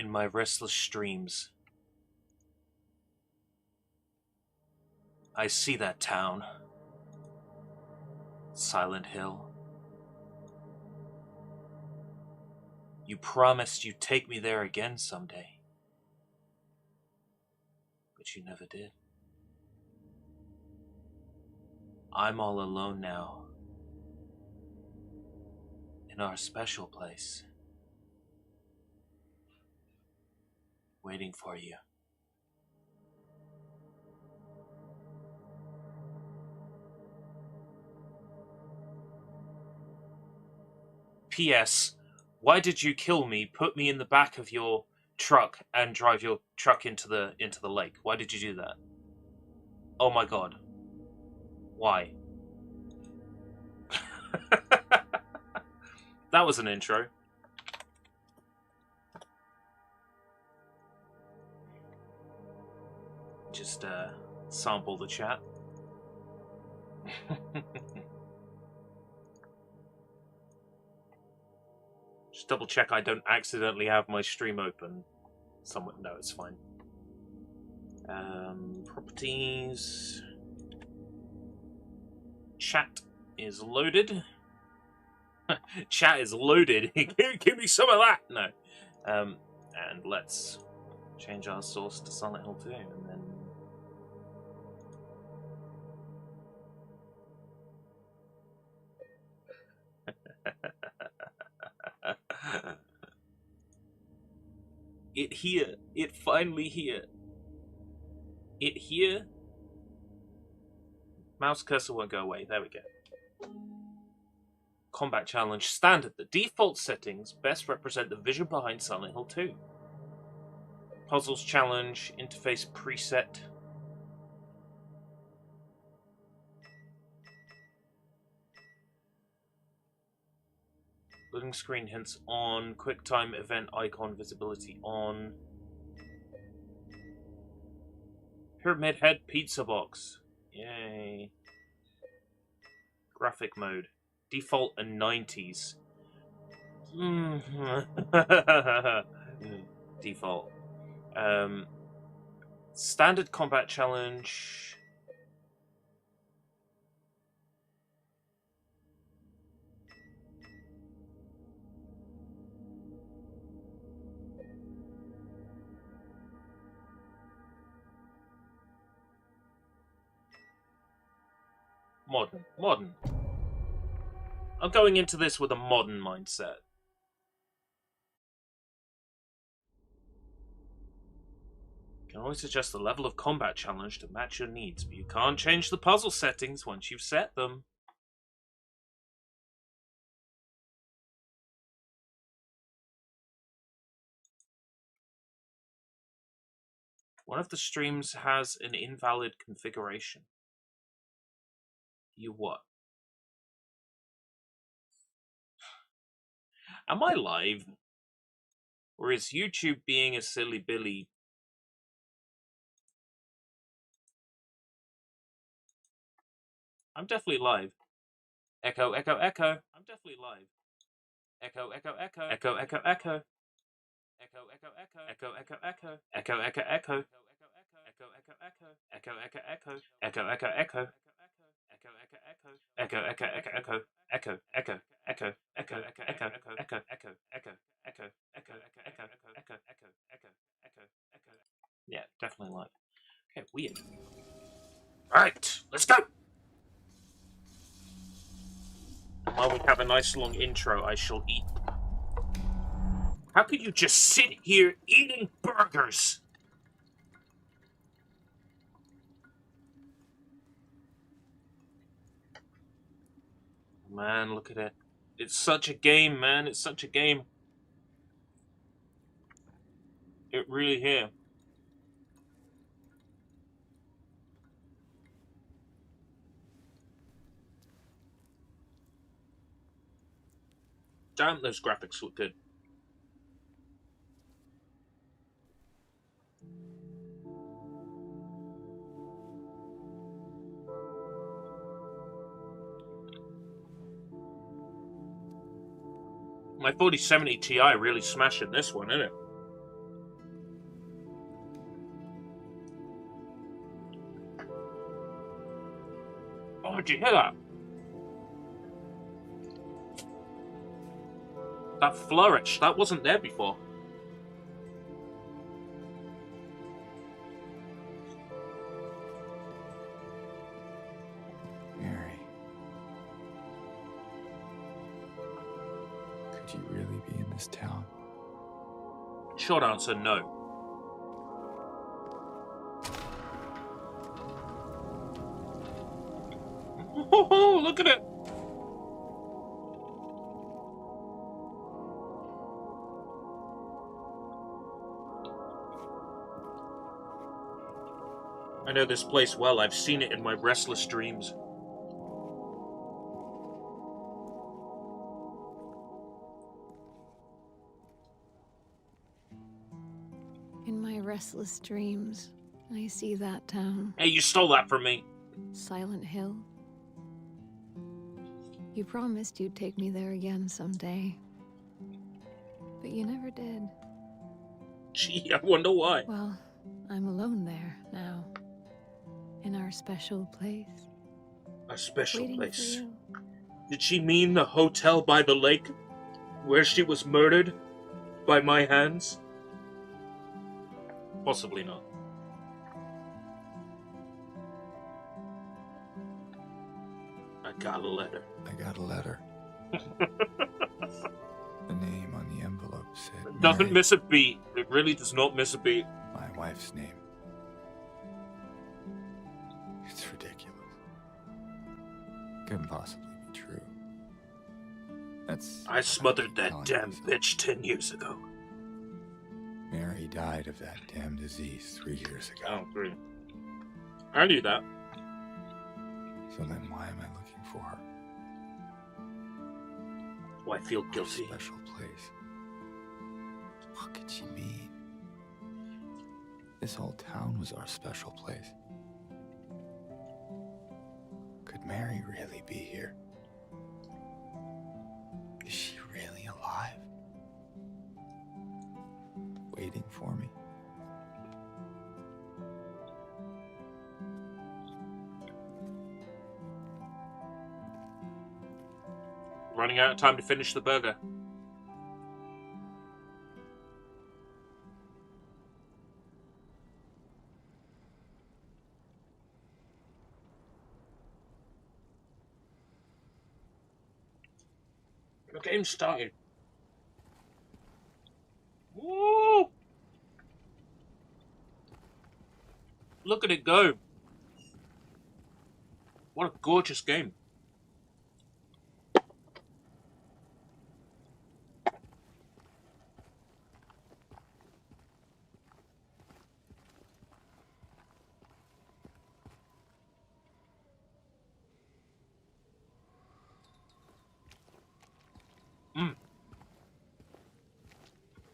in my restless dreams, I see that town. Silent Hill. You promised you'd take me there again someday. But you never did. I'm all alone now. In our special place. Waiting for you. P.S. Why did you kill me, put me in the back of your truck, and drive your truck into the lake? Why did you do that? Oh my god. Why? That was an intro. Just sample the chat. Just double check I don't accidentally have my stream open. Somewhat. No, it's fine. Properties. Chat is loaded. Chat is loaded. Give me some of that. No. And let's change our source to Silent Hill 2, and then. It here. It finally here. It here. Mouse cursor won't go away. There we go. Combat challenge standard. The default settings best represent the vision behind Silent Hill 2. Puzzles challenge. Interface preset. Loading screen hints on. QuickTime event icon visibility on. Pyramid head pizza box. Yay. Graphic mode. Default and 90s. Default. Standard combat challenge. Modern. I'm going into this with a modern mindset. You can always adjust the level of combat challenge to match your needs, but you can't change the puzzle settings once you've set them. One of the streams has an invalid configuration. You what? Am I live? Or is YouTube being a silly Billy? I'm definitely live. Echo, echo, echo. I'm definitely live. Echo, echo, echo. Echo, echo, echo. Echo, echo, echo. Echo, echo, echo. Echo, echo, echo. Echo, echo, echo. Echo, echo, echo. Echo, echo, echo. Echo, echo, echo, echo, echo, echo, echo, echo, echo, echo, echo, echo, echo, echo, echo, echo, echo, echo, echo, echo. Yeah, definitely live. Okay, weird. Right, let's go. While we have a nice long intro, I shall eat. How could you just sit here eating burgers? Man, look at it. It's such a game, man. It's such a game. It really here. Damn, those graphics look good. My 4070 Ti really smashing this one, isn't it? Did you hear that? That flourish, that wasn't there before. Mary. Could you really be in this town? Short answer, no. Oh, look at it! I know this place well. I've seen it in my restless dreams. In my restless dreams, I see that town. Hey, you stole that from me. Silent Hill. You promised you'd take me there again someday. But you never did. Gee, I wonder why. Well, I'm alone there now. In our special place. A special Waiting place. for you. Did she mean the hotel by the lake? Where she was murdered? By my hands? Possibly not. I got a letter. I got a letter. The name on the envelope said It doesn't Mary, miss a beat. It really does not miss a beat. my wife's name. It's ridiculous. Couldn't possibly be true. That's... I smothered that telling damn myself. bitch 10 years ago. Mary died of that damn disease 3 years ago. Oh, great. I knew that. So then why am I looking for her? Oh, I feel Our guilty. special place. What could she mean? This whole town was our special place. Could Mary really be here? Is she really alive? Waiting for me? Running out of time to finish the burger. The game started. Woo! Look at it go. What a gorgeous game.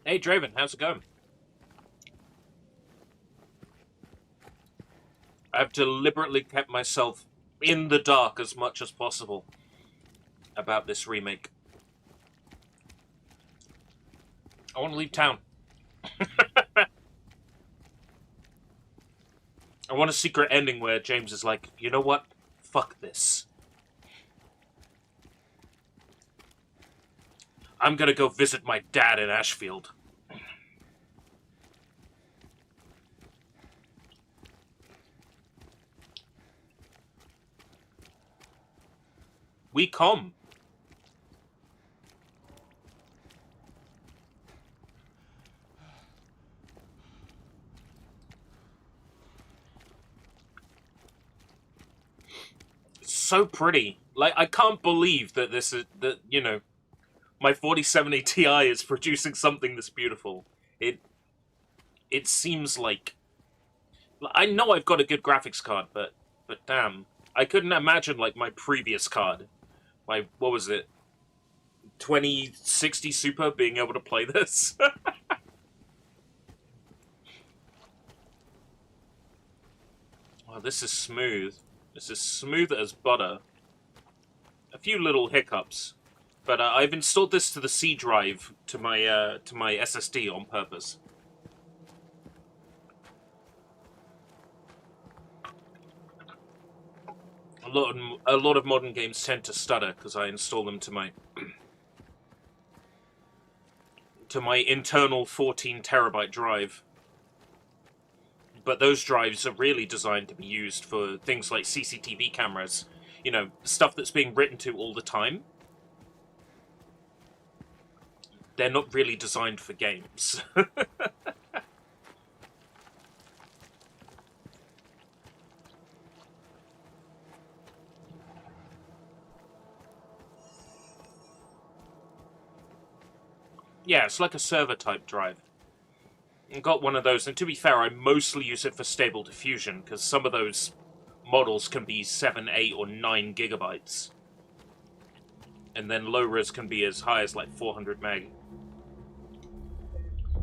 Hey Draven, how's it going? I've deliberately kept myself in the dark as much as possible about this remake. I want to leave town. I want a secret ending where James is like, you know what? Fuck this. I'm gonna go visit my dad in Ashfield. We come. It's so pretty. Like, I can't believe that this is, that, you know, my 4070 Ti is producing something this beautiful. It seems like... I know I've got a good graphics card, but damn. I couldn't imagine, like, my previous card. My, what was it? 2060 Super being able to play this. Wow, this is smooth. This is smooth as butter. A few little hiccups. But I've installed this to the C drive to my SSD on purpose. A lot of modern games tend to stutter because I install them to my internal 14 terabyte drive. But those drives are really designed to be used for things like CCTV cameras, you know, stuff that's being written to all the time. They're not really designed for games. Yeah, it's like a server-type drive. I got one of those, and to be fair, I mostly use it for Stable Diffusion, because some of those models can be 7, 8, or 9 gigabytes. And then low-res can be as high as like 400 meg.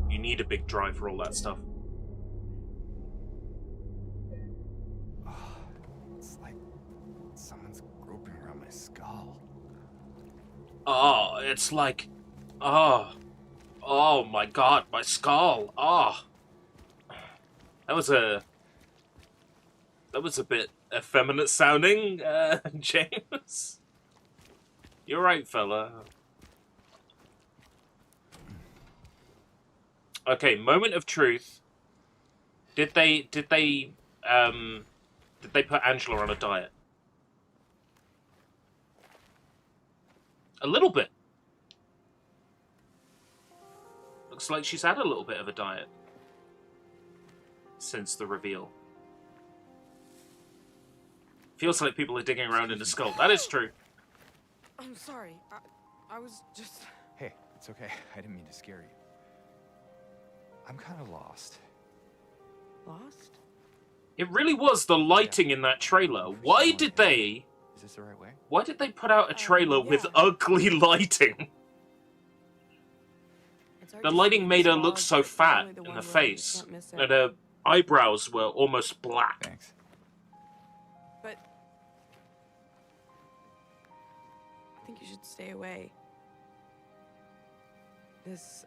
You need a big drive for all that stuff. Oh, it's like someone's groping around my skull. Oh, it's like... Oh my god, my skull. Oh. That was a bit effeminate sounding, James. You're right, fella. Okay, moment of truth. Did they put Angela on a diet? A little bit. Looks like she's had a little bit of a diet since the reveal. Feels like people are digging around in the skull. That is true. I'm sorry. I was just... Hey, it's okay. I didn't mean to scare you. I'm kind of lost. Lost? It really was the lighting in that trailer. Why did they... Is this the right way? Why did they put out a trailer with ugly lighting? The lighting made her look so fat in the face, and her eyebrows were almost black. Thanks. But... I think you should stay away. This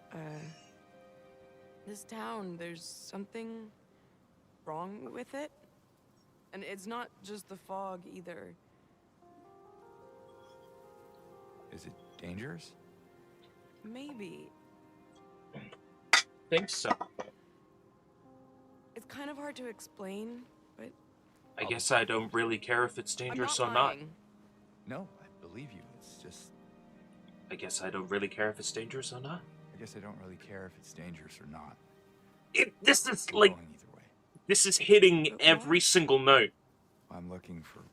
town, there's something wrong with it. And it's not just the fog, either. Is it dangerous? Maybe. Think so. It's kind of hard to explain, but... I guess I don't really care if it's dangerous or not. No, I believe you. It's just... I guess I don't really care if it's dangerous or not. I guess I don't really care if it's dangerous or not. This is like... Going either way. This is hitting every single note. I'm looking for...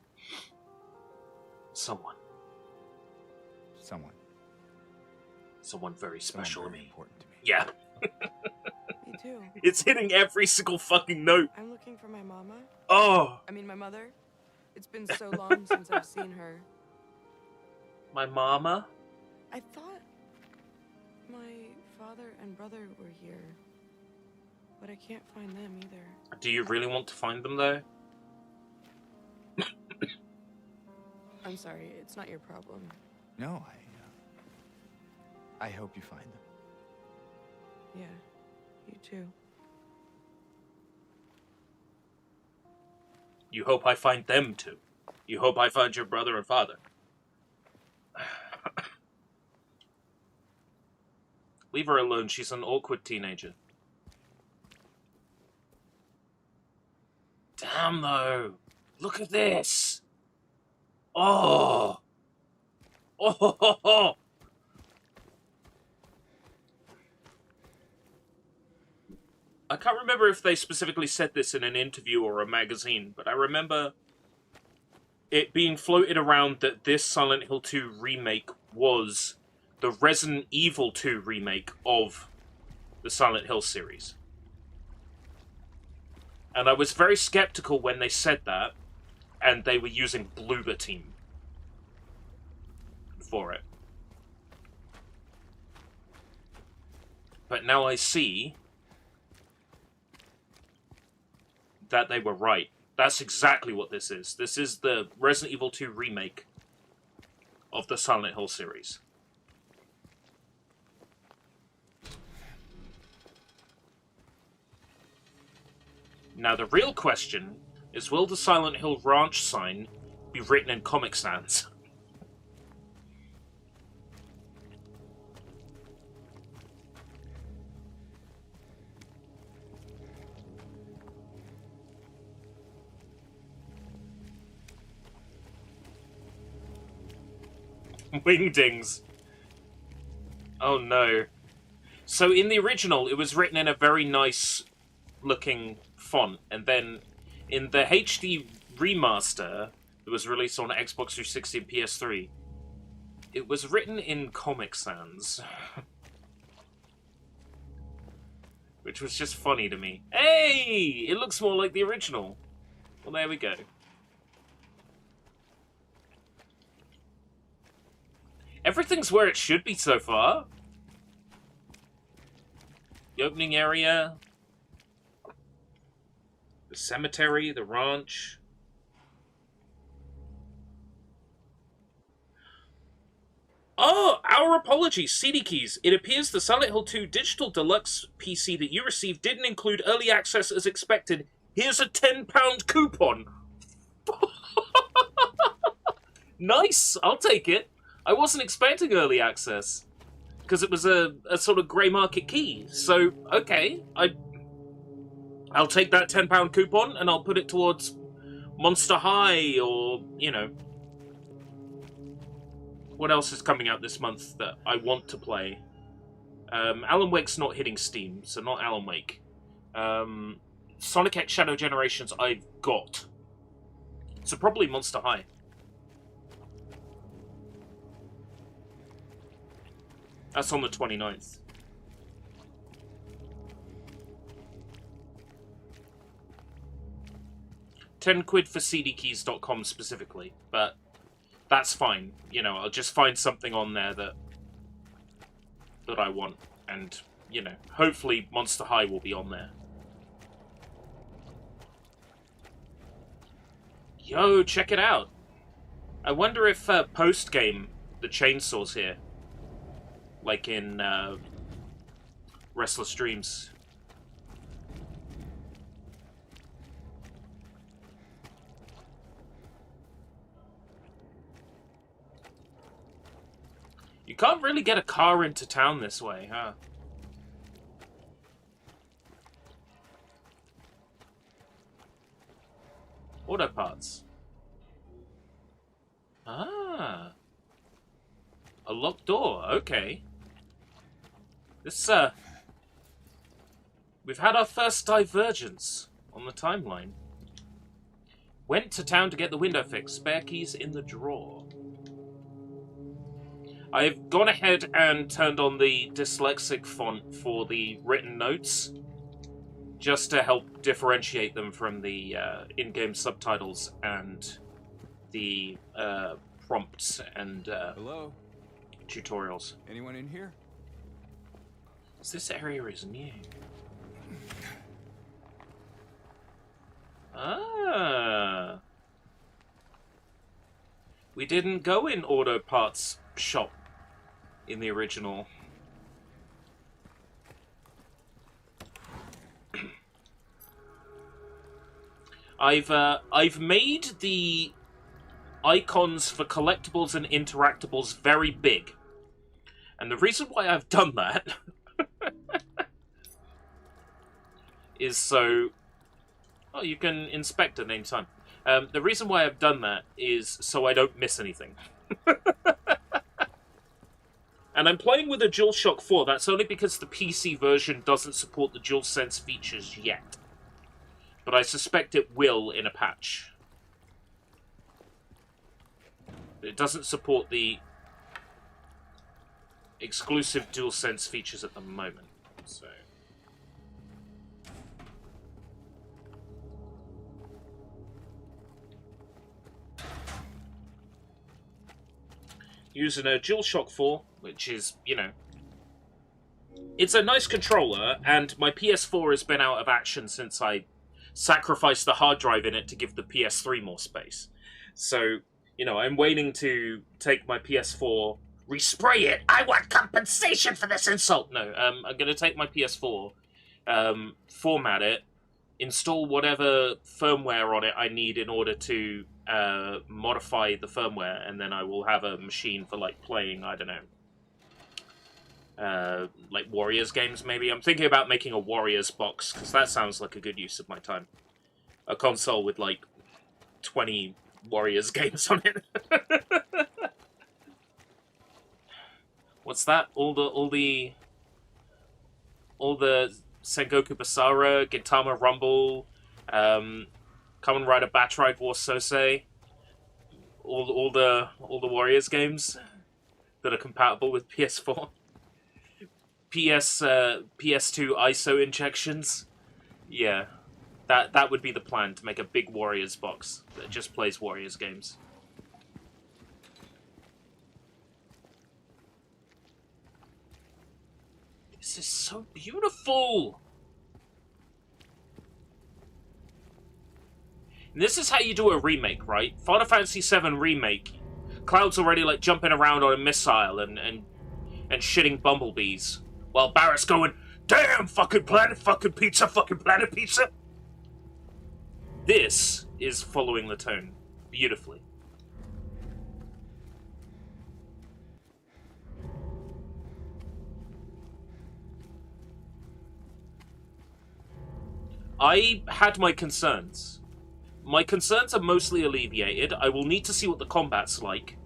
Someone. Someone. Someone very special to very me. Important to me. Yeah. Me too. It's hitting every single fucking note. I'm looking for my mama. Oh! I mean, my mother. It's been so long since I've seen her. My mama? I thought my father and brother were here. But I can't find them either. Do you really want to find them, though? I'm sorry, it's not your problem. No, I hope you find them. Yeah, you too. You hope I find them, too. You hope I find your brother and father. Leave her alone, she's an awkward teenager. Damn, though. Look at this. Oh. Oh. I can't remember if they specifically said this in an interview or a magazine, but I remember it being floated around that this Silent Hill 2 remake was the Resident Evil 2 remake of the Silent Hill series. And I was very skeptical when they said that, and they were using Bloober Team for it. But now I see that they were right. That's exactly what this is. This is the Resident Evil 2 remake of the Silent Hill series. Now the real question is, will the Silent Hill Ranch sign be written in Comic Sans. Wingdings. Oh no. So in the original, it was written in a very nice looking font, and then in the HD remaster that was released on Xbox 360 and PS3, it was written in Comic Sans. Which was just funny to me. Hey! It looks more like the original. Well, there we go. Everything's where it should be so far. The opening area, the cemetery, the ranch. Oh, our apologies, CD keys. It appears the Silent Hill 2 Digital Deluxe PC that you received didn't include early access as expected. Here's a £10 coupon. Nice, I'll take it. I wasn't expecting early access, because it was a sort of grey market key. So, okay, I'll take that £10 coupon and I'll put it towards Monster High, or, you know, what else is coming out this month that I want to play? Alan Wake's not hitting Steam, so not Alan Wake. Sonic X Shadow Generations I've got. So probably Monster High. That's on the 29th. £10 for cdkeys.com specifically, but that's fine. You know, I'll just find something on there that I want, and, you know, hopefully Monster High will be on there. Yo, check it out. I wonder if post-game the chainsaw's here. Like in Restless Dreams. You can't really get a car into town this way, huh? Auto parts. Ah. A locked door, okay. This, we've had our first divergence on the timeline. Went to town to get the window fixed. Spare keys in the drawer. I've gone ahead and turned on the dyslexic font for the written notes, just to help differentiate them from the in-game subtitles and the prompts and Hello? tutorials. Anyone in here? This area is new. Ah. We didn't go in auto parts shop in the original. I've made the icons for collectibles and interactables very big. And the reason why I've done that is so... Oh, you can inspect at any time. The reason why I've done that is so I don't miss anything. And I'm playing with a DualShock 4. That's only because the PC version doesn't support the DualSense features yet. But I suspect it will in a patch. It doesn't support the exclusive DualSense features at the moment. So... using a DualShock 4, which is, you know... It's a nice controller, and my PS4 has been out of action since I sacrificed the hard drive in it to give the PS3 more space. So, you know, I'm waiting to take my PS4, respray it. I want compensation for this insult. No, I'm going to take my PS4, format it, install whatever firmware on it I need in order to modify the firmware, and then I will have a machine for like playing, I don't know, like Warriors games maybe. I'm thinking about making a Warriors box, because that sounds like a good use of my time. A console with like 20 Warriors games on it. What's that? All the Sengoku Basara, Gintama Rumble, Kamen Rider Batch Ride War Sosei, all the Warriors games that are compatible with PS4, PS2 ISO injections. Yeah, that would be the plan, to make a big Warriors box that just plays Warriors games. This is so beautiful! And this is how you do a remake, right? Final Fantasy VII Remake. Cloud's already, like, jumping around on a missile and shitting bumblebees. While Barrett's going, damn, fucking planet pizza! This is following the tone beautifully. I had my concerns. My concerns are mostly alleviated. I will need to see what the combat's like.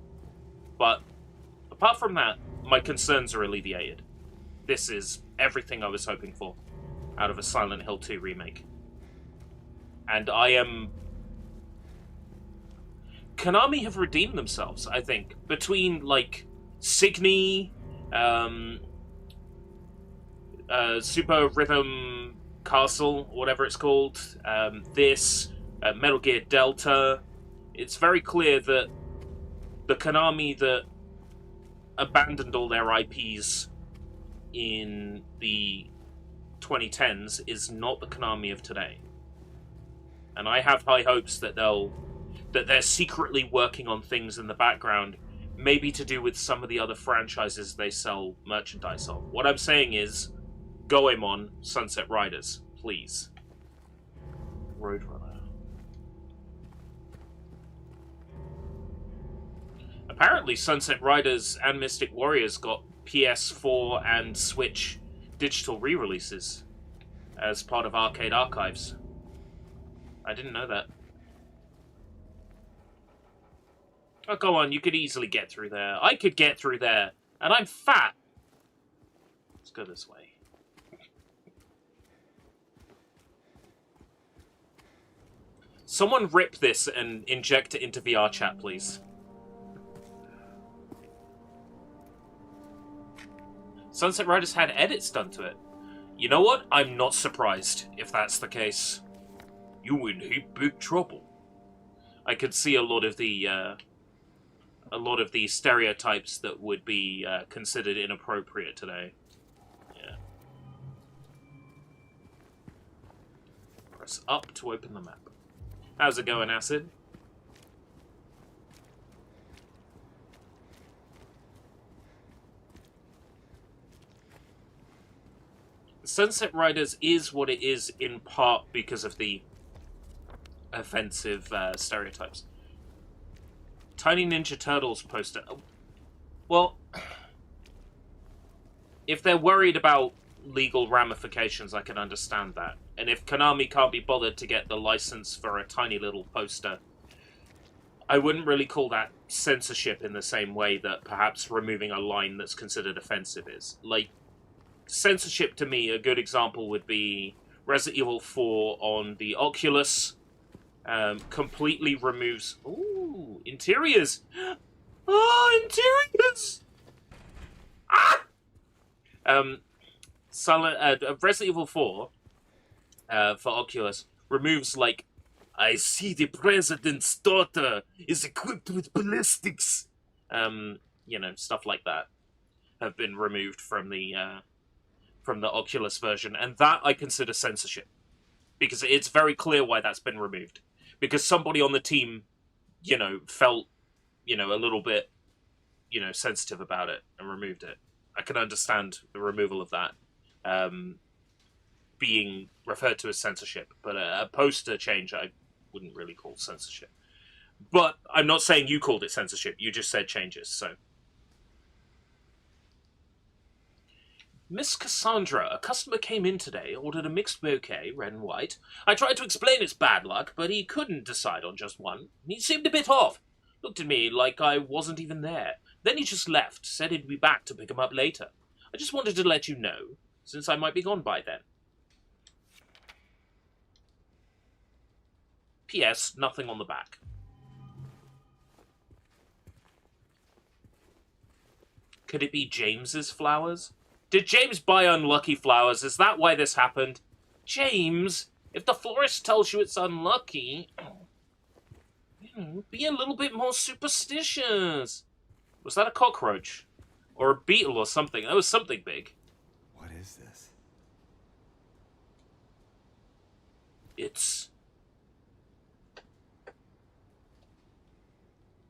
But apart from that, my concerns are alleviated. This is everything I was hoping for out of a Silent Hill 2 remake. And I am... Konami have redeemed themselves, I think. Between, like, Signy, Super Rhythm Castle, whatever it's called, Metal Gear Delta. It's very clear that the Konami that abandoned all their IPs in the 2010s is not the Konami of today. And I have high hopes that they're secretly working on things in the background, maybe to do with some of the other franchises they sell merchandise of. What I'm saying is, Goemon, Sunset Riders, please. Roadrunner. Apparently, Sunset Riders and Mystic Warriors got PS4 and Switch digital re-releases as part of Arcade Archives. I didn't know that. Oh, go on, you could easily get through there. I could get through there, and I'm fat. Let's go this way. Someone rip this and inject it into VR chat, please. Sunset Riders had edits done to it. You know what? I'm not surprised if that's the case. You in heap big trouble. I could see a lot of the stereotypes that would be considered inappropriate today. Yeah. Press up to open the map. How's it going, Acid? Sunset Riders is what it is in part because of the offensive stereotypes. Tiny Ninja Turtles poster. Well, if they're worried about legal ramifications, I can understand that. And if Konami can't be bothered to get the license for a tiny little poster, I wouldn't really call that censorship in the same way that perhaps removing a line that's considered offensive is. Like, censorship to me, a good example would be Resident Evil 4 on the Oculus. Completely removes... Ooh, interiors! Oh, interiors! Ah! Resident Evil 4 for Oculus removes, like, I see the president's daughter is equipped with ballistics. You know, stuff like that have been removed from the Oculus version, and that I consider censorship. Because it's very clear why that's been removed. Because somebody on the team, you know, felt, you know, a little bit, you know, sensitive about it and removed it. I can understand the removal of that. being referred to as censorship, but a poster change I wouldn't really call censorship. But I'm not saying you called it censorship, you just said changes, so. Miss Cassandra, a customer came in today, ordered a mixed bouquet, red and white. I tried to explain it's bad luck, but he couldn't decide on just one. He seemed a bit off. Looked at me like I wasn't even there. Then he just left, said he'd be back to pick him up later. I just wanted to let you know, since I might be gone by then. P.S. Nothing on the back. Could it be James's flowers? Did James buy unlucky flowers? Is that why this happened? James, if the florist tells you it's unlucky, be a little bit more superstitious. Was that a cockroach? Or a beetle or something? That was something big. What is this? It's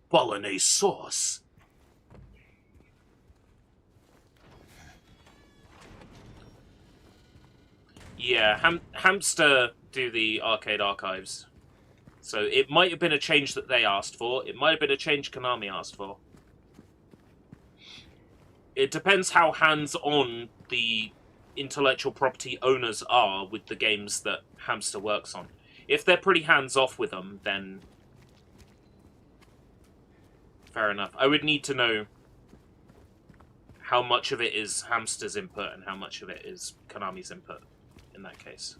bolognese sauce. Yeah, Hamster do the arcade archives. So it might have been a change that they asked for. It might have been a change Konami asked for. It depends how hands-on the intellectual property owners are with the games that Hamster works on. If they're pretty hands-off with them, then fair enough. I would need to know how much of it is Hamster's input and how much of it is Konami's input in that case.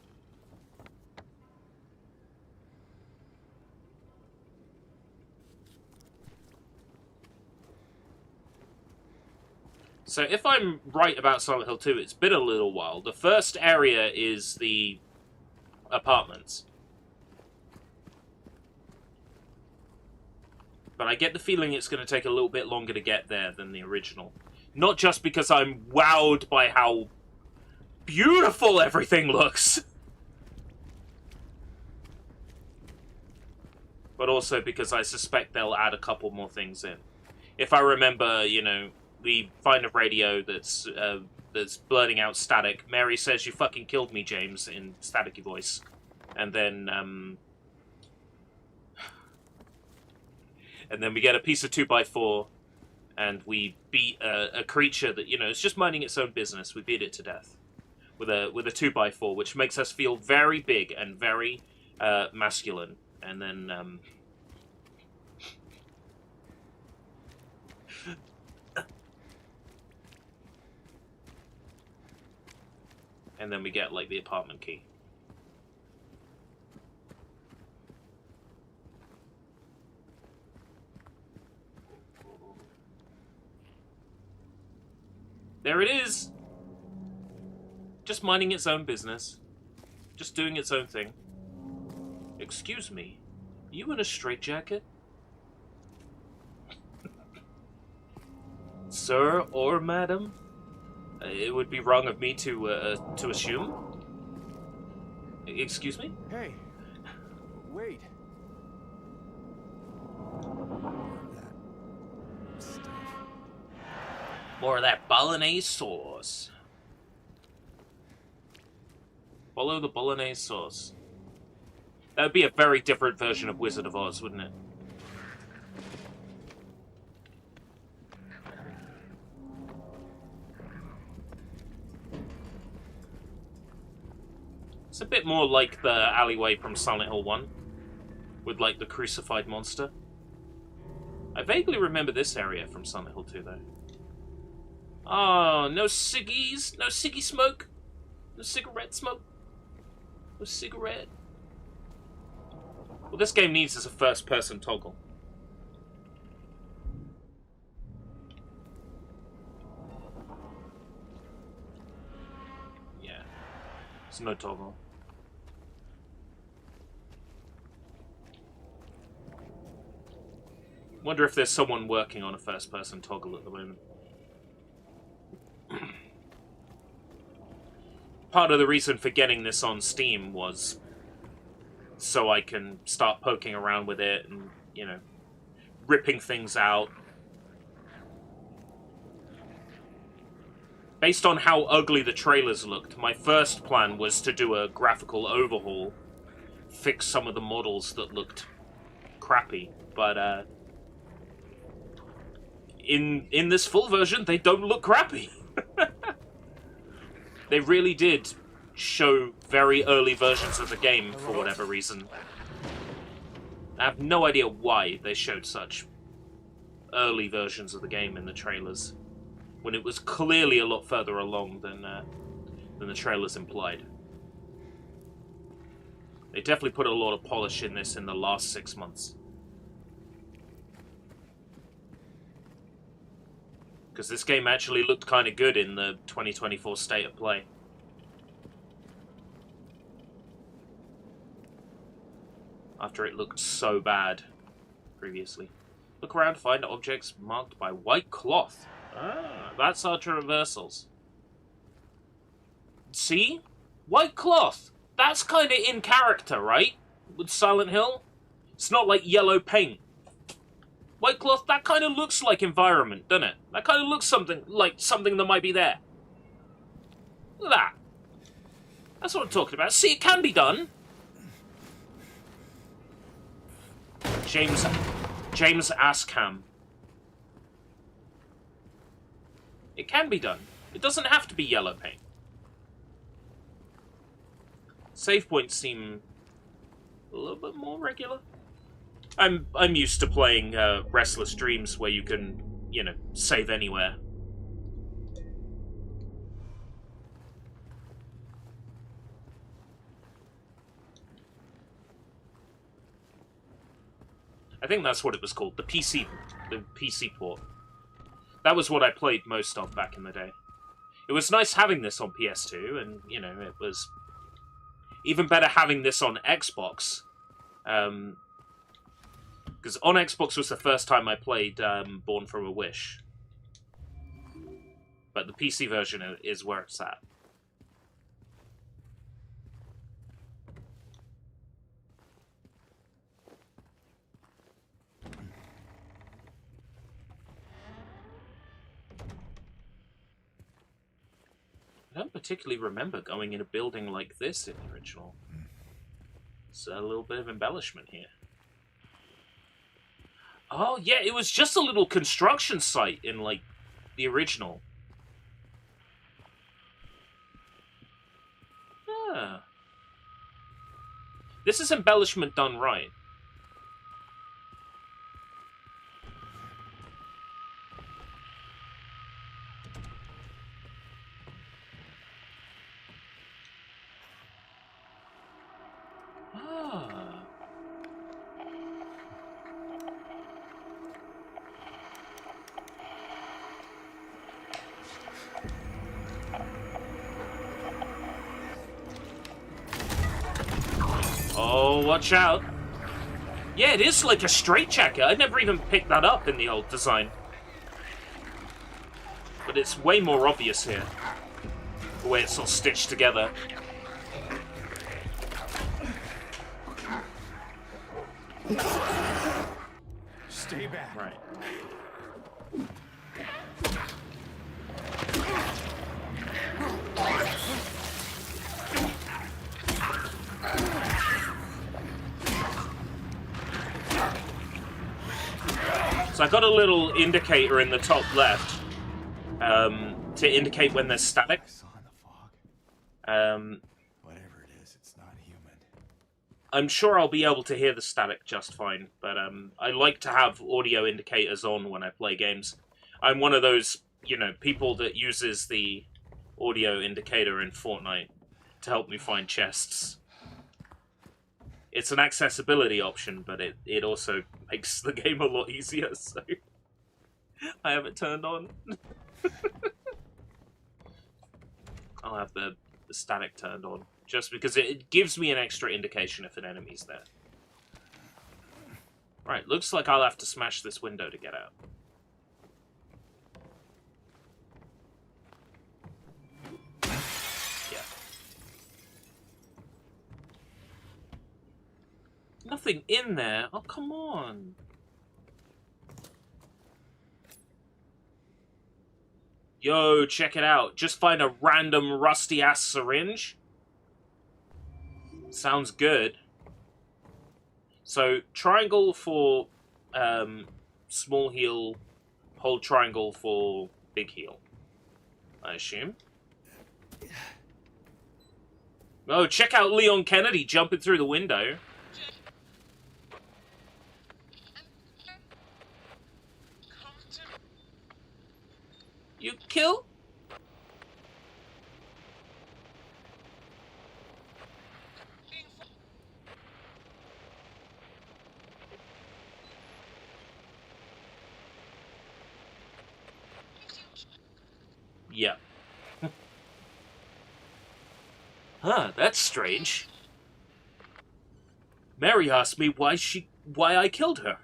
So if I'm right about Silent Hill 2, it's been a little while. The first area is the apartments. But I get the feeling it's going to take a little bit longer to get there than the original. Not just because I'm wowed by how beautiful everything looks, but also because I suspect they'll add a couple more things in. If I remember, you know, we find a radio that's blurting out static. Mary says, "You fucking killed me, James," in staticky voice. And then we get a piece of 2x4, and we beat a creature that, you know, is just minding its own business. We beat it to death with a 2x4, which makes us feel very big and very masculine. And then and then we get, like, the apartment key. There it is! Just minding its own business. Just doing its own thing. Excuse me, are you in a straitjacket? Sir or madam? It would be wrong of me to assume. Excuse me? Hey, wait. More of that bolognese sauce. Follow the bolognese sauce. That would be a very different version of Wizard of Oz, wouldn't it? It's a bit more like the alleyway from Silent Hill 1, with, like, the crucified monster. I vaguely remember this area from Silent Hill 2, though. Oh, no ciggies, no ciggy smoke, no cigarette smoke, no cigarette. What this game needs is a first-person toggle. Yeah, there's no toggle. Wonder if there's someone working on a first-person toggle at the moment. Part of the reason for getting this on Steam was so I can start poking around with it and, you know, ripping things out. based on how ugly the trailers looked, my first plan was to do a graphical overhaul, fix some of the models that looked crappy, but in this full version, they don't look crappy. They really did show very early versions of the game for whatever reason. I have no idea why they showed such early versions of the game in the trailers, when it was clearly a lot further along than the trailers implied. They definitely put a lot of polish in this in the last 6 months. Because this game actually looked kind of good in the 2024 State of Play. After it looked so bad previously. Look around, find objects marked by white cloth. Ah, that's our traversals. See? White cloth! That's kind of in character, right? With Silent Hill? It's not like yellow paint. White cloth, that kind of looks like environment, doesn't it? That kind of looks something that might be there. Look at that. That's what I'm talking about. See, it can be done. James Askham. It can be done. It doesn't have to be yellow paint. Save points seem a little bit more regular. I'm used to playing Restless Dreams where you can, you know, save anywhere. I think that's what it was called, the PC port. That was what I played most of back in the day. It was nice having this on PS2, and, you know, it was even better having this on Xbox. Because on Xbox was the first time I played Born from a Wish. But the PC version is where it's at. I don't particularly remember going in a building like this in the original. It's a little bit of embellishment here. Oh, yeah, it was just a little construction site in, like, the original. Ah. This is embellishment done right. Ah. Oh, watch out. Yeah, it is like a straitjacket. I never even picked that up in the old design. But it's way more obvious here. The way it's all stitched together. Stay back. Right. So I got a little indicator in the top left to indicate when there's static. I saw in the fog. Whatever it is, it's not human. I'm sure I'll be able to hear the static just fine, but I like to have audio indicators on when I play games. I'm one of those, you know, people that uses the audio indicator in Fortnite to help me find chests. It's an accessibility option, but it also makes the game a lot easier, so I have it turned on. I'll have the static turned on, just because it gives me an extra indication if an enemy's there. Right, looks like I'll have to smash this window to get out. Yeah. Nothing in there? Oh, come on. Yo, check it out. Just find a random rusty-ass syringe. Sounds good. So, triangle for small heal, hold triangle for big heal, I assume. Oh, check out Leon Kennedy jumping through the window. You kill? Yeah. Huh, that's strange. Mary asked me why I killed her.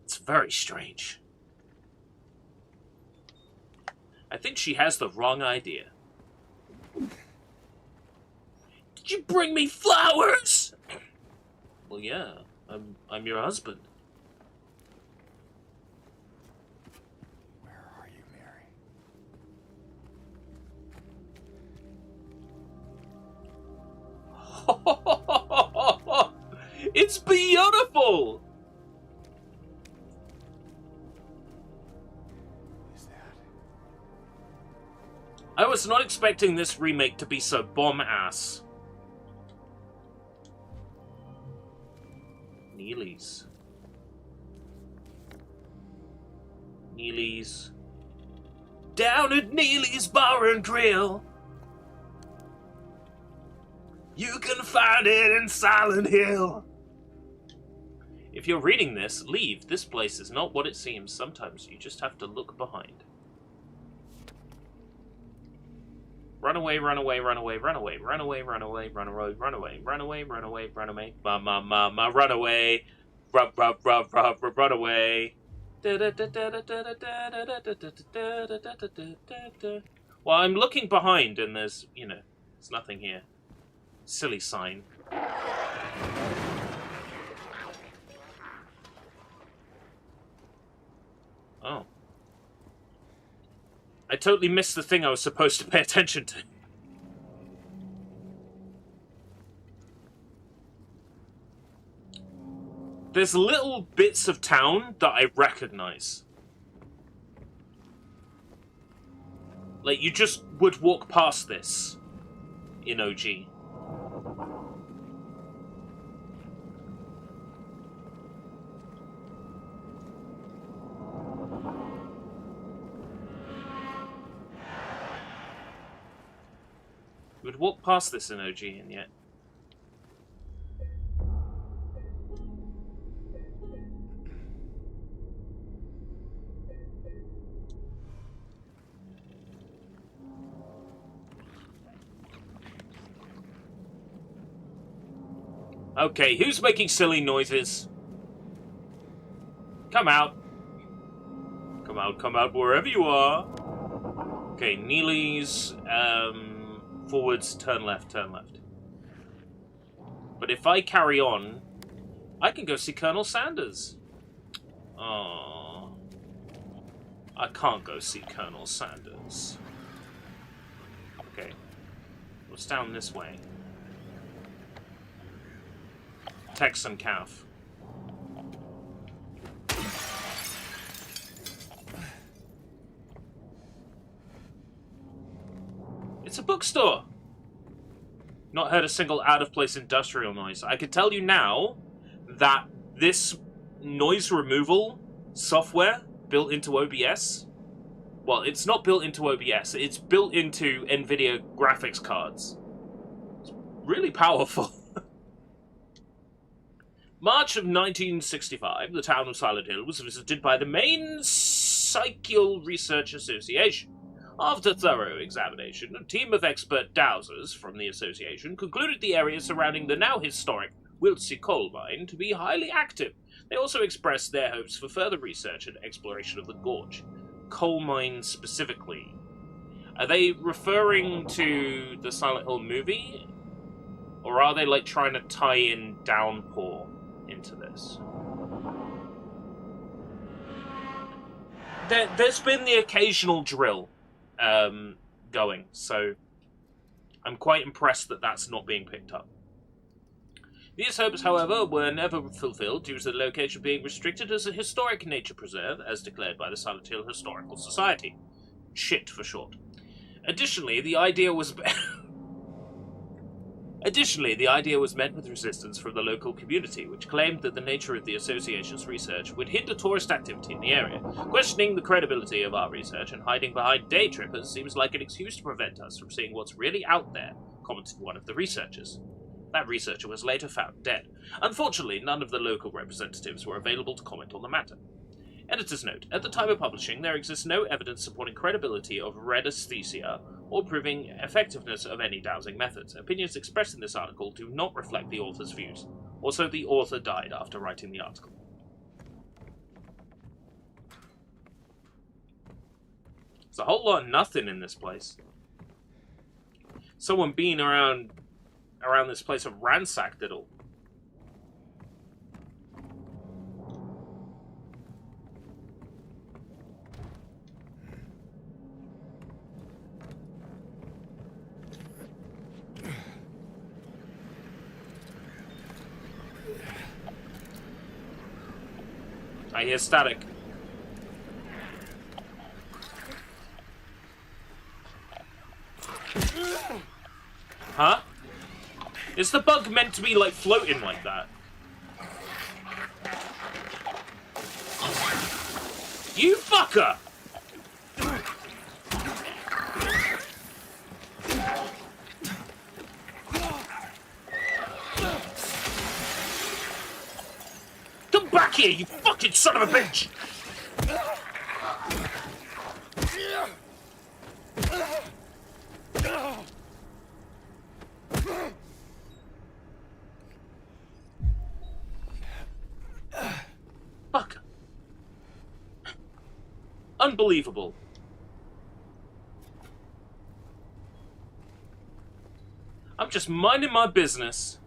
It's very strange. I think she has the wrong idea. Did you bring me flowers? Well, yeah, I'm your husband. Where are you, Mary? It's beautiful! Is that? I was not expecting this remake to be so bomb-ass. Neely's. Neely's. Down at Neely's Bar and Grill. You can find it in Silent Hill. If you're reading this, leave. This place is not what it seems. Sometimes you just have to look behind. Run away, run away, run away, run away, run away, run away, run away, run away, run away, run away, run away, run away, run away. Well, I'm looking behind and there's, there's nothing here. Silly sign. Oh. I totally missed the thing I was supposed to pay attention to. There's little bits of town that I recognize. Like, you just would walk past this in OG. Would walk past this in OG, and yet. Okay, who's making silly noises? Come out. Come out wherever you are. Okay, Neely's, forwards, turn left, turn left. But if I carry on, I can go see Colonel Sanders. Oh, I can't go see Colonel Sanders. Okay, what's down this way? Texan calf. It's a bookstore. Not heard a single out-of-place industrial noise. I can tell you now that this noise removal software built into OBS, well, it's not built into OBS, it's built into NVIDIA graphics cards. It's really powerful. March of 1965, the town of Silent Hill was visited by the Maine Psychical Research Association. After thorough examination, a team of expert dowsers from the association concluded the area surrounding the now historic Wiltsey coal mine to be highly active. They also expressed their hopes for further research and exploration of the gorge. Coal mine specifically. Are they referring to the Silent Hill movie? Or are they like trying to tie in Downpour into this? There's been the occasional drill going. So I'm quite impressed that that's not being picked up. These hopes, however, were never fulfilled due to the location being restricted as a historic nature preserve, as declared by the Silent Hill Historical Society. SHIT for short. Additionally, the idea was met with resistance from the local community, which claimed that the nature of the association's research would hinder tourist activity in the area. Questioning the credibility of our research and hiding behind day trippers seems like an excuse to prevent us from seeing what's really out there, commented one of the researchers. That researcher was later found dead. Unfortunately, none of the local representatives were available to comment on the matter. Editor's note. At the time of publishing, there exists no evidence supporting credibility of red aesthesia or proving effectiveness of any dowsing methods. Opinions expressed in this article do not reflect the author's views. Also, the author died after writing the article. There's a whole lot of nothing in this place. Someone being around this place have ransacked it all. I hear static. Huh? Is the bug meant to be, like, floating like that? You fucker! Come back here, you fucking son of a bitch! Fuck. Unbelievable. I'm just minding my business.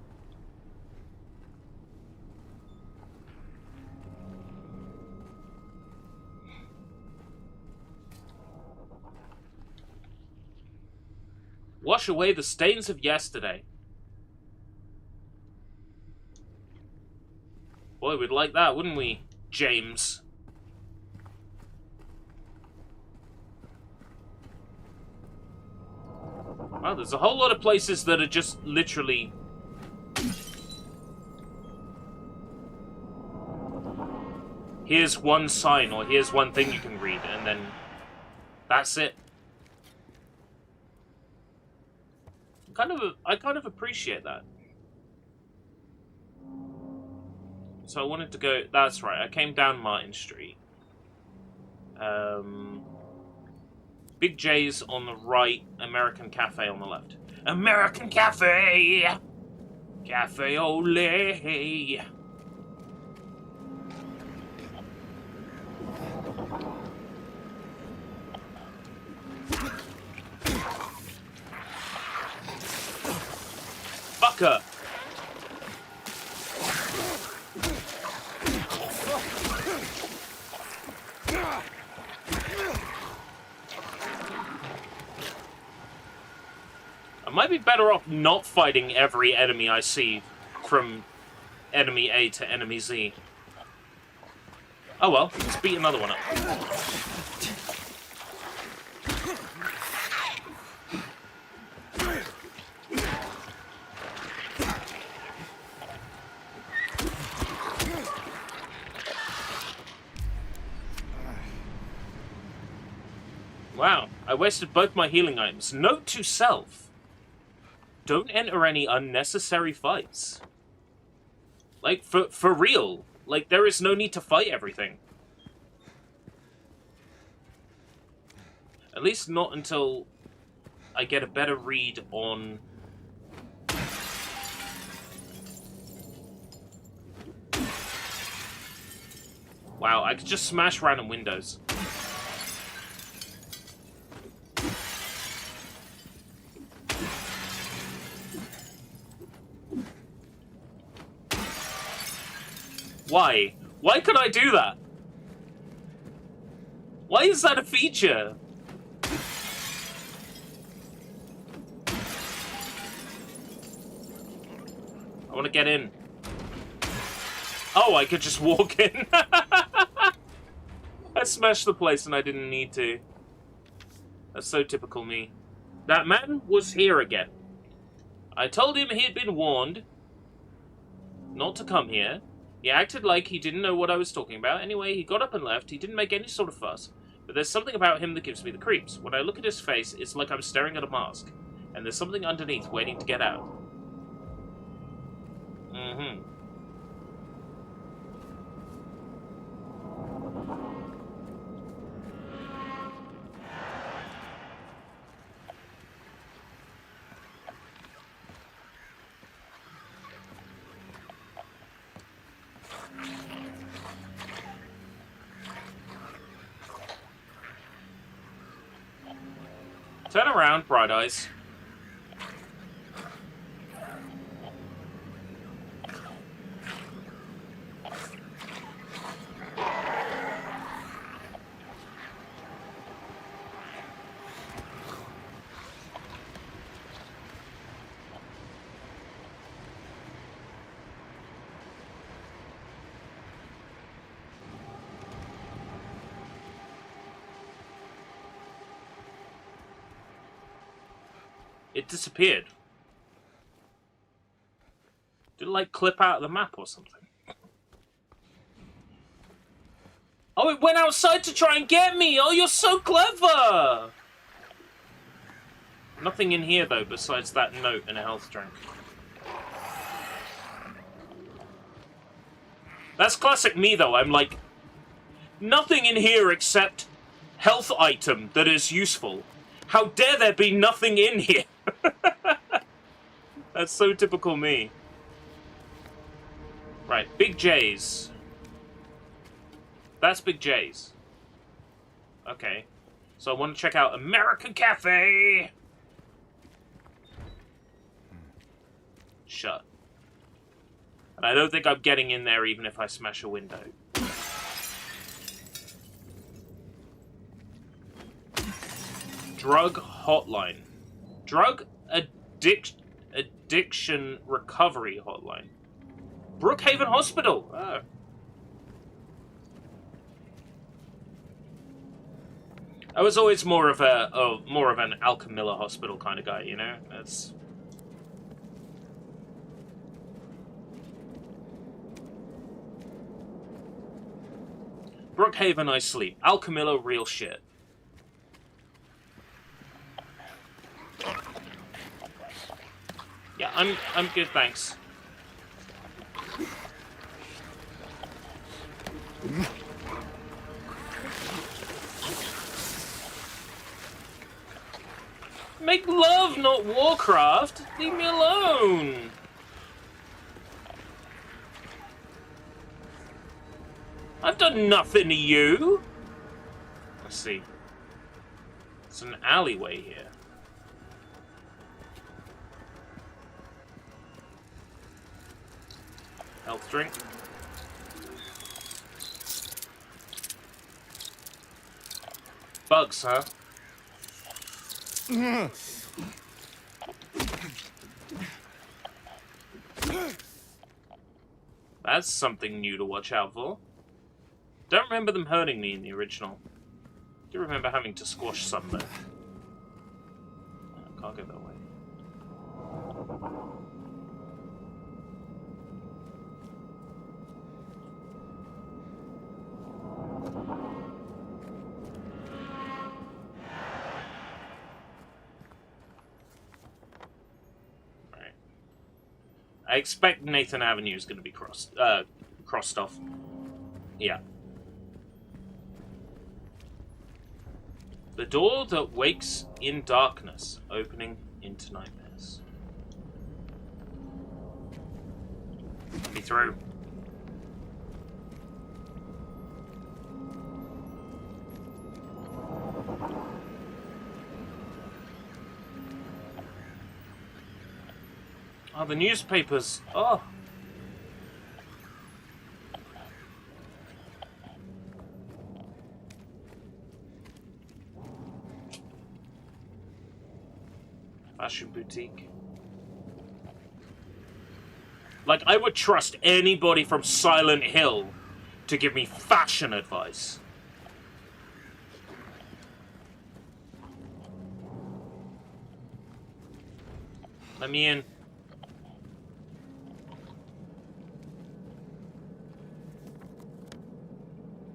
Wash away the stains of yesterday. Boy, we'd like that, wouldn't we, James? Wow, there's a whole lot of places that are just literally... Here's one sign, or here's one thing you can read, and then that's it. I kind of appreciate that. So I wanted to go... That's right, I came down Martin Street. Big J's on the right, American Cafe on the left. American Cafe! Cafe ole! Fucker! I might be better off not fighting every enemy I see from enemy A to enemy Z. Oh well, let's beat another one up. Wow, I wasted both my healing items. Note to self. Don't enter any unnecessary fights. Like, for real. Like, there is no need to fight everything. At least not until I get a better read on... Wow, I could just smash random windows. Why? Why could I do that? Why is that a feature? I want to get in. Oh, I could just walk in. I smashed the place and I didn't need to. That's so typical me. That man was here again. I told him he had been warned not to come here. He acted like he didn't know what I was talking about. Anyway, he got up and left. He didn't make any sort of fuss. But there's something about him that gives me the creeps. When I look at his face, it's like I'm staring at a mask. And there's something underneath waiting to get out. Mm-hmm. Turn around, Bright Eyes. It disappeared. Did it, like, clip out of the map or something? Oh, it went outside to try and get me! Oh, you're so clever! Nothing in here, though, besides that note and a health drink. That's classic me, though. I'm like, nothing in here except health item that is useful. How dare there be nothing in here? That's so typical me. Right, Big J's. That's Big J's. Okay. So I want to check out American Cafe! Shut. And I don't think I'm getting in there even if I smash a window. Drug hotline. Drug addiction recovery hotline. Brookhaven Hospital. Oh. I was always more of an Alchemilla Hospital kind of guy, you know. That's Brookhaven, I sleep. Alchemilla, real shit. Yeah, I'm good, thanks. Make love, not Warcraft. Leave me alone. I've done nothing to you. Let's see. It's an alleyway here. Health drink. Bugs, huh? That's something new to watch out for. Don't remember them hurting me in the original. Do remember having to squash some though. I can't go that way. I expect Nathan Avenue is going to be crossed off. Yeah. The door that wakes in darkness, opening into nightmares. Let me through. Oh, the newspapers. Oh. Fashion boutique. Like, I would trust anybody from Silent Hill to give me fashion advice. Let me in.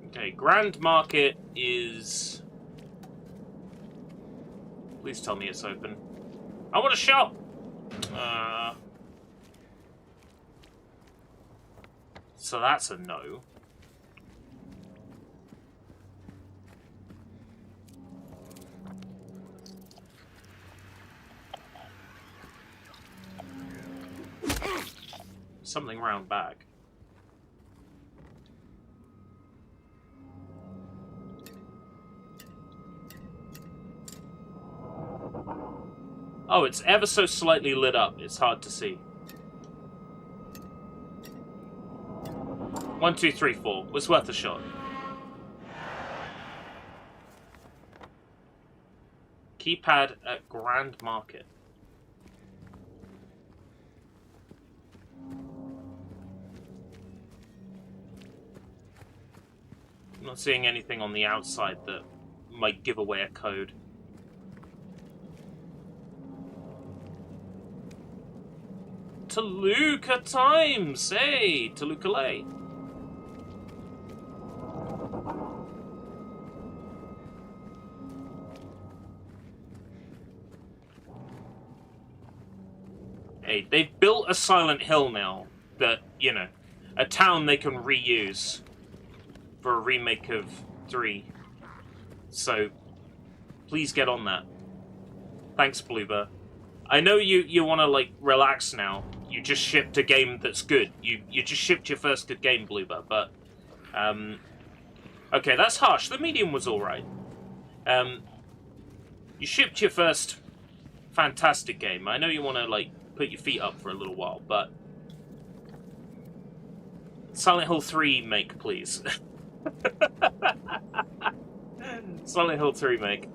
Okay, Grand Market is... Please tell me it's open. I want a shop! So that's a no. Something round back. Oh, it's ever so slightly lit up. It's hard to see. 1, 2, 3, 4. Was worth a shot. Keypad at Grand Market. I'm not seeing anything on the outside that might give away a code. Toluca Times! Hey, Toluca Lay. Hey, they've built a Silent Hill now that, you know, a town they can reuse for a remake of 3. So, please get on that. Thanks, Bluebird. I know you want to, like, relax now. You just shipped a game that's good. You just shipped your first good game, Bluebird, but... okay, that's harsh. The medium was alright. You shipped your first fantastic game. I know you want to, like, put your feet up for a little while, but... Silent Hill 3 make, please. Silent Hill 3 make.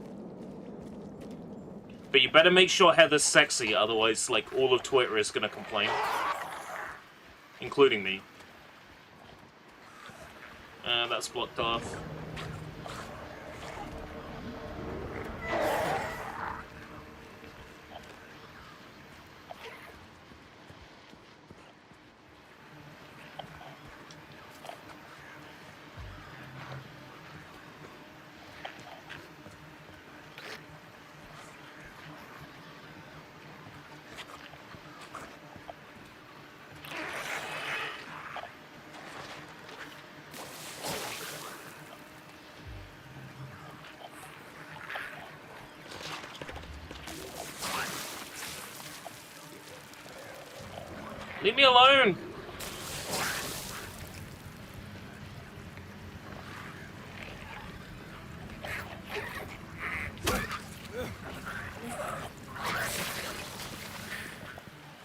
But you better make sure Heather's sexy, otherwise, like, all of Twitter is gonna complain. Including me. That's blocked off. Leave me alone!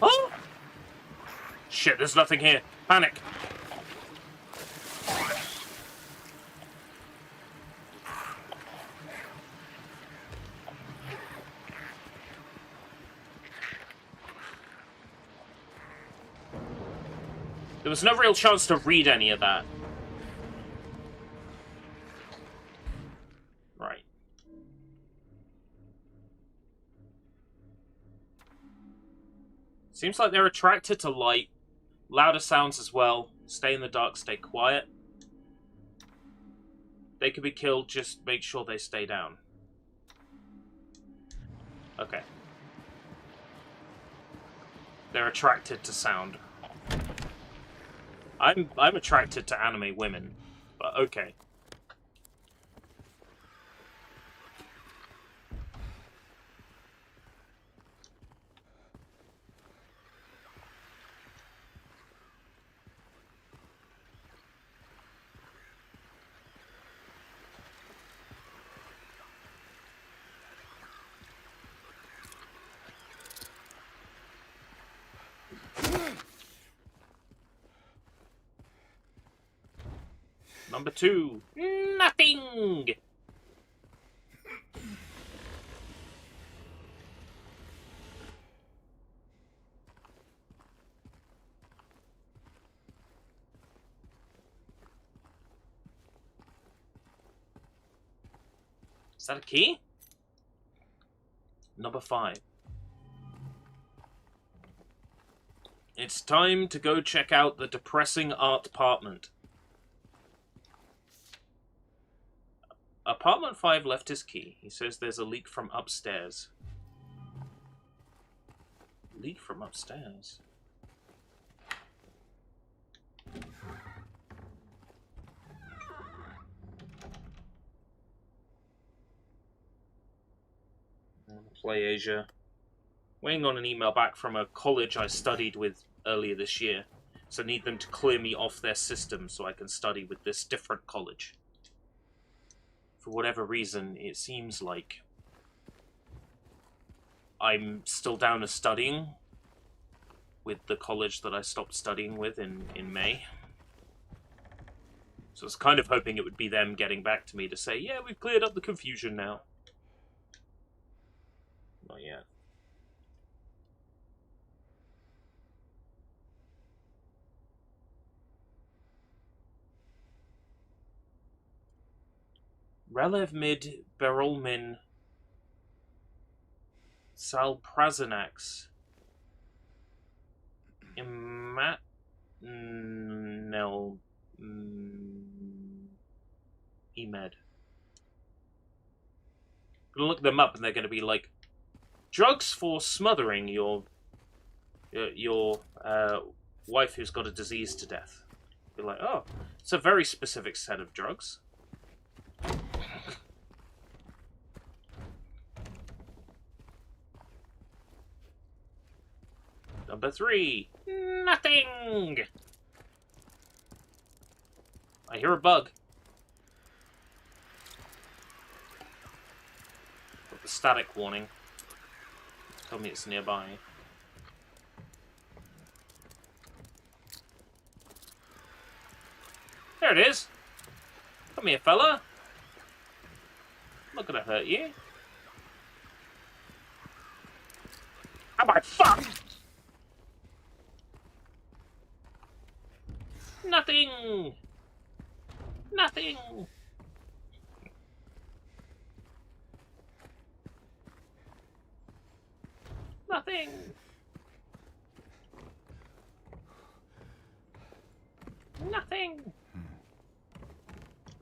Oh! Shit, there's nothing here. Panic. There was no real chance to read any of that. Right. Seems like they're attracted to light. Louder sounds as well. Stay in the dark, stay quiet. They could be killed, just make sure they stay down. Okay. They're attracted to sound. I'm attracted to anime women, but okay. Number 2, nothing! that a key? Number 5. It's time to go check out the depressing art department. Apartment 5 left his key. He says there's a leak from upstairs. Leak from upstairs? Play Asia. Waiting on an email back from a college I studied with earlier this year. So I need them to clear me off their system so I can study with this different college. For whatever reason, it seems like I'm still down as studying with the college that I stopped studying with in May. So I was kind of hoping it would be them getting back to me to say, yeah, we've cleared up the confusion now. Not yet. Relev mid Berolmin Salprazanax Imatnel Emed. Gonna look them up and they're gonna be like, drugs for smothering your wife who's got a disease to death. Be like, oh, it's a very specific set of drugs. Number 3. Nothing! I hear a bug. Got the static warning. Tell me it's nearby. There it is! Come here, fella. I'm not gonna hurt you. Oh my fuck! Nothing! Nothing! Nothing! Nothing!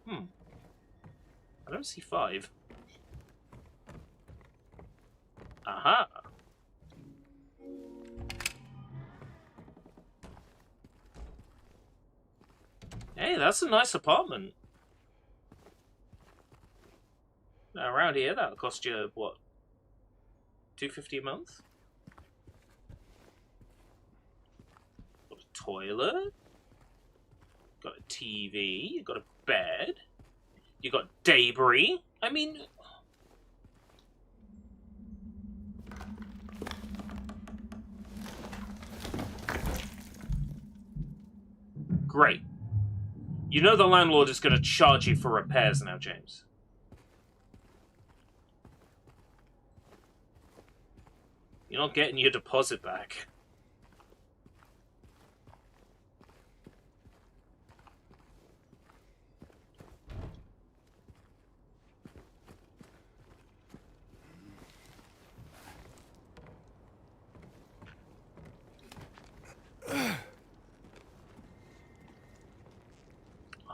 I don't see 5. Aha! Hey, that's a nice apartment. Now, around here, that'll cost you, what, $250 a month? Got a toilet. Got a TV. You got a bed. You got debris. I mean... Great. You know the landlord is going to charge you for repairs now, James. You're not getting your deposit back.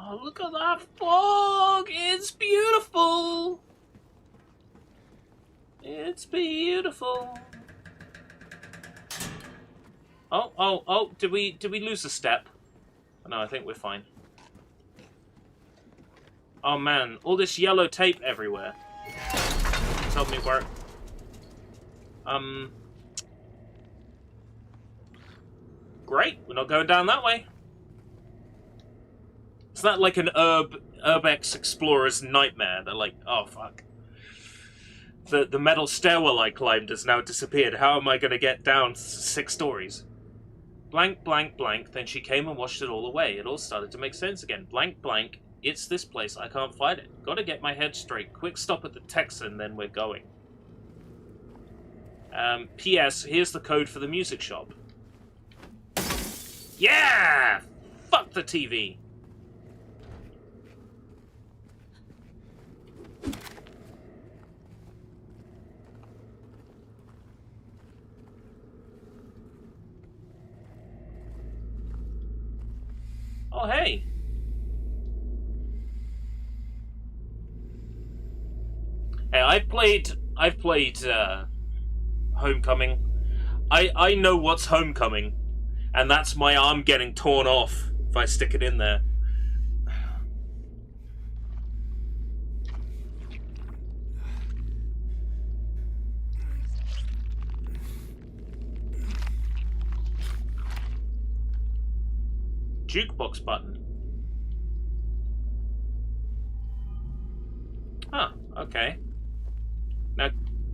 Oh, look at that fog! It's beautiful! It's beautiful. Oh, did we lose a step? No, I think we're fine. Oh man, all this yellow tape everywhere. Tell me where... Great, we're not going down that way. It's not like an Urbex Explorer's nightmare. They're like, oh fuck. The metal stairwell I climbed has now disappeared. How am I going to get down 6 stories? Blank, blank, blank. Then she came and washed it all away. It all started to make sense again. Blank, blank. It's this place. I can't fight it. Gotta get my head straight. Quick stop at the Texan, then we're going. P.S. Here's the code for the music shop. Yeah! Fuck the TV. Oh, hey. Hey, I've played Homecoming. I know what's Homecoming, and that's my arm getting torn off if I stick it in there. Jukebox button. Huh, okay.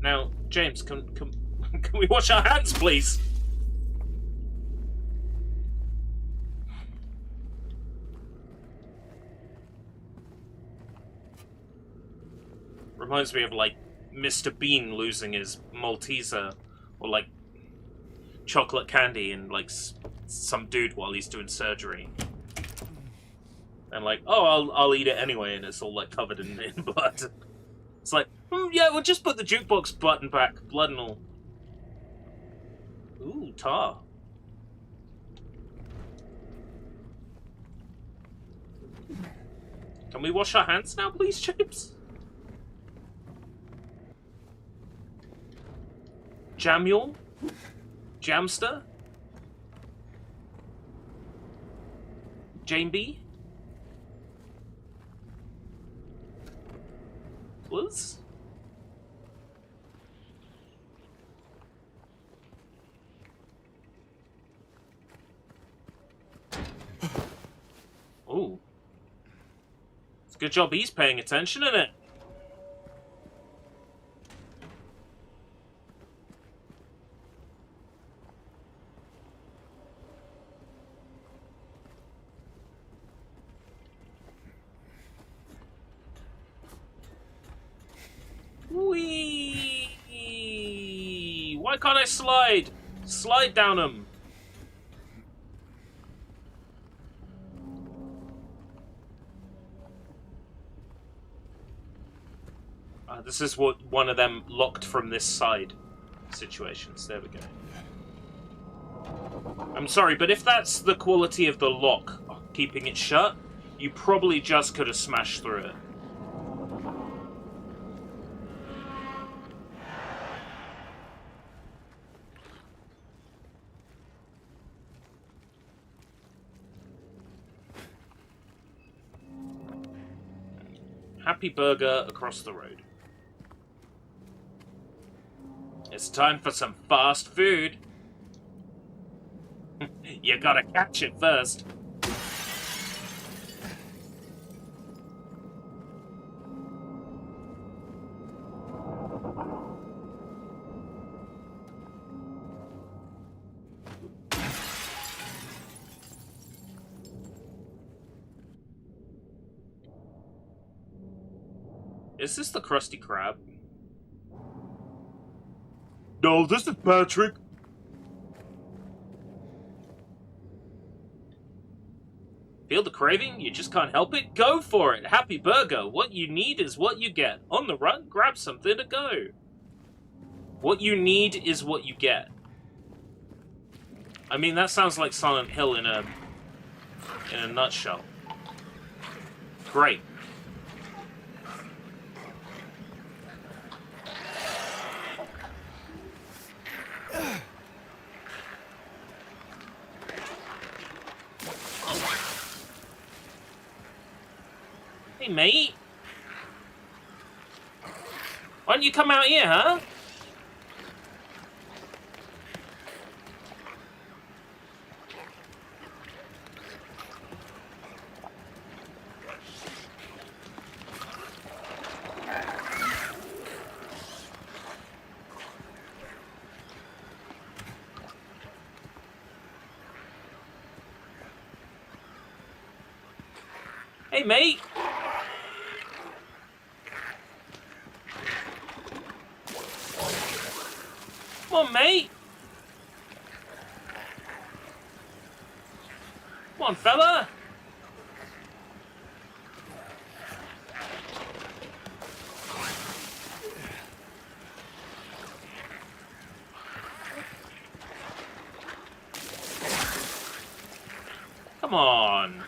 Now, James, can we wash our hands, please? Reminds me of, like, Mr. Bean losing his Malteser, or, like, chocolate candy in, like, some dude while he's doing surgery. And, like, oh, I'll eat it anyway, and it's all, like, covered in blood. It's like, yeah, we'll just put the jukebox button back, blood and all. Ooh, tar. Can we wash our hands now, please, James? Jamule? Jamster? Jane B? Liz? Ooh. It's a good job he's paying attention, isn't it? Whee! Why can't I slide? Slide down them. This is what one of them locked from this side situations. There we go. I'm sorry, but if that's the quality of the lock, keeping it shut, you probably just could have smashed through it. Happy Burger across the road. It's time for some fast food. You gotta catch it first. Is this the Krusty Krab? No, this is Patrick. Feel the craving? You just can't help it? Go for it! Happy Burger! What you need is what you get. On the run, grab something to go. What you need is what you get. I mean, that sounds like Silent Hill in a nutshell. Great. Hey, mate. Why don't you come out here, huh? Hey, mate. Come on, mate. Come on, fella. Come on.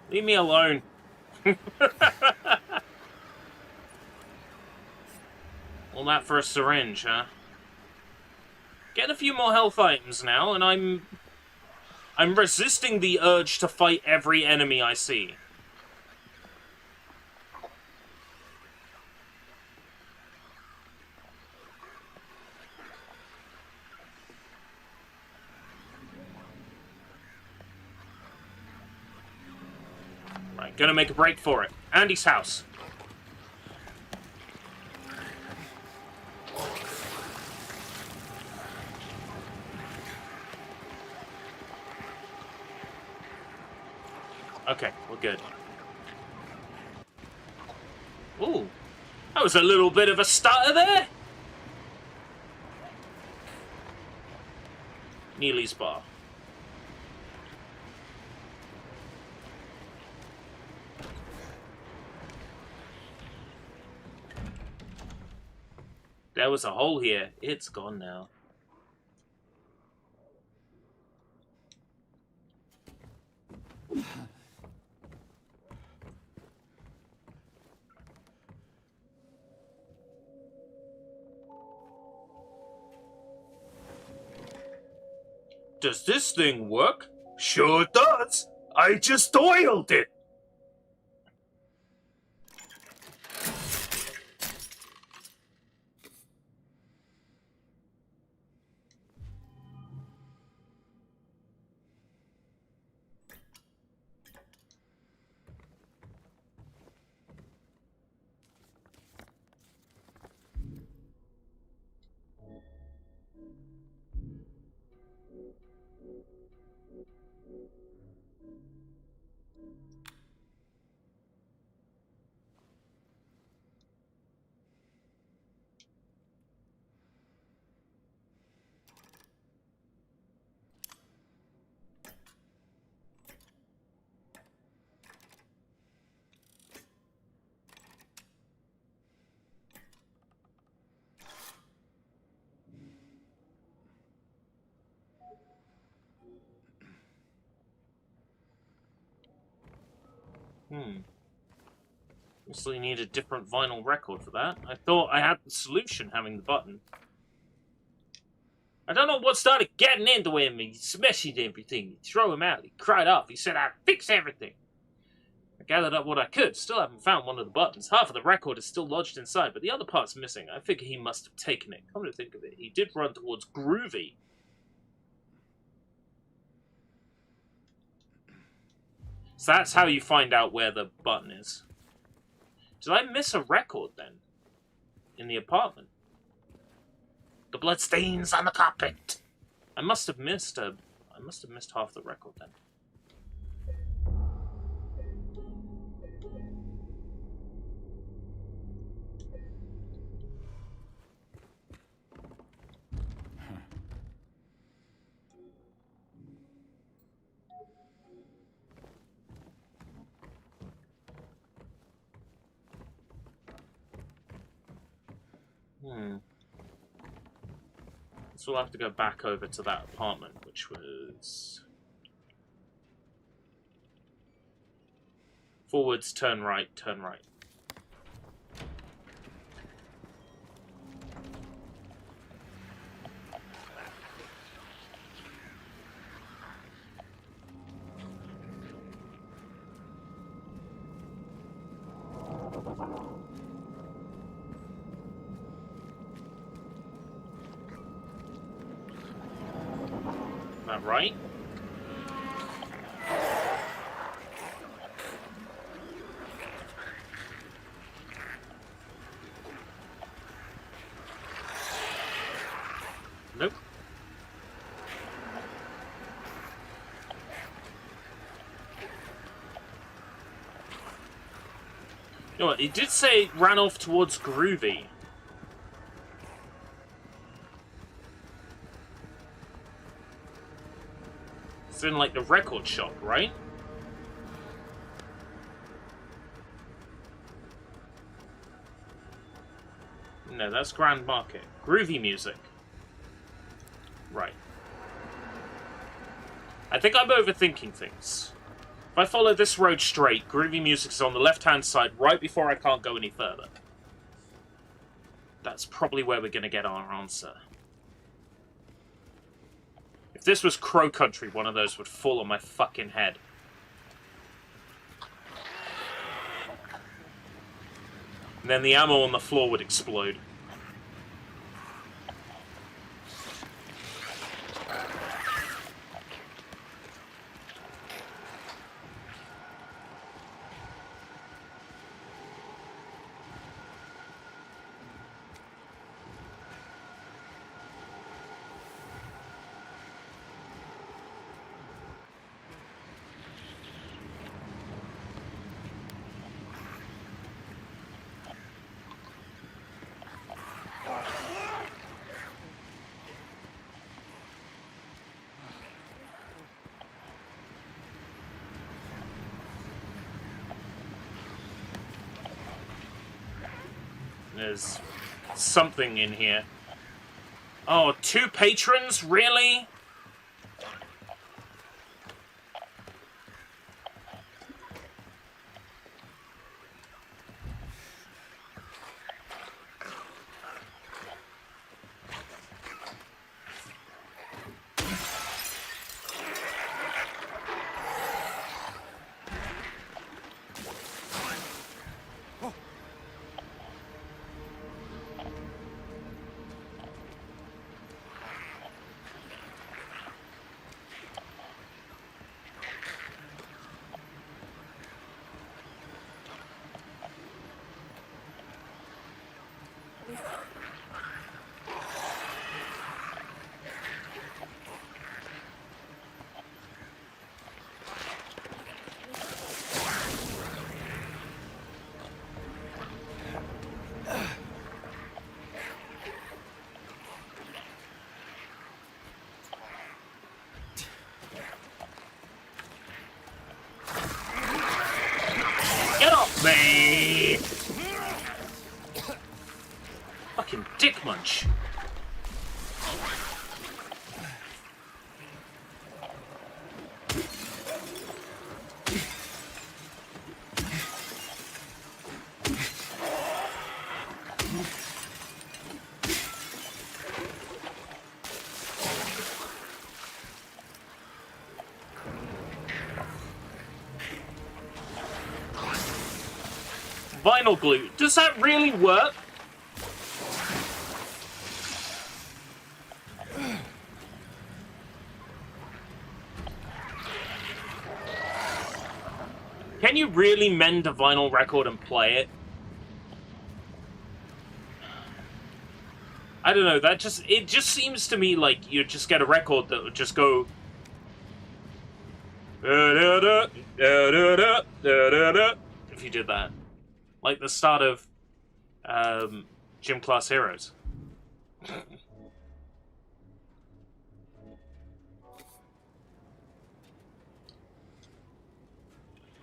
Leave me alone. All that for a syringe, huh? Get a few more health items now, and I'm resisting the urge to fight every enemy I see. Right, gonna make a break for it. Andy's house. Okay, we're good. Ooh, that was a little bit of a stutter there. Neely's bar. There was a hole here. It's gone now. Does this thing work? Sure does. I just oiled it. Obviously need a different vinyl record for that. I thought I had the solution having the button. I don't know what started getting into him. He smashed everything. He threw him out. He cried off. He said, I'd fix everything. I gathered up what I could. Still haven't found one of the buttons. Half of the record is still lodged inside, but the other part's missing. I figure he must have taken it. Come to think of it, he did run towards Groovy. So that's how you find out where the button is. Did I miss a record, then? In the apartment? The bloodstains on the carpet! I must have missed half the record, then. So we'll have to go back over to that apartment, which was... Forwards, turn right, turn right. That right? Nope. You know what, he did say it ran off towards Groovy. It's in, like, the record shop, right? No, that's Grand Market. Groovy music. Right. I think I'm overthinking things. If I follow this road straight, groovy music's on the left-hand side right before I can't go any further. That's probably where we're going to get our answer. If this was Crow Country, one of those would fall on my fucking head. And then the ammo on the floor would explode. There's something in here. Oh, 2 patrons? Really? Get off me! Fucking dick munch. Vinyl glue. Does that really work? Can you really mend a vinyl record and play it? I don't know, it just seems to me like you just get a record that would just go if you did that. Like the start of Gym Class Heroes.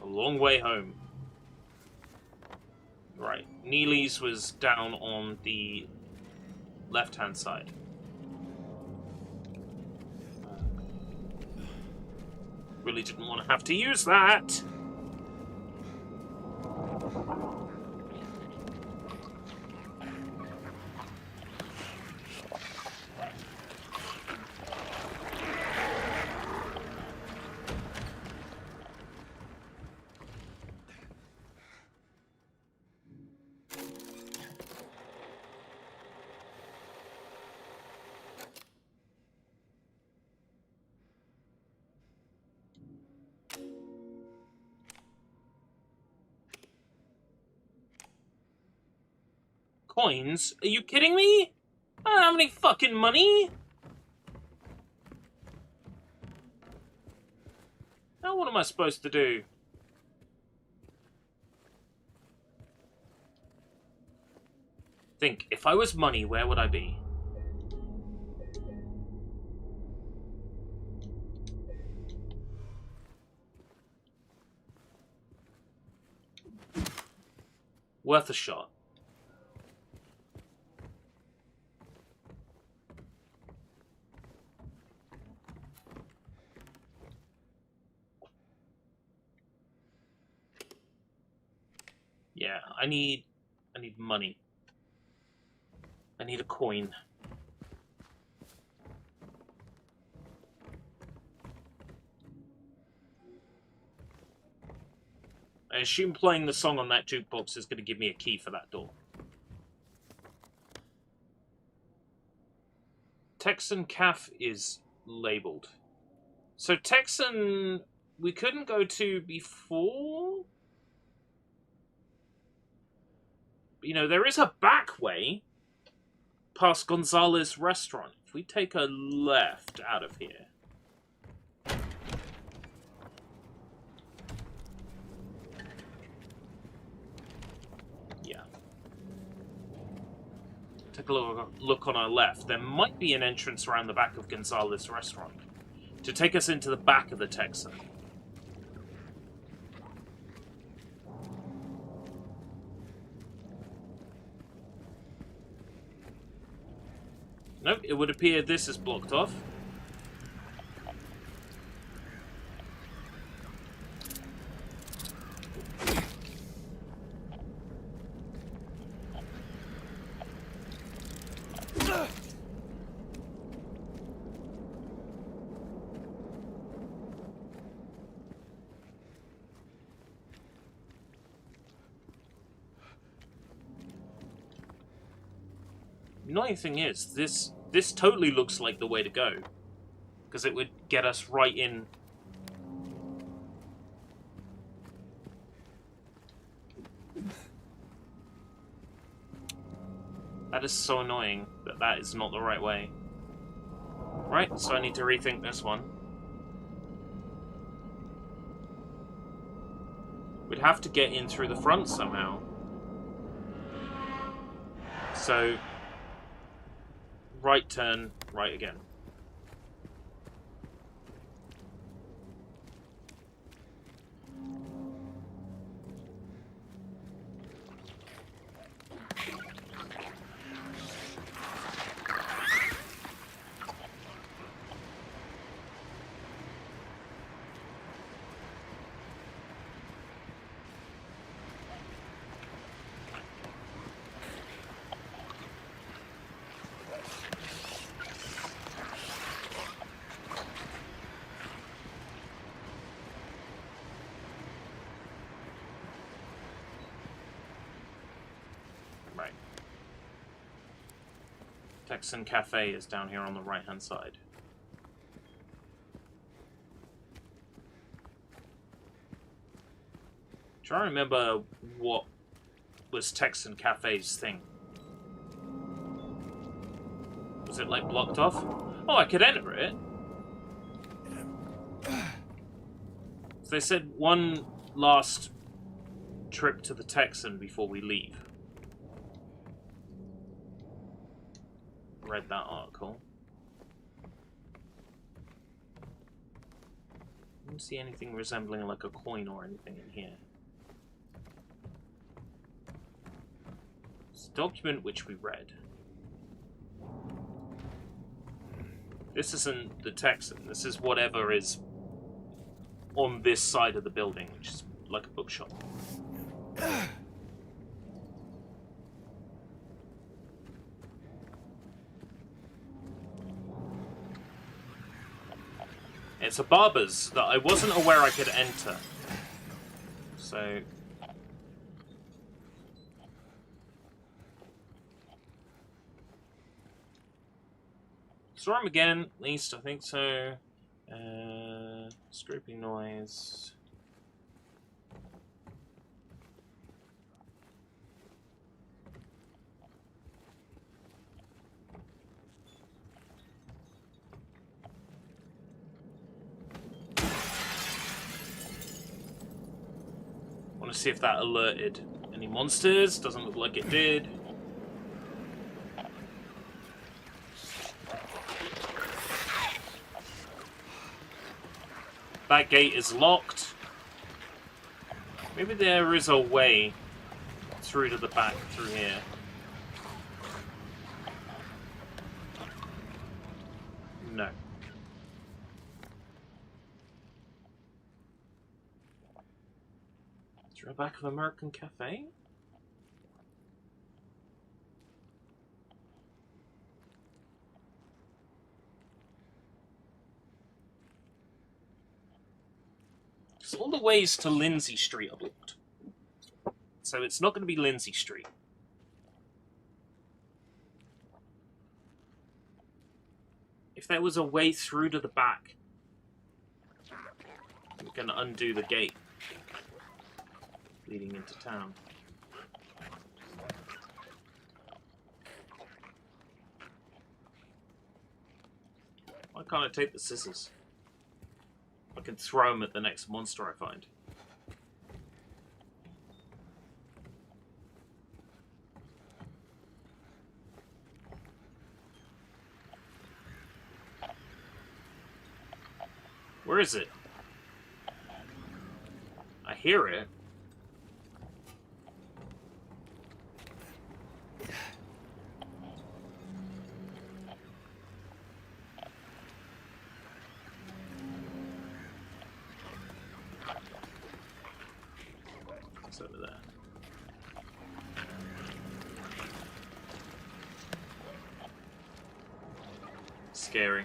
A long way home. Right, Neely's was down on the left-hand side. Really didn't want to have to use that. Coins? Are you kidding me? I don't have any fucking money. Now what am I supposed to do? Think, if I was money, where would I be? Worth a shot. Yeah, I need money. I need a coin. I assume playing the song on that jukebox is going to give me a key for that door. Texan Caf is labelled. So Texan, we couldn't go to before? You know, there is a back way past Gonzalez Restaurant. If we take a left out of here. Yeah. Take a look on our left. There might be an entrance around the back of Gonzalez Restaurant to take us into the back of the Texan. Nope, it would appear this is blocked off. The annoying thing is, this totally looks like the way to go. Because it would get us right in. That is so annoying that that is not the right way. Right, so I need to rethink this one. We'd have to get in through the front somehow. So, right turn, right again. Texan Cafe is down here on the right-hand side. Try to remember what was Texan Cafe's thing. Was it, like, blocked off? Oh, I could enter it. So they said one last trip to the Texan before we leave. Read that article. I don't see anything resembling like a coin or anything in here. It's a document which we read. This isn't the Texan. This is whatever is on this side of the building, which is like a bookshop. It's a barber's that I wasn't aware I could enter. So... saw him again, at least, I think so. Scraping noise. Want to see if that alerted any monsters. Doesn't look like it did. That gate is locked. Maybe there is a way through to the back through here. No. Is there a back of American Cafe? Because all the ways to Lindsay Street are blocked. So it's not going to be Lindsay Street. If there was a way through to the back, we're going to undo the gate leading into town. Why can't I take the scissors? I can throw them at the next monster I find. Where is it? I hear it. It's over there. Scary.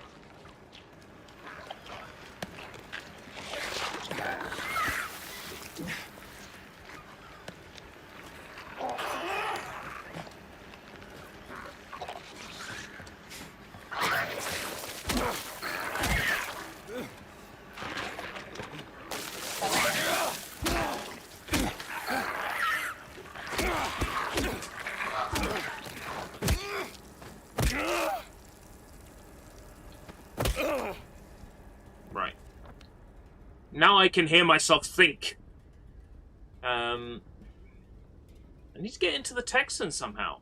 Right. Now I can hear myself think. I need to get into the Texan somehow.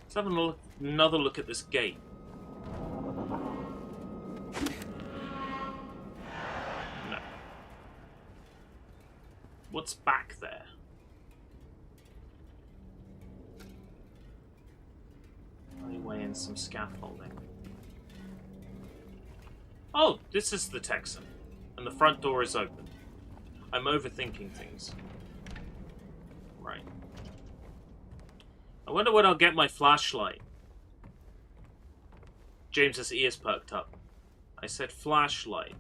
Let's have another look at this gate. No. What's back there? Alleyway and some scaffolding. Oh, this is the Texan. And the front door is open. I'm overthinking things. Right. I wonder when I'll get my flashlight. James's ears perked up. I said flashlight.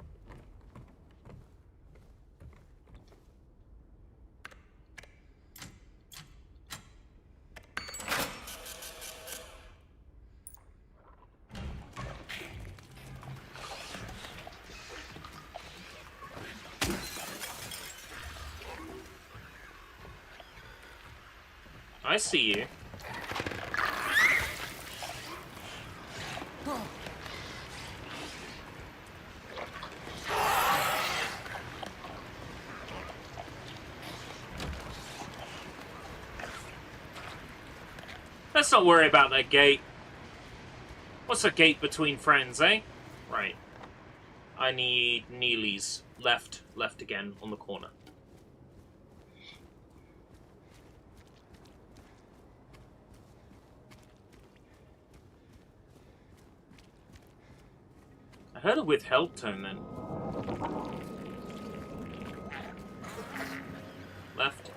I see you. Let's not worry about that gate. What's a gate between friends, eh? Right. I need Neely's. Left again on the corner. I heard a withheld tone then. Left.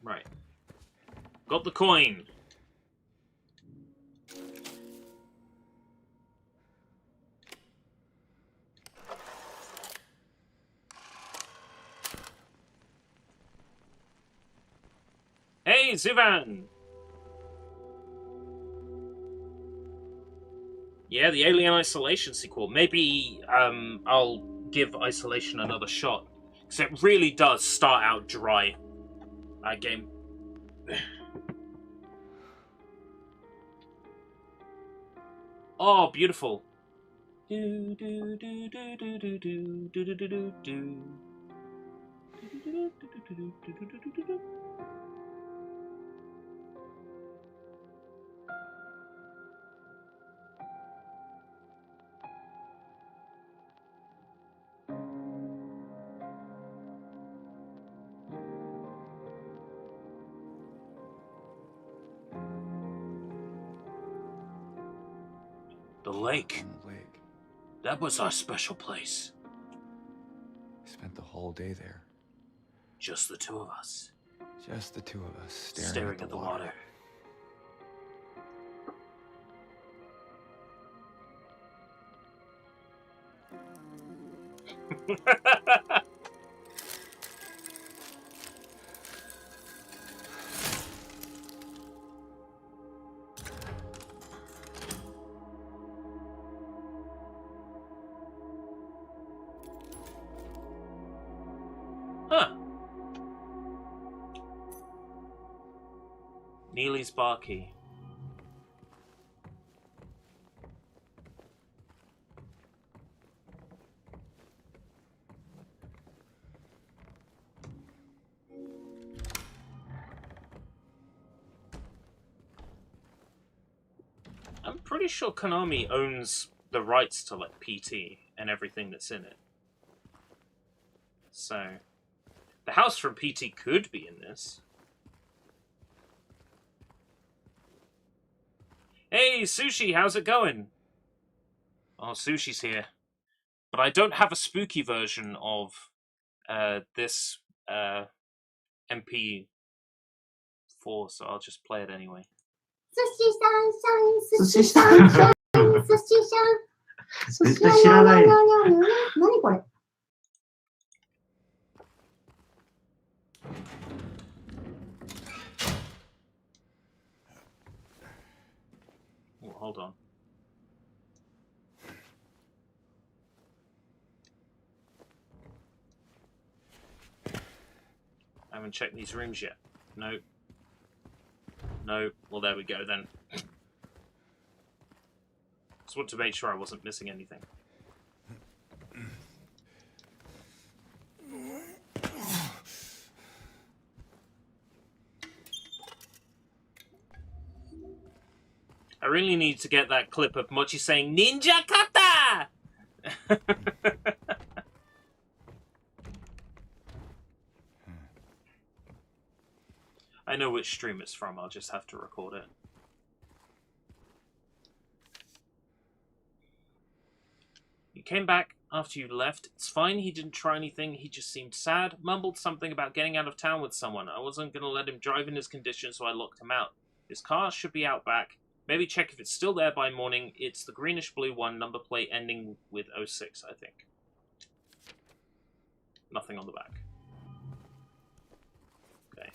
Right. Got the coin. Hey, Zivan! Yeah, the Alien Isolation sequel. Maybe I'll give Isolation another shot. Because it really does start out dry. That game. Oh, beautiful. Do do do do do do do do do do do do. The lake. On the lake. That was our special place. We spent the whole day there. Just the two of us. Just the two of us Staring at the water. Huh. Neely's bar key. I'm pretty sure Konami owns the rights to like PT and everything that's in it. So the house from PT could be in this. Hey, Sushi, how's it going? Oh, Sushi's here. But I don't have a spooky version of this MP4, so I'll just play it anyway. Sushi-san, Sushi-san, Sushi-san. 絶対知らない。何これ? Oh, hold on. I haven't checked these rooms yet. No. No. Well, there we go then. Just want to make sure I wasn't missing anything. I really need to get that clip of Mochi saying Ninja Kata! I know which stream it's from, I'll just have to record it. You came back after you left. It's fine, he didn't try anything, he just seemed sad. Mumbled something about getting out of town with someone. I wasn't going to let him drive in his condition, so I locked him out. His car should be out back. Maybe check if it's still there by morning. It's the greenish-blue one, number plate ending with 06, I think. Nothing on the back. Okay.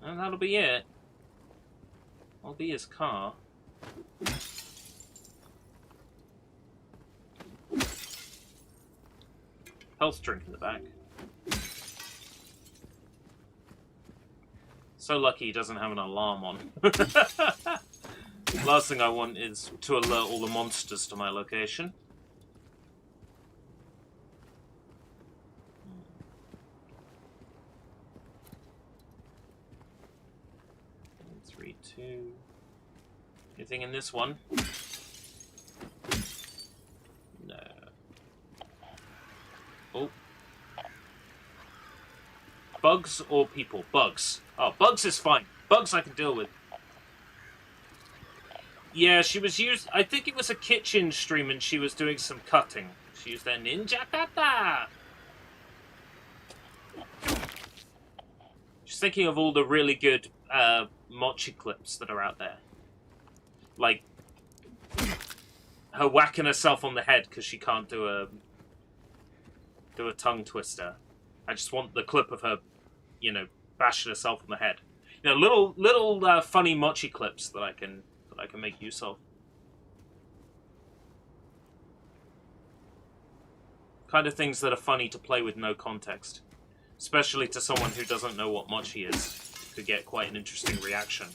And that'll be it. I'll be his car. Health drink in the back. So lucky he doesn't have an alarm on. Last thing I want is to alert all the monsters to my location. 2. Anything in this one? No. Oh. Bugs or people? Bugs. Oh, bugs is fine. Bugs I can deal with. Yeah, she was used... I think it was a kitchen stream and she was doing some cutting. She used their ninja kata! Just thinking of all the really good mochi clips that are out there. Like, her whacking herself on the head because she can't do a tongue twister. I just want the clip of her, you know, bashing herself on the head. You know, little funny mochi clips that I can make use of. Kind of things that are funny to play with no context. Especially to someone who doesn't know what mochi is. It could get quite an interesting reaction.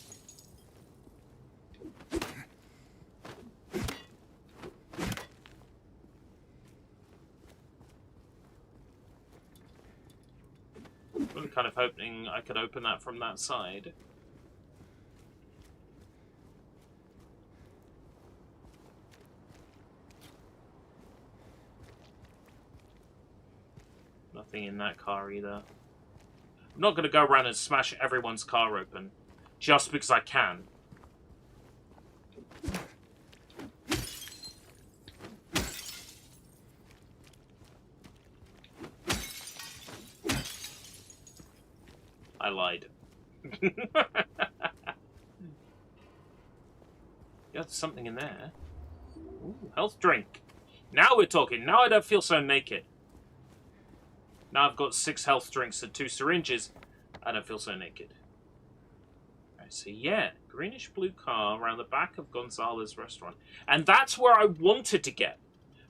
Really kind of hoping I could open that from that side. Nothing in that car either. I'm not going to go around and smash everyone's car open just because I can. I lied. Yeah, there's something in there. Ooh, health drink. Now we're talking. Now I don't feel so naked. Now I've got 6 health drinks and 2 syringes. I don't feel so naked. I see. Yeah, greenish blue car around the back of Gonzalez's restaurant, and that's where I wanted to get.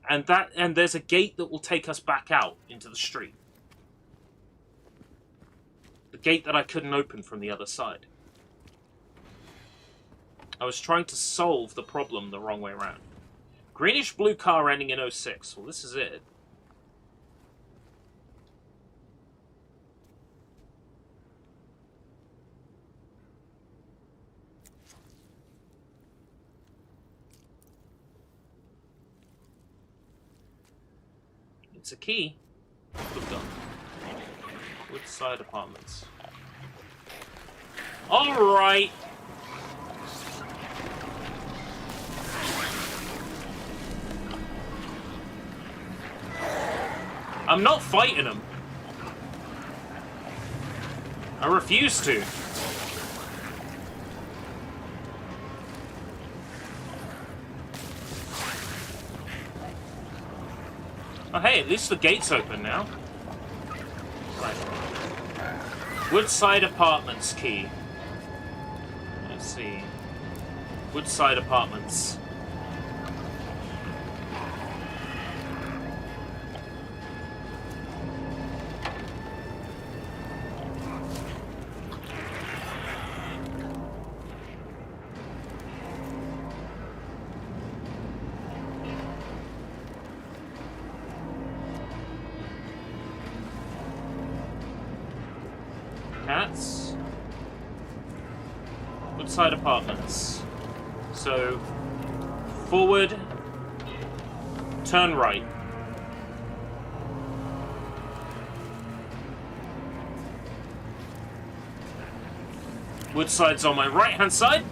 And there's a gate that will take us back out into the street. The gate that I couldn't open from the other side. I was trying to solve the problem the wrong way around. Greenish blue car ending in 06. Well, this is it. It's a key. Look up. Woodside Apartments. Alright! I'm not fighting them. I refuse to. Oh hey, at least the gate's open now. Right. Woodside Apartments key. Let's see. Woodside Apartments. Cats. Woodside Apartments. So, forward, turn right. Woodside's on my right-hand side.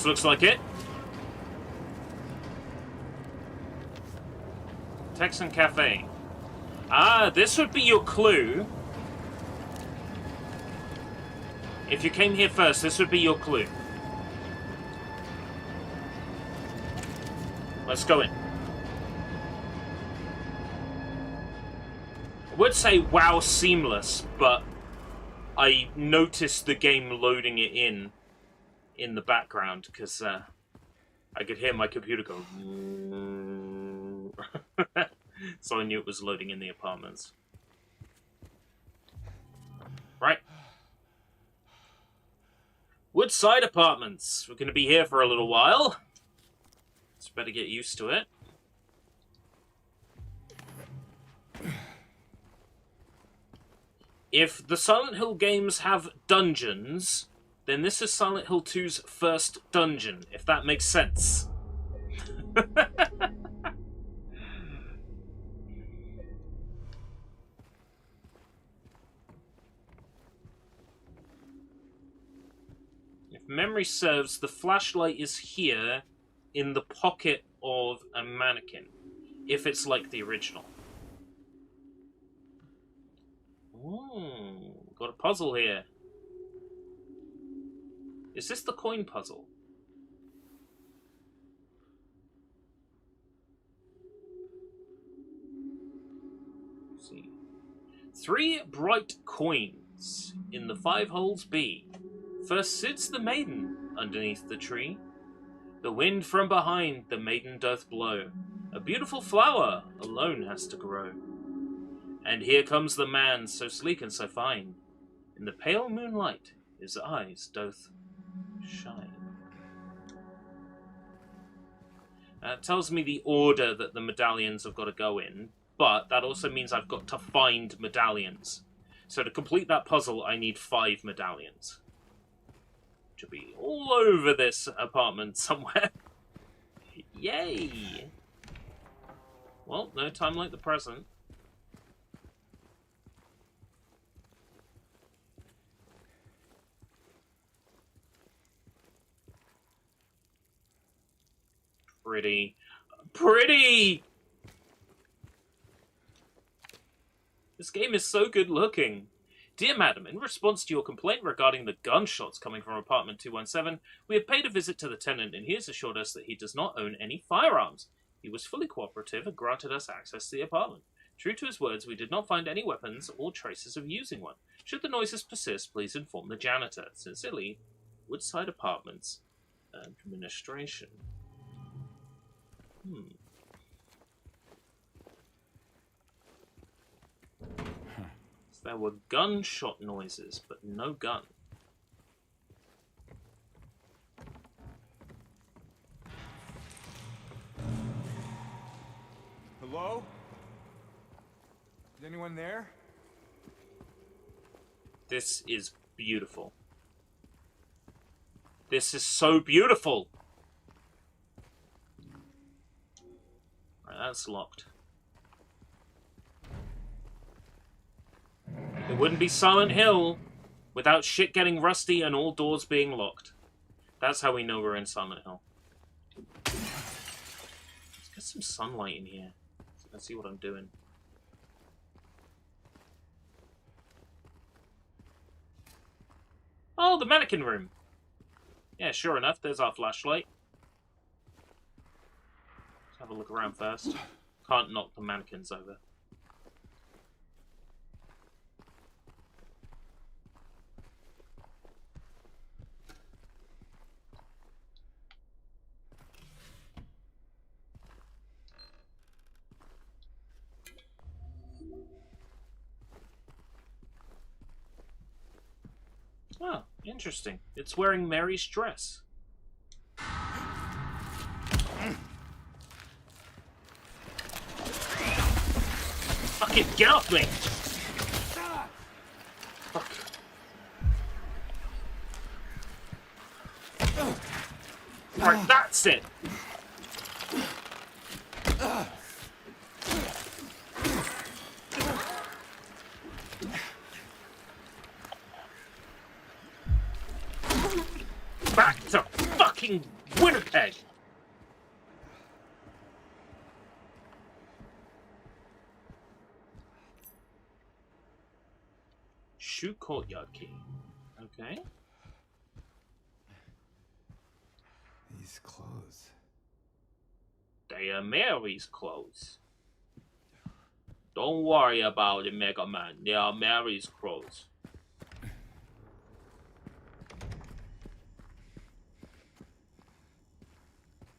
Looks like it. Texan Cafe. Ah, this would be your clue. If you came here first, this would be your clue. Let's go in. I would say wow seamless, but I noticed the game loading it in the background, because I could hear my computer go. So I knew it was loading in the apartments. Right. Woodside Apartments. We're going to be here for a little while. Let's better get used to it. If the Silent Hill games have dungeons, then this is Silent Hill 2's first dungeon, if that makes sense. If memory serves, the flashlight is here in the pocket of a mannequin, if it's like the original. Ooh, got a puzzle here. Is this the coin puzzle? Let's see. 3 bright coins in the 5 holes be. First sits the maiden underneath the tree. The wind from behind the maiden doth blow. A beautiful flower alone has to grow. And here comes the man, so sleek and so fine. In the pale moonlight his eyes doth shine. It tells me the order that the medallions have got to go in, but that also means I've got to find medallions. So to complete that puzzle, I need 5 medallions. Which will be all over this apartment somewhere. Yay! Well, no time like the present. Pretty! This game is so good looking. Dear Madam, in response to your complaint regarding the gunshots coming from apartment 217, we have paid a visit to the tenant and he has assured us that he does not own any firearms. He was fully cooperative and granted us access to the apartment. True to his words, we did not find any weapons or traces of using one. Should the noises persist, please inform the janitor. Sincerely, Woodside Apartments Administration. There were gunshot noises, but no gun. Hello? Is anyone there? This is beautiful. This is so beautiful! Right, that's locked. It wouldn't be Silent Hill without shit getting rusty and all doors being locked. That's how we know we're in Silent Hill. Let's get some sunlight in here so I can see what I'm doing. Oh, the mannequin room. Yeah, sure enough, there's our flashlight. Let's have a look around first. Can't knock the mannequins over. Oh, interesting. It's wearing Mary's dress. Fucking get off me! Fuck. Right, that's it! Back to fucking Winnipeg! Shoe courtyard key. Okay. These clothes. They are Mary's clothes. Don't worry about it, Mega Man. They are Mary's clothes.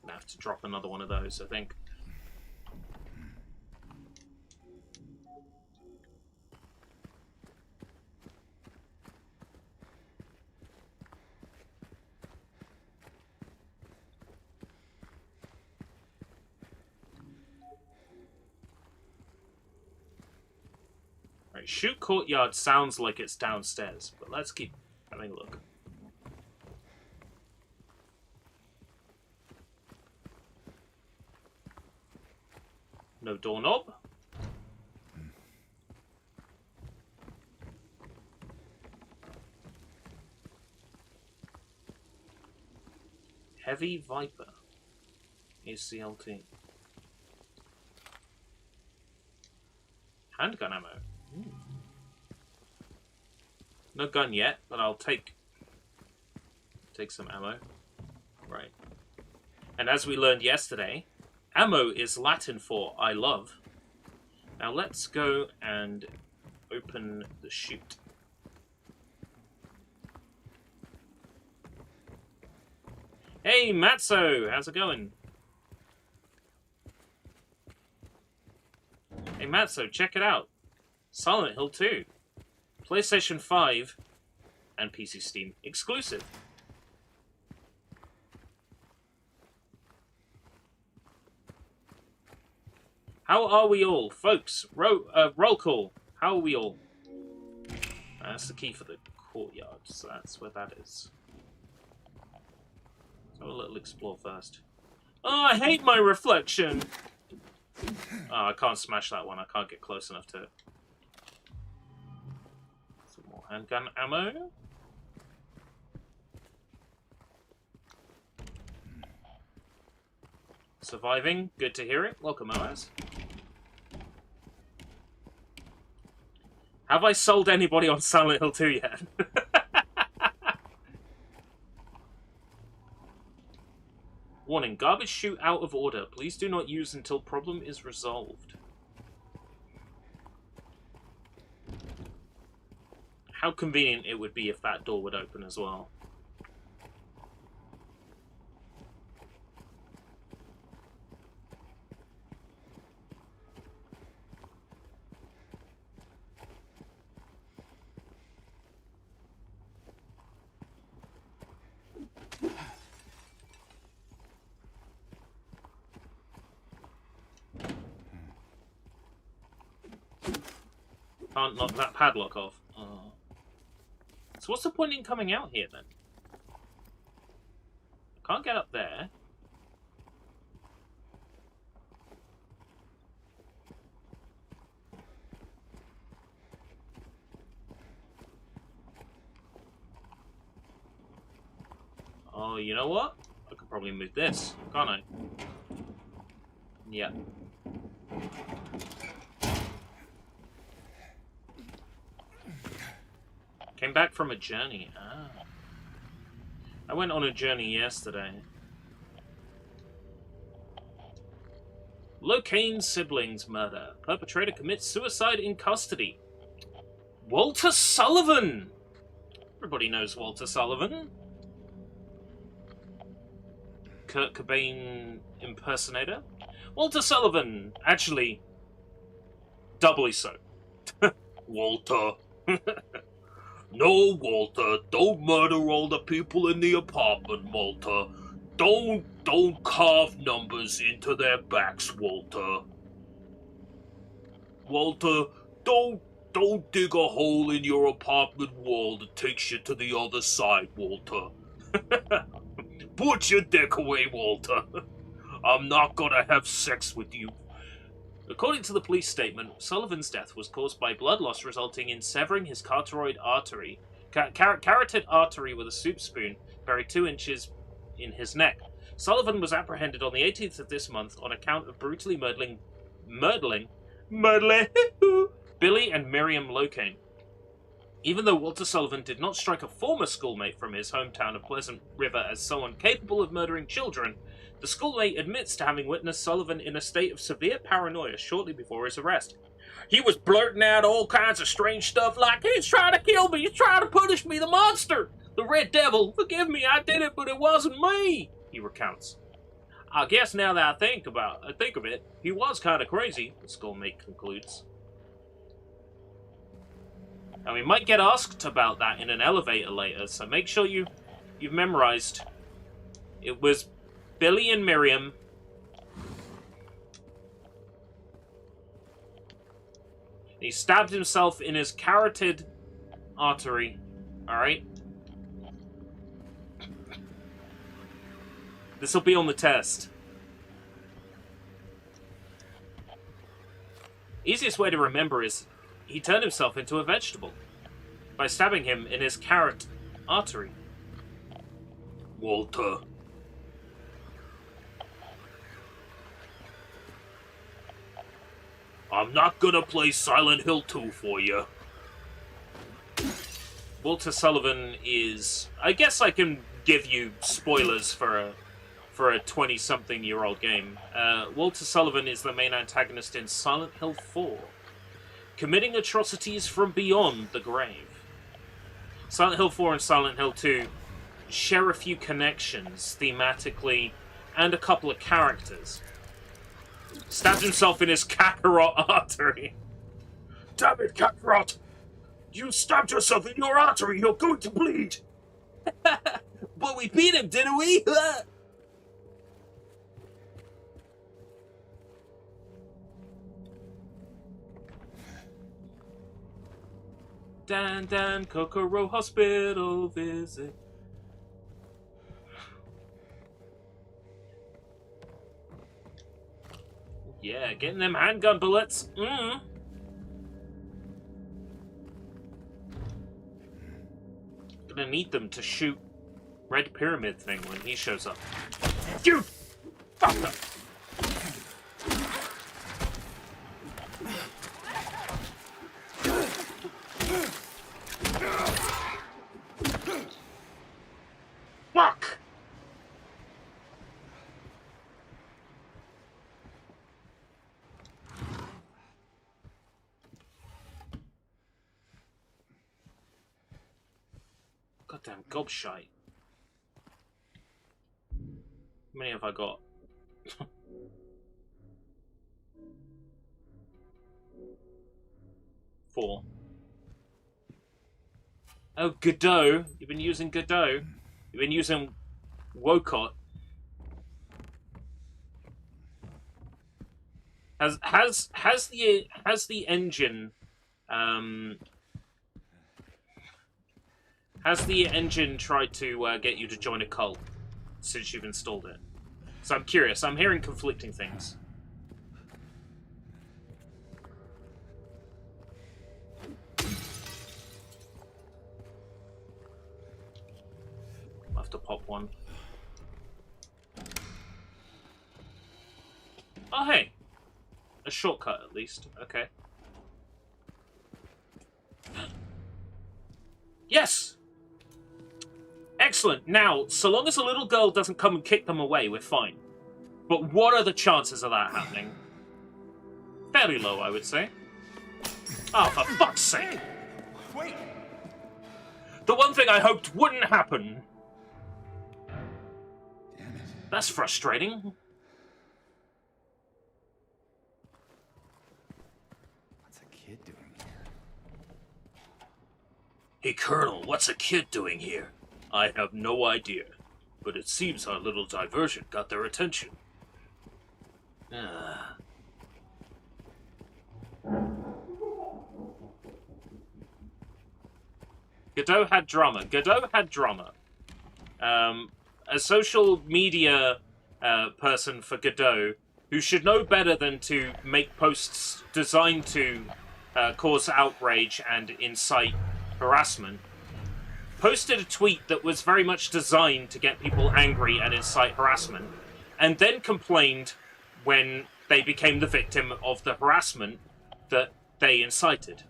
I have to drop another one of those, I think. Right, shoot courtyard sounds like it's downstairs, but let's keep having a look. No doorknob. Heavy Viper. ACLT. Handgun ammo. Ooh. No gun yet, but I'll take some ammo. Right. And as we learned yesterday, ammo is Latin for I love. Now let's go and open the chute. Hey, Matzo! How's it going? Hey, Matzo, check it out. Silent Hill 2. PlayStation 5 and PC Steam exclusive. How are we all? Folks, roll call. How are we all? That's the key for the courtyard, so that's where that is. Let's have a little explore first. Oh, I hate my reflection! Oh, I can't smash that one. I can't get close enough to it. Some more handgun ammo. Surviving. Good to hear it. Welcome, OS. Have I sold anybody on Silent Hill 2 yet? Warning, garbage chute out of order. Please do not use until problem is resolved. How convenient it would be if that door would open as well. Can't knock that padlock off. Oh. So what's the point in coming out here then? I can't get up there. Oh, you know what? I could probably move this, can't I? Yeah. Came back from a journey. Ah. I went on a journey yesterday. Locaine siblings murder. Perpetrator commits suicide in custody. Walter Sullivan! Everybody knows Walter Sullivan. Kurt Cobain impersonator. Walter Sullivan! Actually, doubly so. Walter. No, Walter, don't murder all the people in the apartment, Walter. Don't carve numbers into their backs, Walter. Walter, don't dig a hole in your apartment wall that takes you to the other side, Walter. Put your dick away, Walter. I'm not gonna have sex with you. According to the police statement, Sullivan's death was caused by blood loss resulting in severing his carotid artery, carotid artery with a soup spoon buried 2 inches in his neck. Sullivan was apprehended on the 18th of this month on account of brutally murdering Billy and Miriam Locaine. Even though Walter Sullivan did not strike a former schoolmate from his hometown of Pleasant River as someone capable of murdering children, the schoolmate admits to having witnessed Sullivan in a state of severe paranoia shortly before his arrest. He was blurting out all kinds of strange stuff like, he's trying to kill me, he's trying to punish me, the monster, the red devil, forgive me, I did it, but it wasn't me, he recounts. I guess now that I think of it, he was kind of crazy, the schoolmate concludes. And we might get asked about that in an elevator later, so make sure you've memorized. It was Billy and Miriam. He stabbed himself in his carotid artery. Alright? This will be on the test. Easiest way to remember is he turned himself into a vegetable by stabbing him in his carotid artery. Walter. I'm not gonna play Silent Hill 2 for you. Walter Sullivan is... I guess I can give you spoilers for for a 20-something-year-old game. Walter Sullivan is the main antagonist in Silent Hill 4, committing atrocities from beyond the grave. Silent Hill 4 and Silent Hill 2 share a few connections thematically and a couple of characters. Stabbed himself in his Kakarot artery. Damn it, Kakarot! You stabbed yourself in your artery, you're going to bleed! But we beat him, didn't we? Dan Kokoro Hospital visit. Yeah, getting them handgun bullets. Gonna need them to shoot Red Pyramid thing when he shows up. You fucker! Fuck! Goddamn gobshite. How many have I got? 4. Oh, Godot. You've been using Godot. You've been using Wocott. Has the engine tried to get you to join a cult since you've installed it? So I'm curious. I'm hearing conflicting things. I'll have to pop one. Oh, hey. A shortcut, at least. Okay. Yes! Excellent. Now, so long as a little girl doesn't come and kick them away, we're fine. But what are the chances of that happening? Fairly low, I would say. Oh, for fuck's sake! Wait! The one thing I hoped wouldn't happen. Damn it. That's frustrating. What's a kid doing here? Hey, Colonel, what's a kid doing here? I have no idea, but it seems our little diversion got their attention. Godot had drama. Godot had drama. A social media person for Godot, who should know better than to make posts designed to cause outrage and incite harassment, posted a tweet that was very much designed to get people angry and incite harassment, and then complained when they became the victim of the harassment that they incited.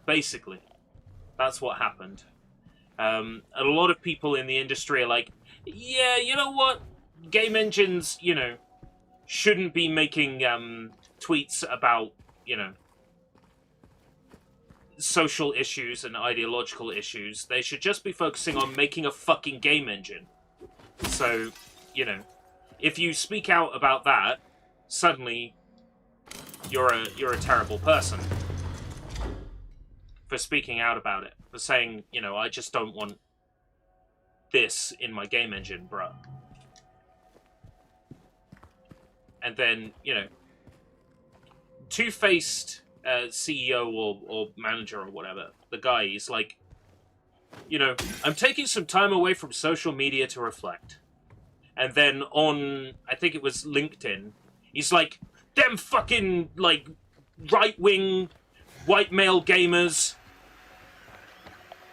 Basically. That's what happened. And a lot of people in the industry are like, yeah, you know what? Game engines, you know, shouldn't be making tweets about, you know, social issues and ideological issues. They should just be focusing on making a fucking game engine. So, you know, if you speak out about that, suddenly you're a terrible person for speaking out about it, for saying, you know, I just don't want this in my game engine, bruh. And then, you know, two-faced CEO or manager or whatever, the guy, he's like, you know, I'm taking some time away from social media to reflect. And then on, I think it was LinkedIn, he's like, them fucking, like, right-wing white male gamers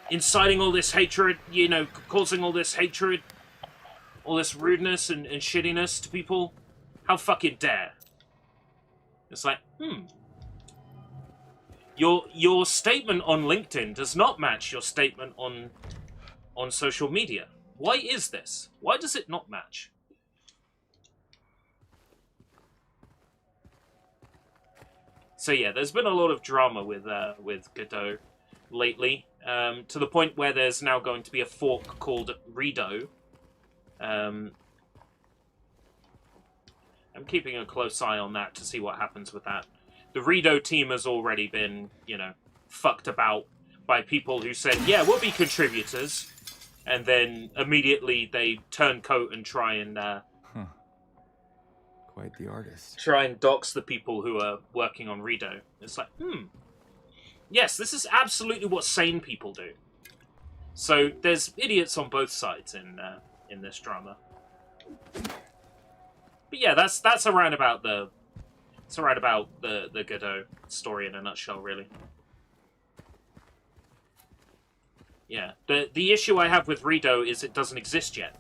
inciting all this hatred, you know, causing all this hatred, all this rudeness and shittiness to people. How fucking dare? It's like, Your statement on LinkedIn does not match your statement on social media. Why is this? Why does it not match? So yeah, there's been a lot of drama with Godot lately, to the point where there's now going to be a fork called Redo. I'm keeping a close eye on that to see what happens with that. The Redo team has already been, you know, fucked about by people who said, yeah, we'll be contributors, and then immediately they turn coat and try and Quite the artist. try and dox the people who are working on Redo. It's like, yes, this is absolutely what sane people do. So there's idiots on both sides in this drama. But yeah, that's around about the Godot story in a nutshell, really. Yeah, the issue I have with Redo is it doesn't exist yet.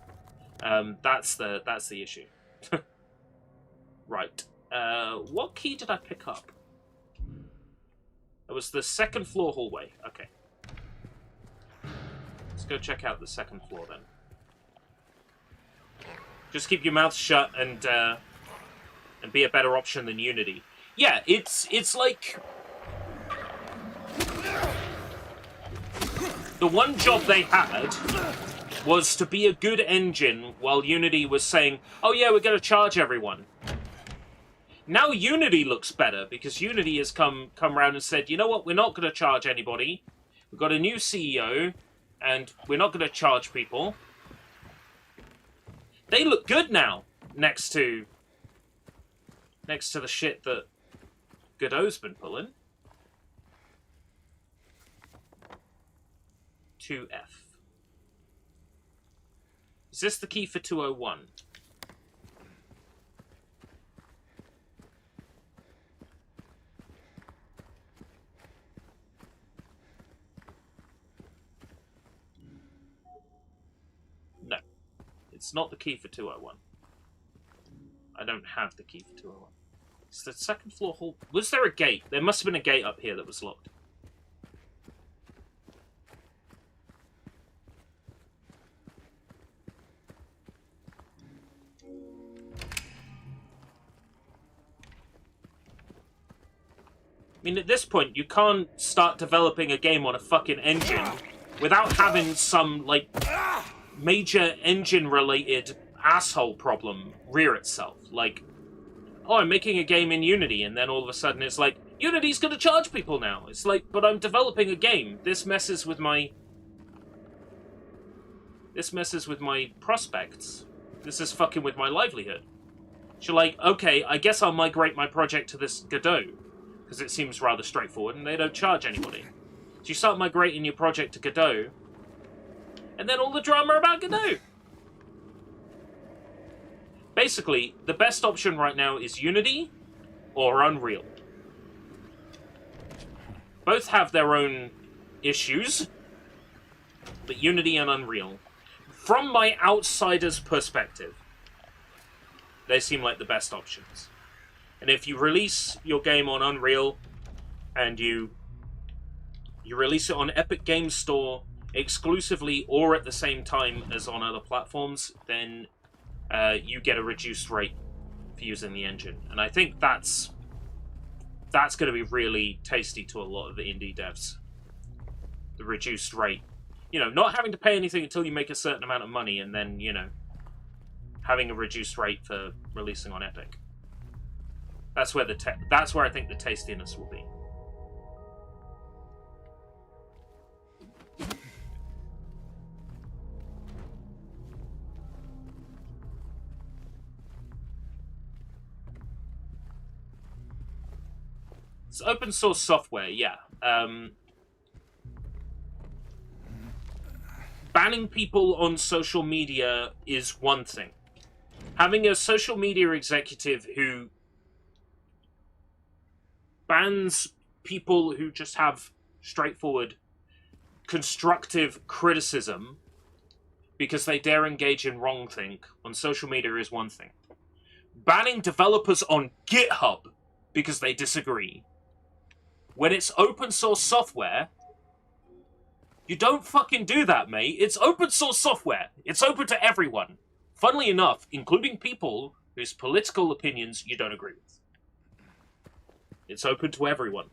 That's the issue. Right. What key did I pick up? It was the second floor hallway. Okay. Let's go check out the second floor then. Just keep your mouth shut and be a better option than Unity. Yeah, it's like the one job they had was to be a good engine while Unity was saying, oh yeah, we're going to charge everyone. Now Unity looks better because Unity has come around and said, you know what, we're not going to charge anybody. We've got a new CEO and we're not going to charge people. They look good now next to the shit that Godot's been pulling. 2F. Is this the key for 201? No. It's not the key for 201. I don't have the key for 201. It's the second floor hall. Was there a gate? There must have been a gate up here that was locked. I mean, at this point, you can't start developing a game on a fucking engine without having some, like, major engine-related asshole problem rear itself. Like, oh, I'm making a game in Unity, and then all of a sudden it's like, Unity's gonna charge people now. It's like, but I'm developing a game. This messes with my prospects. This is fucking with my livelihood. So, like, okay, I guess I'll migrate my project to this Godot, because it seems rather straightforward, and they don't charge anybody. So you start migrating your project to Godot, and then all the drama about Godot. Basically, the best option right now is Unity or Unreal. Both have their own issues, but Unity and Unreal, from my outsider's perspective, they seem like the best options. And if you release your game on Unreal and you release it on Epic Games Store exclusively or at the same time as on other platforms, then you get a reduced rate for using the engine. And I think that's going to be really tasty to a lot of the indie devs. The reduced rate. You know, not having to pay anything until you make a certain amount of money and then, you know, having a reduced rate for releasing on Epic. That's where I think the tastiness will be. It's open source software, yeah. Banning people on social media is one thing. Having a social media executive who bans people who just have straightforward constructive criticism because they dare engage in wrongthink on social media is one thing. Banning developers on GitHub because they disagree, when it's open source software, you don't fucking do that, mate. It's open source software. It's open to everyone. Funnily enough, including people whose political opinions you don't agree with. It's open to everyone.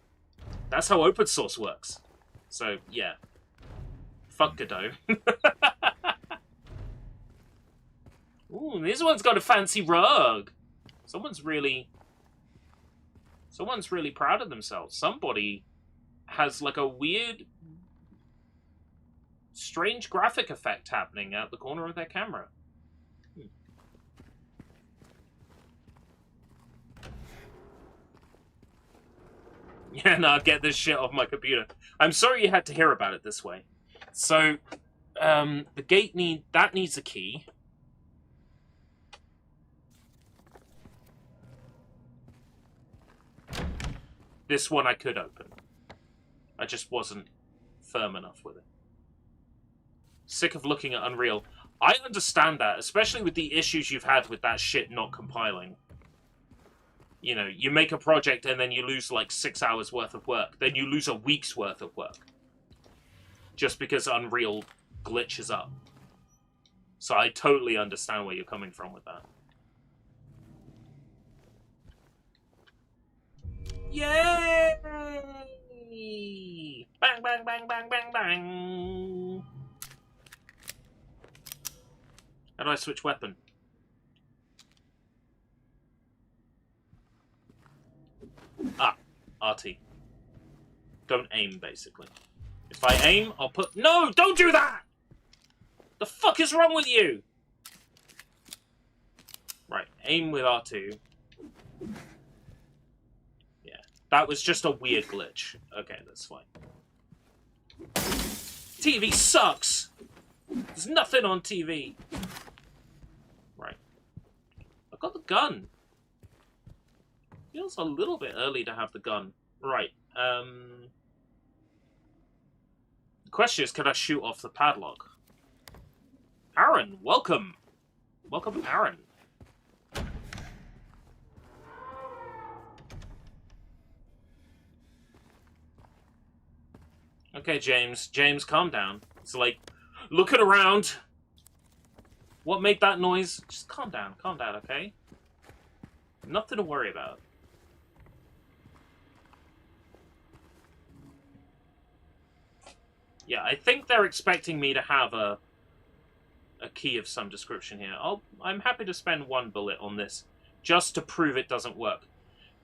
That's how open source works. So, yeah. Fuck Godot. Ooh, this one's got a fancy rug. Someone's really proud of themselves. Somebody has like a weird, strange graphic effect happening out the corner of their camera. Yeah, no, get this shit off my computer. I'm sorry you had to hear about it this way. So, the gate needs a key. This one I could open. I just wasn't firm enough with it. Sick of looking at Unreal. I understand that, especially with the issues you've had with that shit not compiling. You know, you make a project and then you lose like 6 hours worth of work. Then you lose a week's worth of work. Just because Unreal glitches up. So I totally understand where you're coming from with that. Yay! Bang, bang, bang, bang, bang, bang. How do I switch weapon? Ah, RT. Don't aim, basically. If I aim, I'll put... No! Don't do that! The fuck is wrong with you? Right, aim with R2. Yeah, that was just a weird glitch. Okay, that's fine. TV sucks! There's nothing on TV. Right. I've got the gun. Feels a little bit early to have the gun. Right. The question is, can I shoot off the padlock? Aaron, welcome. Welcome, Aaron. Okay, James. James, calm down. It's like, looking around. What made that noise? Just calm down, okay? Nothing to worry about. Yeah, I think they're expecting me to have a key of some description here. I'm happy to spend 1 bullet on this, just to prove it doesn't work.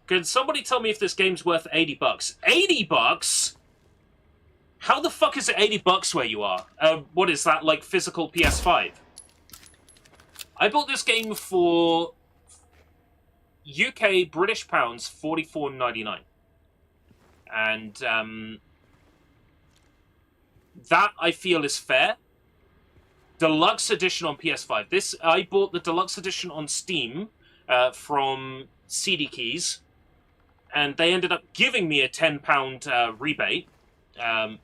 Can somebody tell me if this game's worth 80 bucks? 80 bucks? How the fuck is it 80 bucks where you are? What is that, like physical PS5? I bought this game for UK British pounds, $44.99. And, that, I feel, is fair. Deluxe edition on PS5. I bought the deluxe edition on Steam from CD Keys, and they ended up giving me a £10 rebate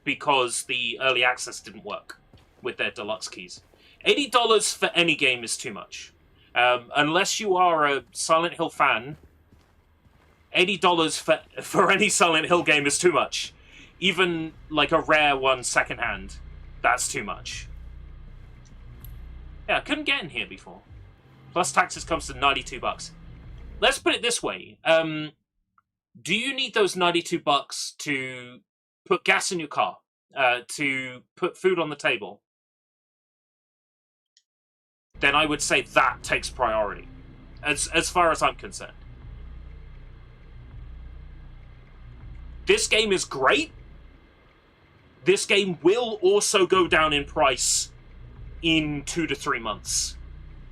because the early access didn't work with their deluxe keys. $80 for any game is too much. Unless you are a Silent Hill fan, $80 for any Silent Hill game is too much. Even, like, a rare one secondhand, that's too much. Yeah, I couldn't get in here before. Plus taxes comes to 92 bucks. Let's put it this way. Do you need those 92 bucks to put gas in your car? To put food on the table? Then I would say that takes priority. As far as I'm concerned. This game is great. This game will also go down in price in 2 to 3 months.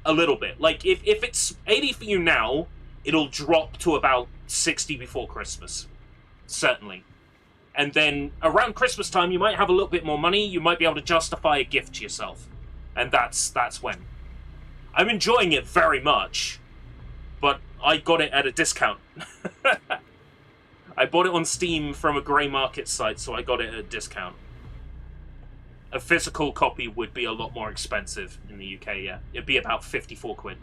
A little bit. Like, if it's 80 for you now, it'll drop to about 60 before Christmas. Certainly. And then, around Christmas time, you might have a little bit more money, you might be able to justify a gift to yourself. And that's when. I'm enjoying it very much, but I got it at a discount. I bought it on Steam from a grey market site, so I got it at a discount. A physical copy would be a lot more expensive in the UK, yeah. It'd be about 54 quid.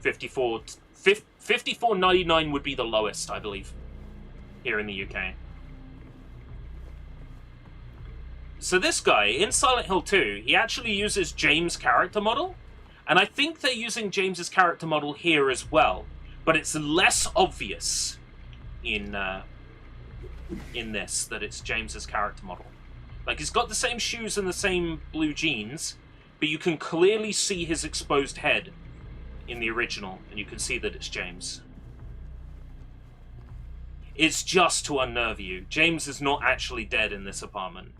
54.99 would be the lowest, I believe, here in the UK. So this guy, in Silent Hill 2, he actually uses James' character model, and I think they're using James's character model here as well, but it's less obvious. in this that it's James's character model. Like, he's got the same shoes and the same blue jeans, but you can clearly see his exposed head in the original, and you can see that it's James. It's just to unnerve you. James is not actually dead in this apartment.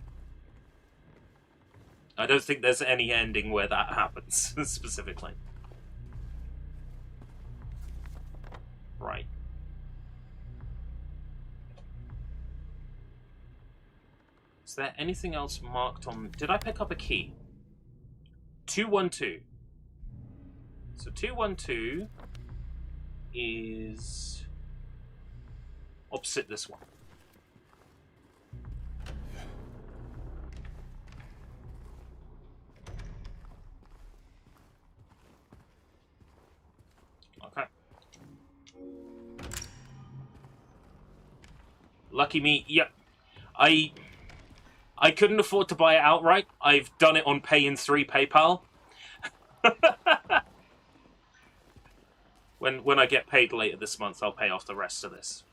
I don't think there's any ending where that happens, specifically. Right. Is there anything else marked on... Did I pick up a key? 212. So 212 is opposite this one. Okay. Lucky me. Yep. I couldn't afford to buy it outright. I've done it on Pay in 3 PayPal. When I get paid later this month, I'll pay off the rest of this.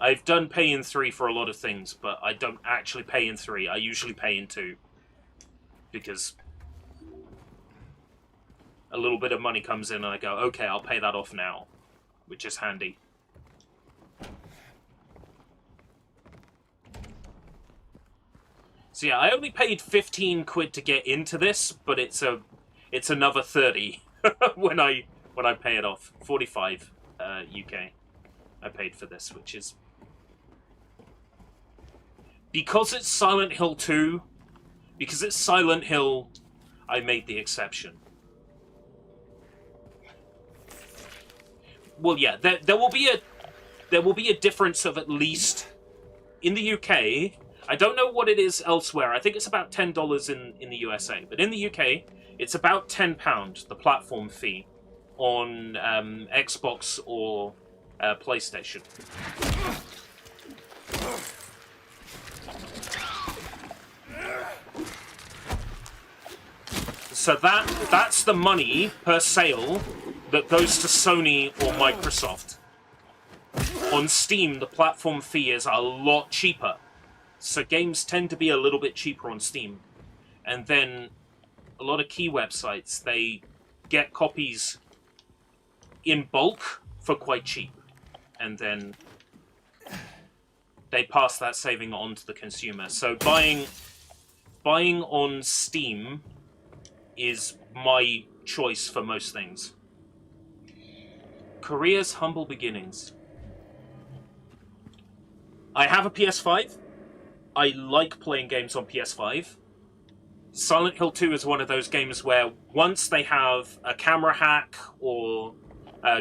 I've done Pay in 3 for a lot of things, but I don't actually pay in 3. I usually pay in 2. Because a little bit of money comes in and I go, okay, I'll pay that off now. Which is handy. So yeah, I only paid 15 quid to get into this, but it's another 30 when I pay it off. 45 UK I paid for this, which is... Because it's Silent Hill 2, because it's Silent Hill, I made the exception. Well, yeah, there will be a difference of at least in the UK. I don't know what it is elsewhere. I think it's about $10 in the USA, but in the UK, it's about £10 the platform fee on Xbox or PlayStation. So that's the money per sale that goes to Sony or Microsoft. On Steam, the platform fee is a lot cheaper. So games tend to be a little bit cheaper on Steam. And then a lot of key websites, they get copies in bulk for quite cheap. And then they pass that saving on to the consumer. So buying on Steam is my choice for most things. Korea's humble beginnings. I have a PS5. I like playing games on PS5. Silent Hill 2 is one of those games where once they have a camera hack or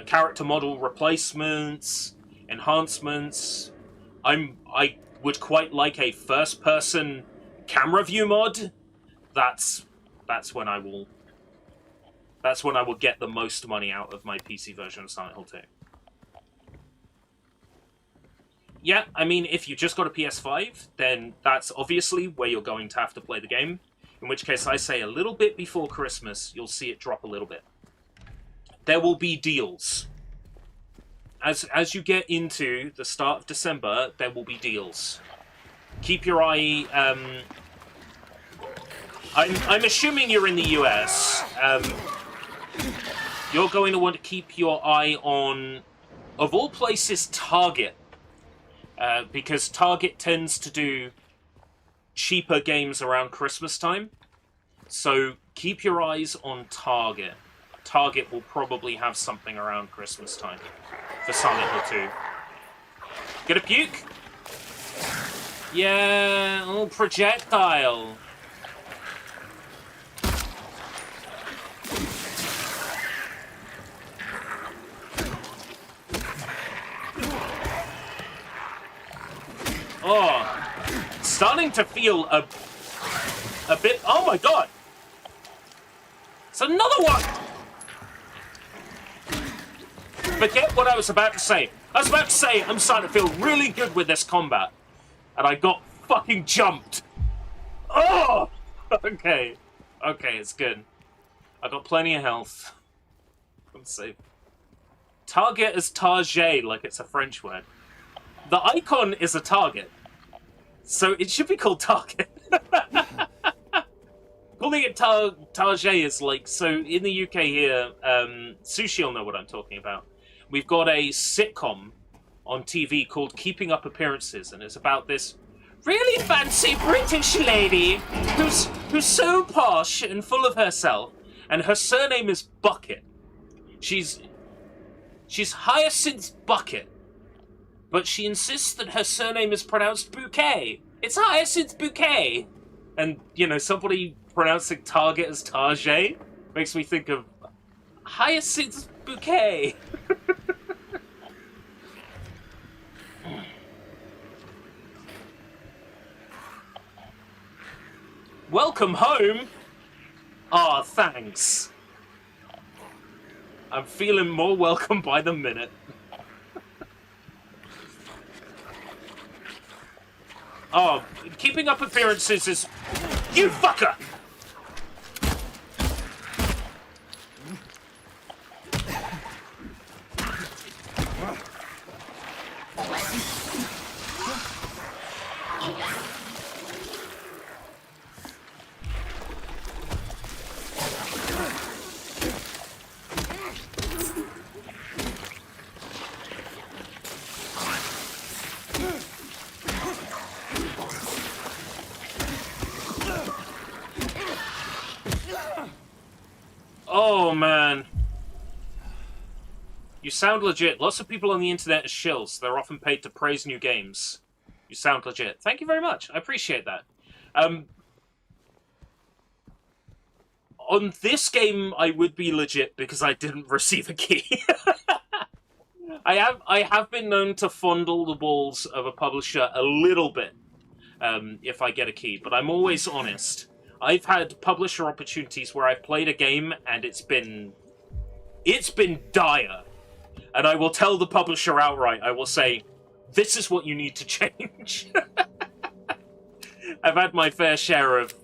character model replacements, enhancements, I would quite like a first-person camera view mod. That's when I will get the most money out of my PC version of Silent Hill 2. Yeah, I mean, if you just got a PS5, then that's obviously where you're going to have to play the game. In which case, I say a little bit before Christmas, you'll see it drop a little bit. There will be deals. As you get into the start of December, there will be deals. Keep your eye... I'm assuming you're in the US. You're going to want to keep your eye on, of all places, Target. Because Target tends to do cheaper games around Christmas time. So keep your eyes on Target. Target will probably have something around Christmas time for Silent Hill 2. Get a puke? Yeah, oh, projectile. Oh, starting to feel a bit... Oh my god! It's another one! Forget what I was about to say. I was about to say I'm starting to feel really good with this combat. And I got fucking jumped. Oh! Okay. Okay, it's good. I got plenty of health. I'm safe. Target as target, like it's a French word. The icon is a target. So it should be called Target. Calling it target is like... So in the UK here, Sushi will know what I'm talking about. We've got a sitcom on TV called Keeping Up Appearances, and it's about this really fancy British lady who's so posh and full of herself, and her surname is Bucket. She's Hyacinth Bucket, but she insists that her surname is pronounced Bouquet. It's Hyacinth Bouquet. And, you know, somebody pronouncing Target as Target makes me think of Hyacinth Bouquet. Welcome home! Aw, thanks. I'm feeling more welcome by the minute. Oh, Keeping Up Appearances is... You fucker! Oh, man. You sound legit. Lots of people on the internet are shills. They're often paid to praise new games. You sound legit. Thank you very much. I appreciate that. On this game, I would be legit because I didn't receive a key. I have been known to fondle the balls of a publisher a little bit if I get a key, but I'm always honest. I've had publisher opportunities where I've played a game and it's been dire. And I will tell the publisher outright, I will say, this is what you need to change. I've had my fair share of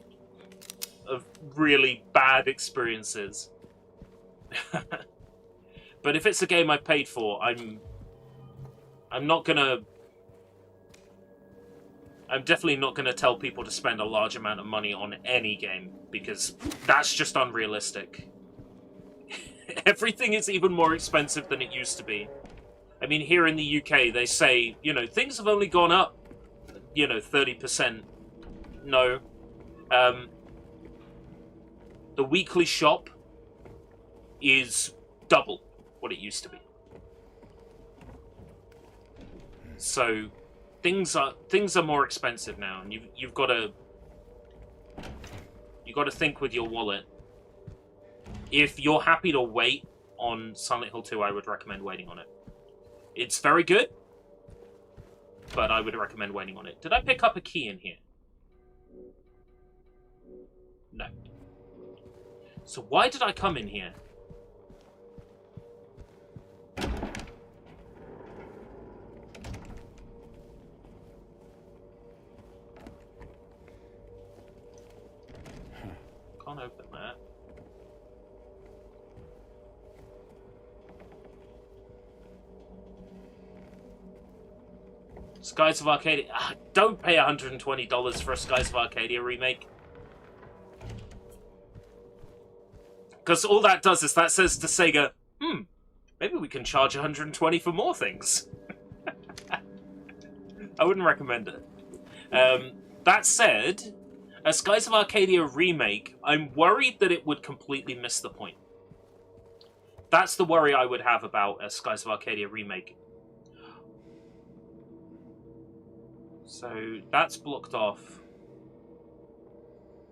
really bad experiences. But if it's a game I paid for, I'm definitely not going to tell people to spend a large amount of money on any game, because that's just unrealistic. Everything is even more expensive than it used to be. I mean, here in the UK, they say, you know, things have only gone up, you know, 30%. No. The weekly shop is double what it used to be. So... Things are more expensive now, and you've got to think with your wallet. If you're happy to wait on Silent Hill 2, I would recommend waiting on it. It's very good, but I would recommend waiting on it. Did I pick up a key in here? No. So why did I come in here? Can't open that. Skies of Arcadia. Don't pay $120 for a Skies of Arcadia remake. Because all that does is that says to Sega, maybe we can charge $120 for more things. I wouldn't recommend it. That said, a Skies of Arcadia remake, I'm worried that it would completely miss the point. That's the worry I would have about a Skies of Arcadia remake. So, that's blocked off.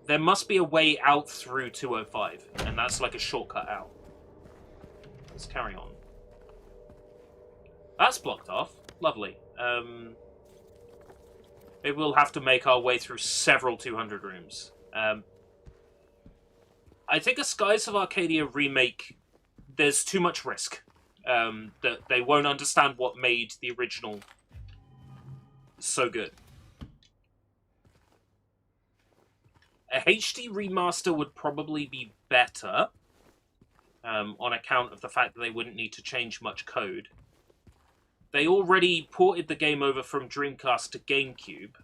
There must be a way out through 205, and that's like a shortcut out. Let's carry on. That's blocked off. Lovely. Maybe we'll have to make our way through several 200 rooms. I think a Skies of Arcadia remake, there's too much risk. That they won't understand what made the original so good. A HD remaster would probably be better, on account of the fact that they wouldn't need to change much code. They already ported the game over from Dreamcast to GameCube.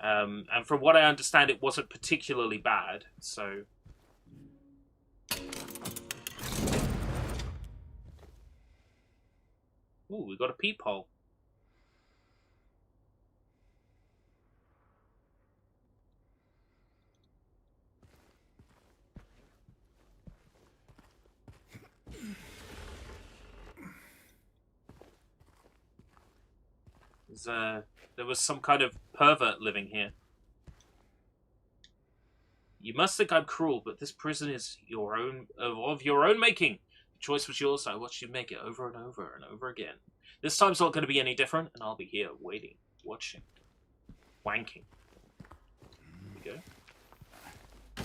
And from what I understand, it wasn't particularly bad, so... Ooh, we got a peephole. There was some kind of pervert living here. You must think I'm cruel, but this prison is your own, of your own making. The choice was yours, I watched you make it over and over and over again. This time's not going to be any different, and I'll be here, waiting, watching, wanking. Here we go.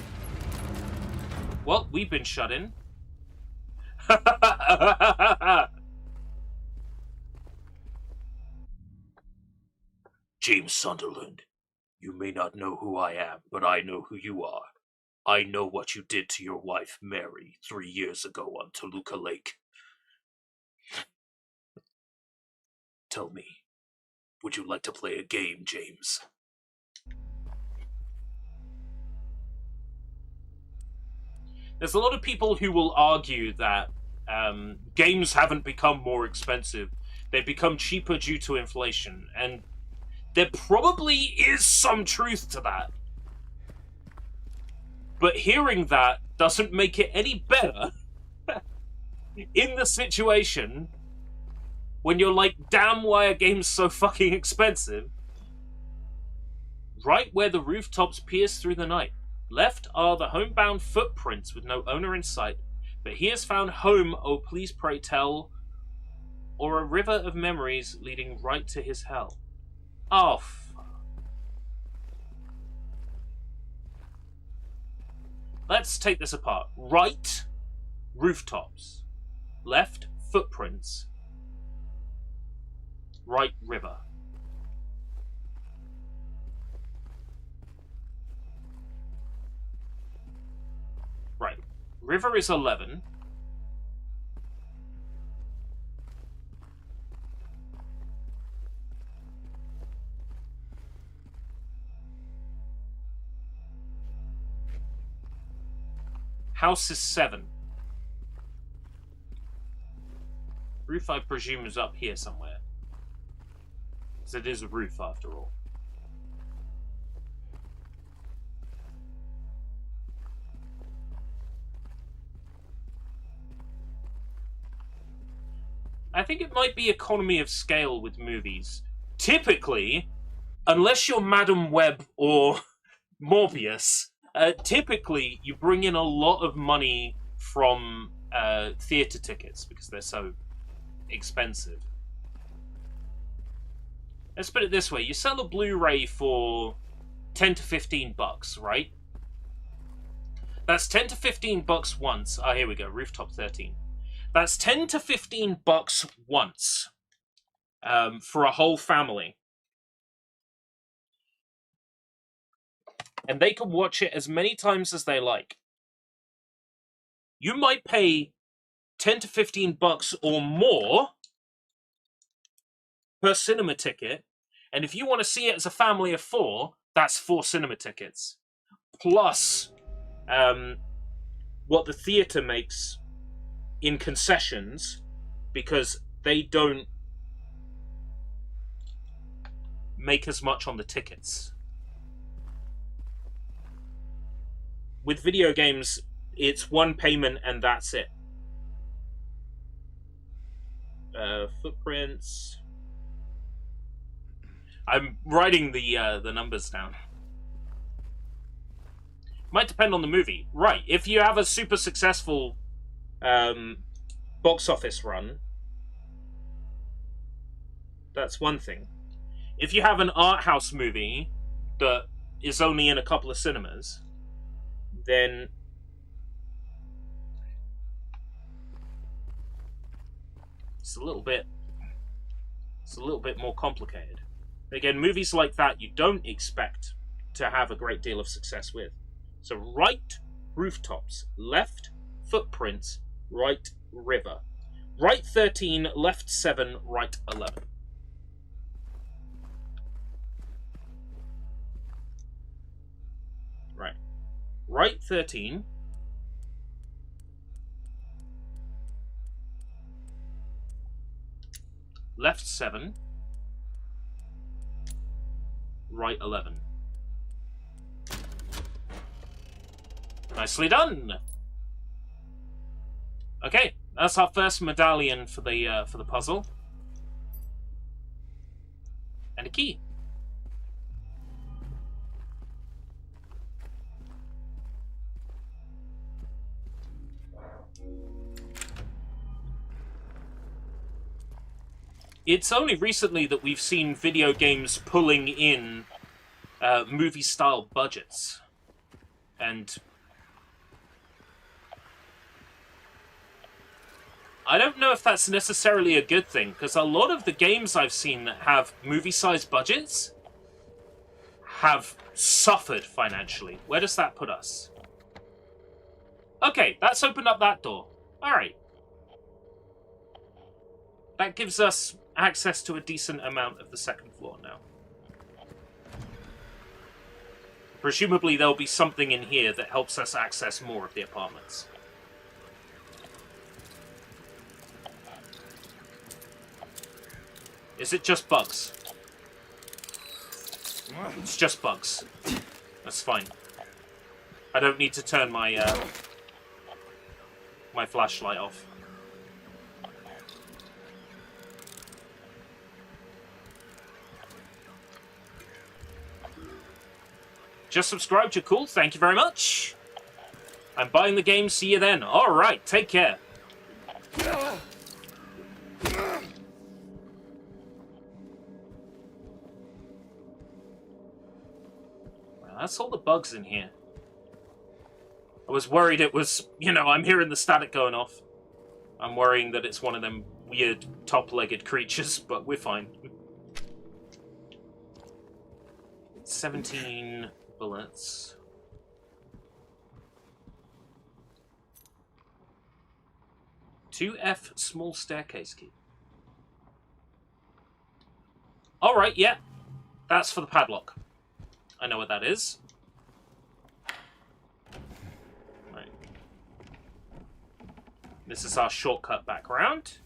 Well, we've been shut in. James Sunderland, you may not know who I am, but I know who you are. I know what you did to your wife, Mary, 3 years ago on Toluca Lake. Tell me, would you like to play a game, James? There's a lot of people who will argue that games haven't become more expensive. They've become cheaper due to inflation, and there probably is some truth to that. But hearing that doesn't make it any better in the situation when you're like, damn, why are games so fucking expensive? Right where the rooftops pierce through the night. Left are the homebound footprints with no owner in sight. But he has found home, oh please pray tell, or a river of memories leading right to his hell. Oh, let's take this apart. Right, rooftops. Left, footprints. Right, river. Right. River is 11. House is 7. Roof, I presume, is up here somewhere. Because it is a roof, after all. I think it might be economy of scale with movies. Typically, unless you're Madam Web or Morbius, typically you bring in a lot of money from theatre tickets because they're so expensive. Let's put it this way. You sell a Blu-ray for 10 to 15 bucks, right? That's 10 to 15 bucks once. Ah, here we go. Rooftop 13. That's 10 to 15 bucks once for a whole family. And they can watch it as many times as they like. You might pay 10 to 15 bucks or more per cinema ticket. And if you want to see it as a family of 4, that's 4 cinema tickets. Plus what the theatre makes in concessions, because they don't make as much on the tickets. With video games, it's one payment and that's it. Footprints. I'm writing the numbers down. Might depend on the movie. Right, if you have a super successful box office run, that's one thing. If you have an art house movie that is only in a couple of cinemas, then it's a little bit more complicated. Again, movies like that you don't expect to have a great deal of success with. So right, rooftops. Left, footprints. right river. Right 13, left 7, right 11. Right. Right 13. Left 7. Right 11. Nicely done! Okay, that's our first medallion for the puzzle. And a key. It's only recently that we've seen video games pulling in movie-style budgets. And I don't know if that's necessarily a good thing, because a lot of the games I've seen that have movie-sized budgets have suffered financially. Where does that put us? Okay, that's opened up that door. Alright. That gives us access to a decent amount of the second floor now. Presumably there'll be something in here that helps us access more of the apartments. Is it just bugs? It's just bugs. That's fine. I don't need to turn my my flashlight off. Just subscribed, you're cool, thank you very much. I'm buying the game, see you then. Alright, take care. Well, that's all the bugs in here. I was worried it was, you know, I'm hearing the static going off. I'm worrying that it's one of them weird top-legged creatures, but we're fine. 17 bullets. F small staircase key. Alright, yeah. That's for the padlock. I know what that is. Right. This is our shortcut back around.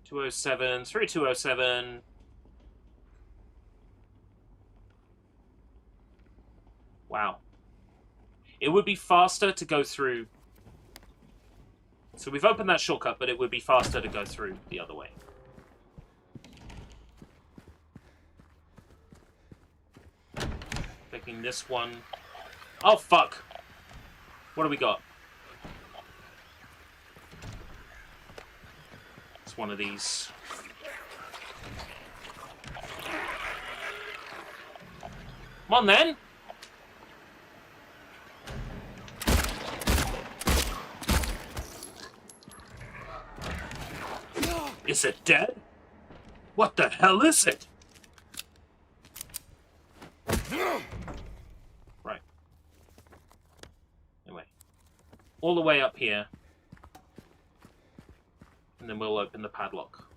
207, 3207. Wow. It would be faster to go through. So we've opened that shortcut, but it would be faster to go through the other way. Taking this one. Oh, fuck. What do we got? It's one of these. Come on, then. Is it dead? What the hell is it? Right. Anyway. All the way up here. And then we'll open the padlock.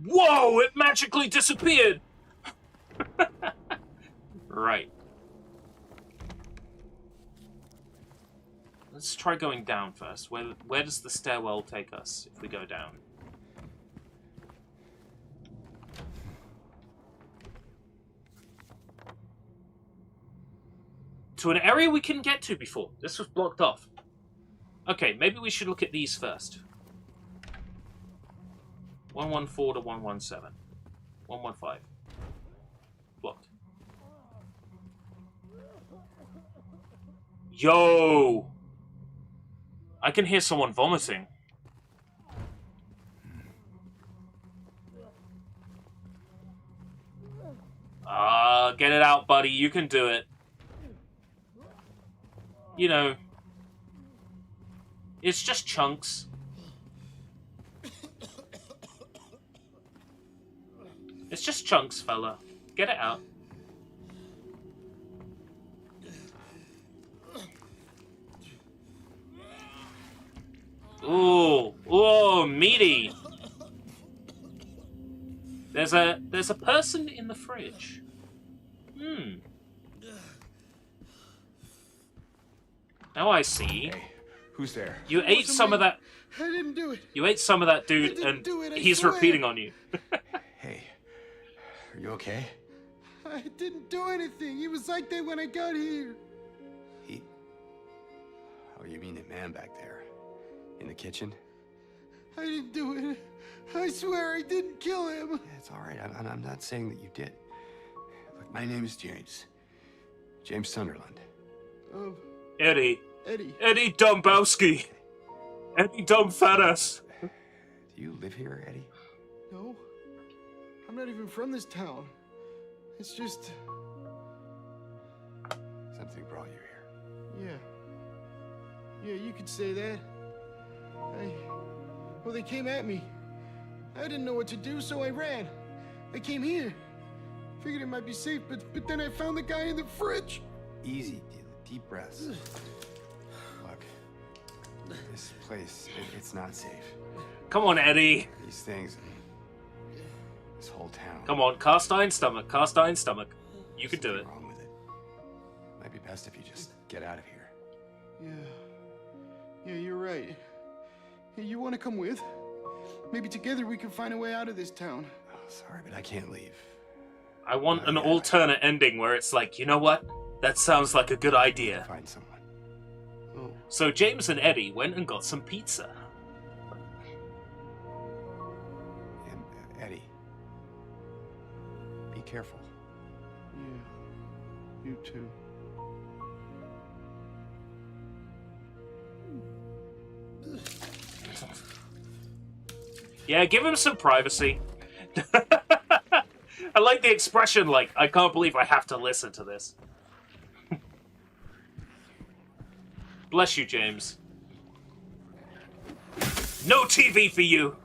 Whoa! It magically disappeared! Right. Let's try going down first. Where does the stairwell take us if we go down? To an area we couldn't get to before. This was blocked off. Okay, maybe we should look at these first. 114 to 117. 115. Blocked. Yo! I can hear someone vomiting. Get it out, buddy. You can do it. You know, It's just chunks. It's just chunks, fella. Get it out. Ooh, ooh, meaty. There's a person in the fridge. Now I see. Hey, who's there? You ate some of that. I didn't do it. You ate some of that dude, and he's repeating on you. Hey, are you okay? I didn't do anything. He was like that when I got here. He... Oh, you mean the man back there? In the kitchen? I didn't do it. I swear I didn't kill him. Yeah, it's all right. I'm not saying that you did. Look, my name is James. James Sunderland. Eddie. Eddie. Eddie Dombowski. Eddie Dumbfattass. Do you live here, Eddie? No. I'm not even from this town. It's just... Something brought you here. Yeah. Yeah, you could say that. Well, they came at me. I didn't know what to do, so I ran. I came here. Figured it might be safe, but then I found the guy in the fridge. Easy, deep breaths. Look, this place, it's not safe. Come on, Eddie. These things, this whole town. Come on, cast iron stomach, cast iron stomach. You can do it. Something wrong with it. Might be best if you just get out of here. Yeah, you're right. Hey, you want to come with? Maybe together we can find a way out of this town. Oh, sorry, but I can't leave. I want an alternate ending where it's like, you know what? That sounds like a good idea. Find someone. Oh. So James and Eddie went and got some pizza. And Eddie, be careful. Yeah, you too. Yeah, give him some privacy. I like the expression, like, I can't believe I have to listen to this. Bless you, James. No TV for you!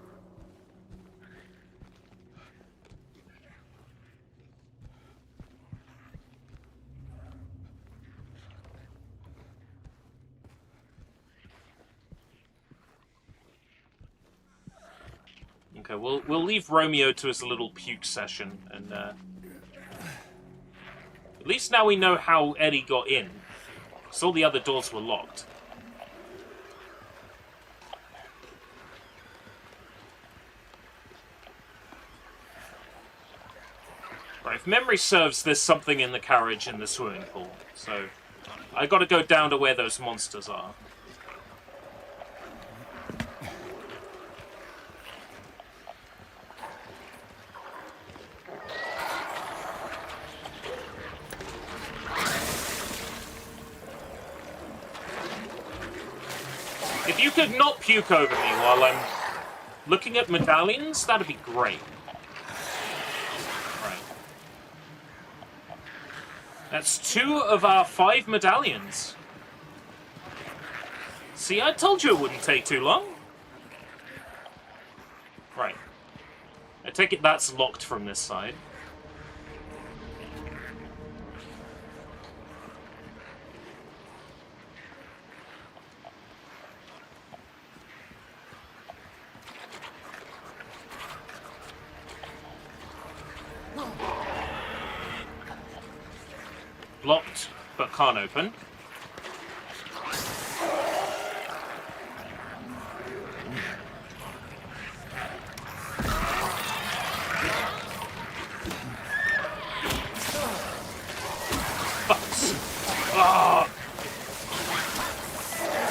Okay, we'll leave Romeo to his little puke session, and at least now we know how Eddie got in. So all the other doors were locked. Right, if memory serves, there's something in the carriage in the swimming pool, so I gotta go down to where those monsters are. If you could not puke over me while I'm looking at medallions, that'd be great. Right. That's 2 of our 5 medallions. See, I told you it wouldn't take too long. Right. I take it that's locked from this side. Locked, but can't open. Ah!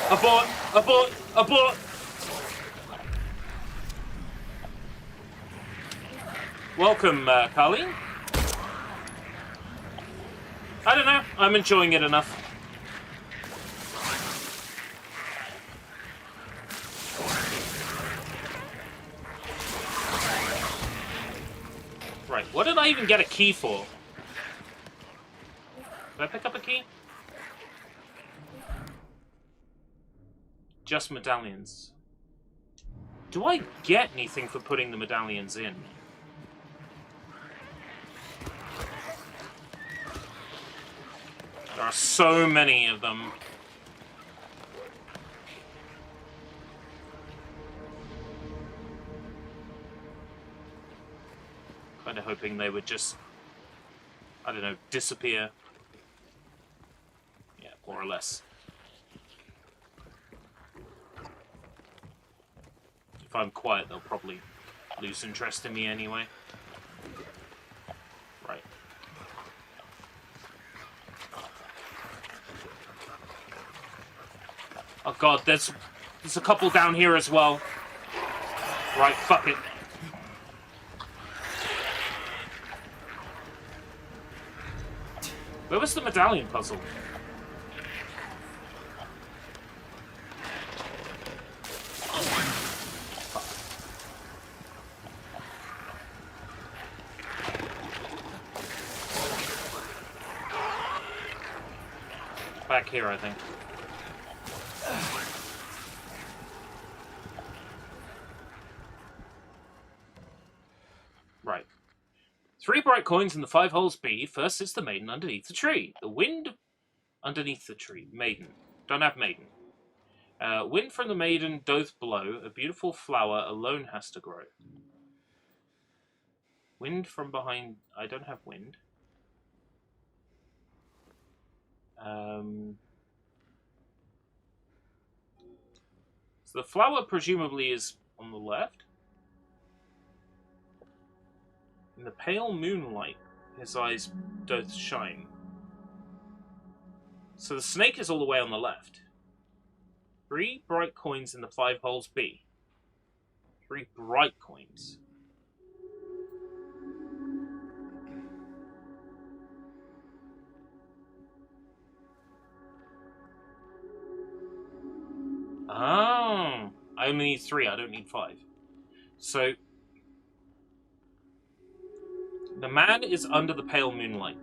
Abort! Abort! Abort! Welcome, Carly. I don't know. I'm enjoying it enough. Right, what did I even get a key for? Did I pick up a key? Just medallions. Do I get anything for putting the medallions in? There are so many of them. Kind of hoping they would just, I don't know, disappear. Yeah, more or less. If I'm quiet, they'll probably lose interest in me anyway. Right. Oh god, there's a couple down here as well. Right, fuck it. Where was the medallion puzzle? Back here, I think. Right. 3 bright coins in the 5 holes B. First is the maiden underneath the tree. The wind underneath the tree. Maiden. Don't have maiden. Wind from the maiden doth blow. A beautiful flower alone has to grow. Wind from behind... I don't have wind. So the flower presumably is on the left. In the pale moonlight, his eyes doth shine. So the snake is all the way on the left. 3 bright coins in the 5 holes B. 3 bright coins. Oh, I only need 3, I don't need 5. So, the man is under the pale moonlight.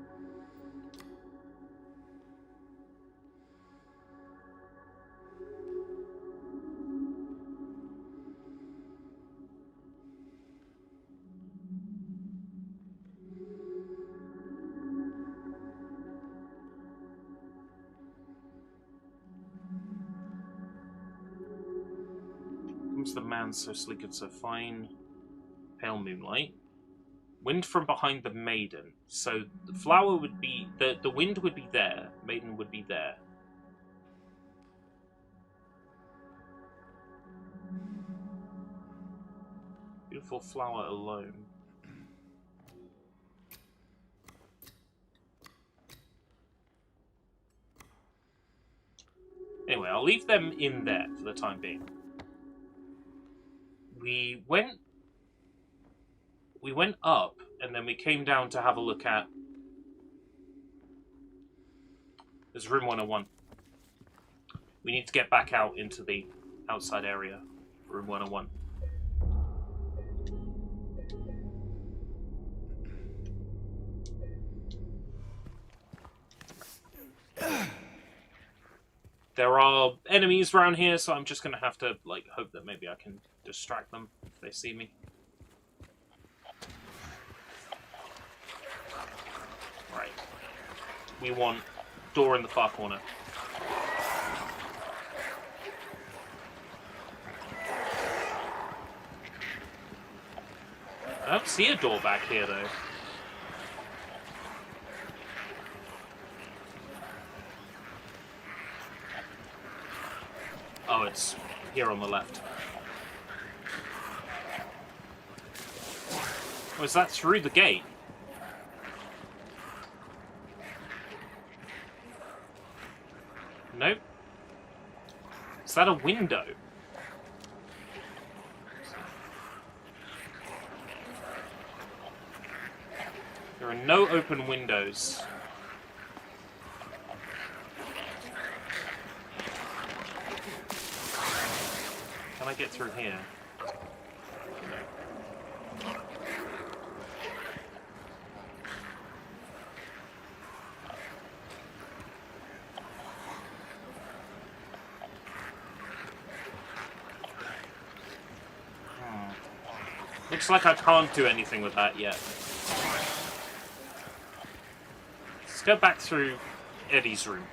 Comes the man so sleek and so fine. Pale moonlight. Wind from behind the maiden. So the flower would be... The wind would be there. Maiden would be there. Beautiful flower alone. Anyway, I'll leave them in there for the time being. We went up, and then we came down to have a look at... There's room 101. We need to get back out into the outside area. Room 101. There are enemies around here, so I'm just going to have to, like, hope that maybe I can distract them if they see me. Right. We want door in the far corner. I don't see a door back here, though. Oh, it's here on the left. Oh, is that through the gate? Nope. Is that a window? There are no open windows. Can I get through here? Looks like I can't do anything with that yet. Let's go back through Eddie's room.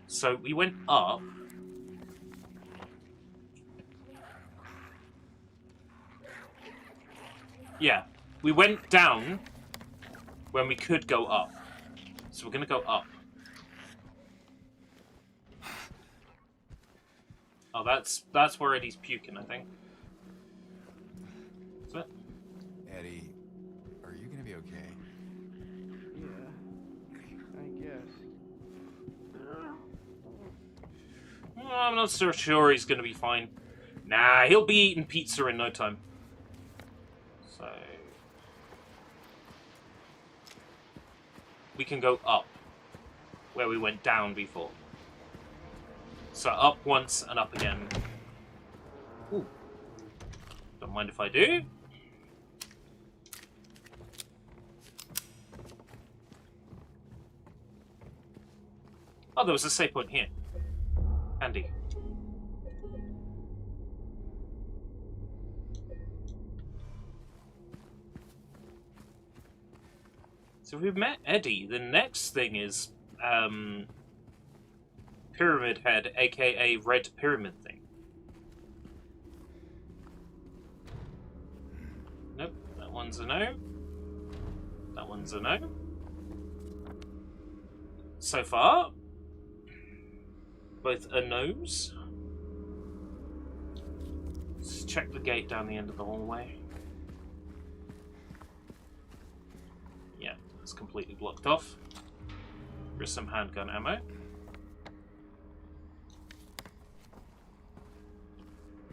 So we went up. Yeah, we went down when we could go up. So we're gonna go up. Oh, that's where Eddie's puking, I think. Is it? Eddie, are you gonna be okay? Yeah, I guess. Well, I'm not so sure he's gonna be fine. Nah, he'll be eating pizza in no time. So we can go up where we went down before. So up once and up again. Ooh. Don't mind if I do. Oh, there was a save point here. Handy. So we've met Eddie. The next thing is Pyramid Head, aka Red Pyramid thing. Nope, that one's a no. That one's a no. So far, both a nose. Let's check the gate down the end of the hallway. Yeah, it's completely blocked off. Here's some handgun ammo.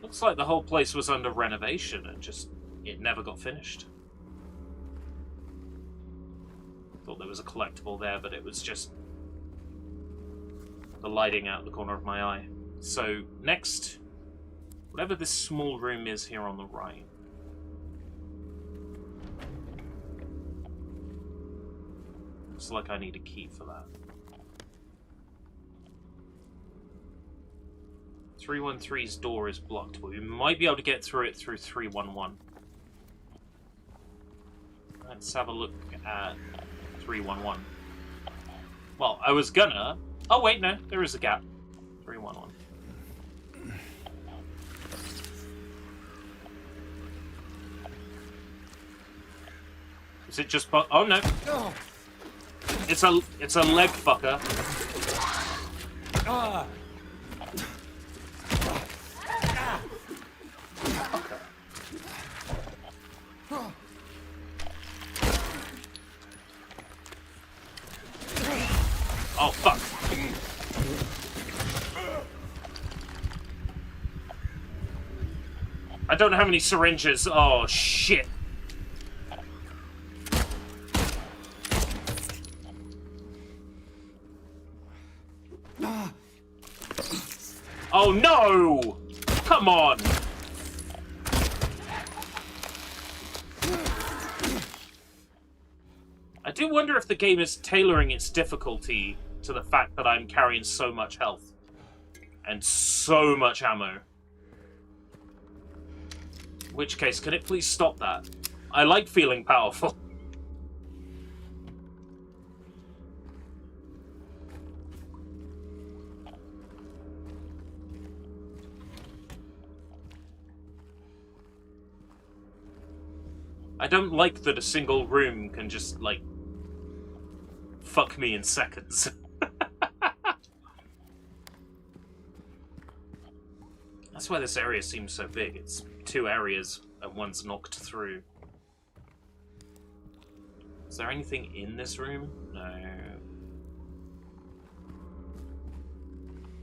Looks like the whole place was under renovation and just it never got finished. Thought there was a collectible there, but it was just the lighting out the corner of my eye. So next, whatever this small room is here on the right. Looks like I need a key for that. 313's door is blocked, but we might be able to get through it through 311. Let's have a look at 311. Well, I was gonna... Oh wait, no, there is a gap. 311. Is it just... Oh no. It's a leg fucker. Oh, fuck. I don't know how many syringes. Oh, shit. Oh, no! Come on! I do wonder if the game is tailoring its difficulty to the fact that I'm carrying so much health and so much ammo. In which case, can it please stop that? I like feeling powerful. I don't like that a single room can just, like, fuck me in seconds. That's why this area seems so big. It's 2 areas and one's knocked through. Is there anything in this room? No.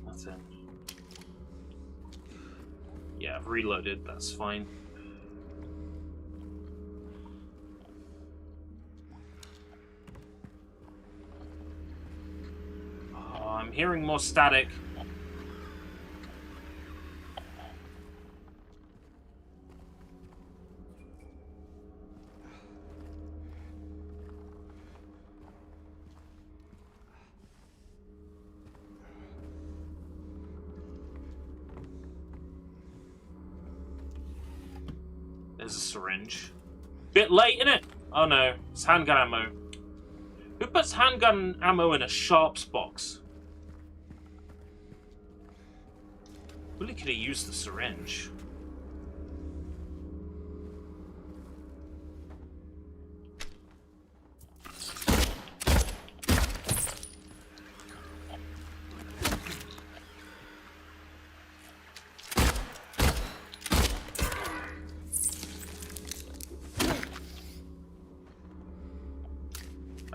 Nothing. Yeah, I've reloaded, that's fine. Oh, I'm hearing more static. was a syringe. Bit late, innit? Oh no, it's handgun ammo. Who puts handgun ammo in a sharps box? Really could have used the syringe.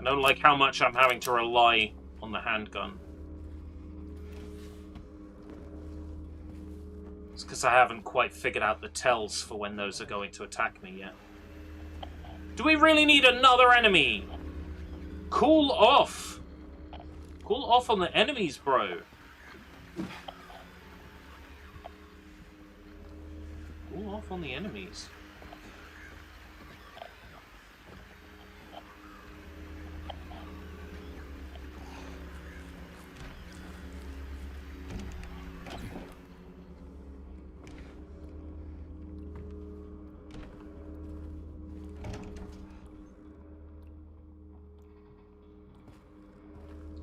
I don't like how much I'm having to rely on the handgun. It's because I haven't quite figured out the tells for when those are going to attack me yet. Do we really need another enemy? Cool off! Cool off on the enemies, bro. Cool off on the enemies.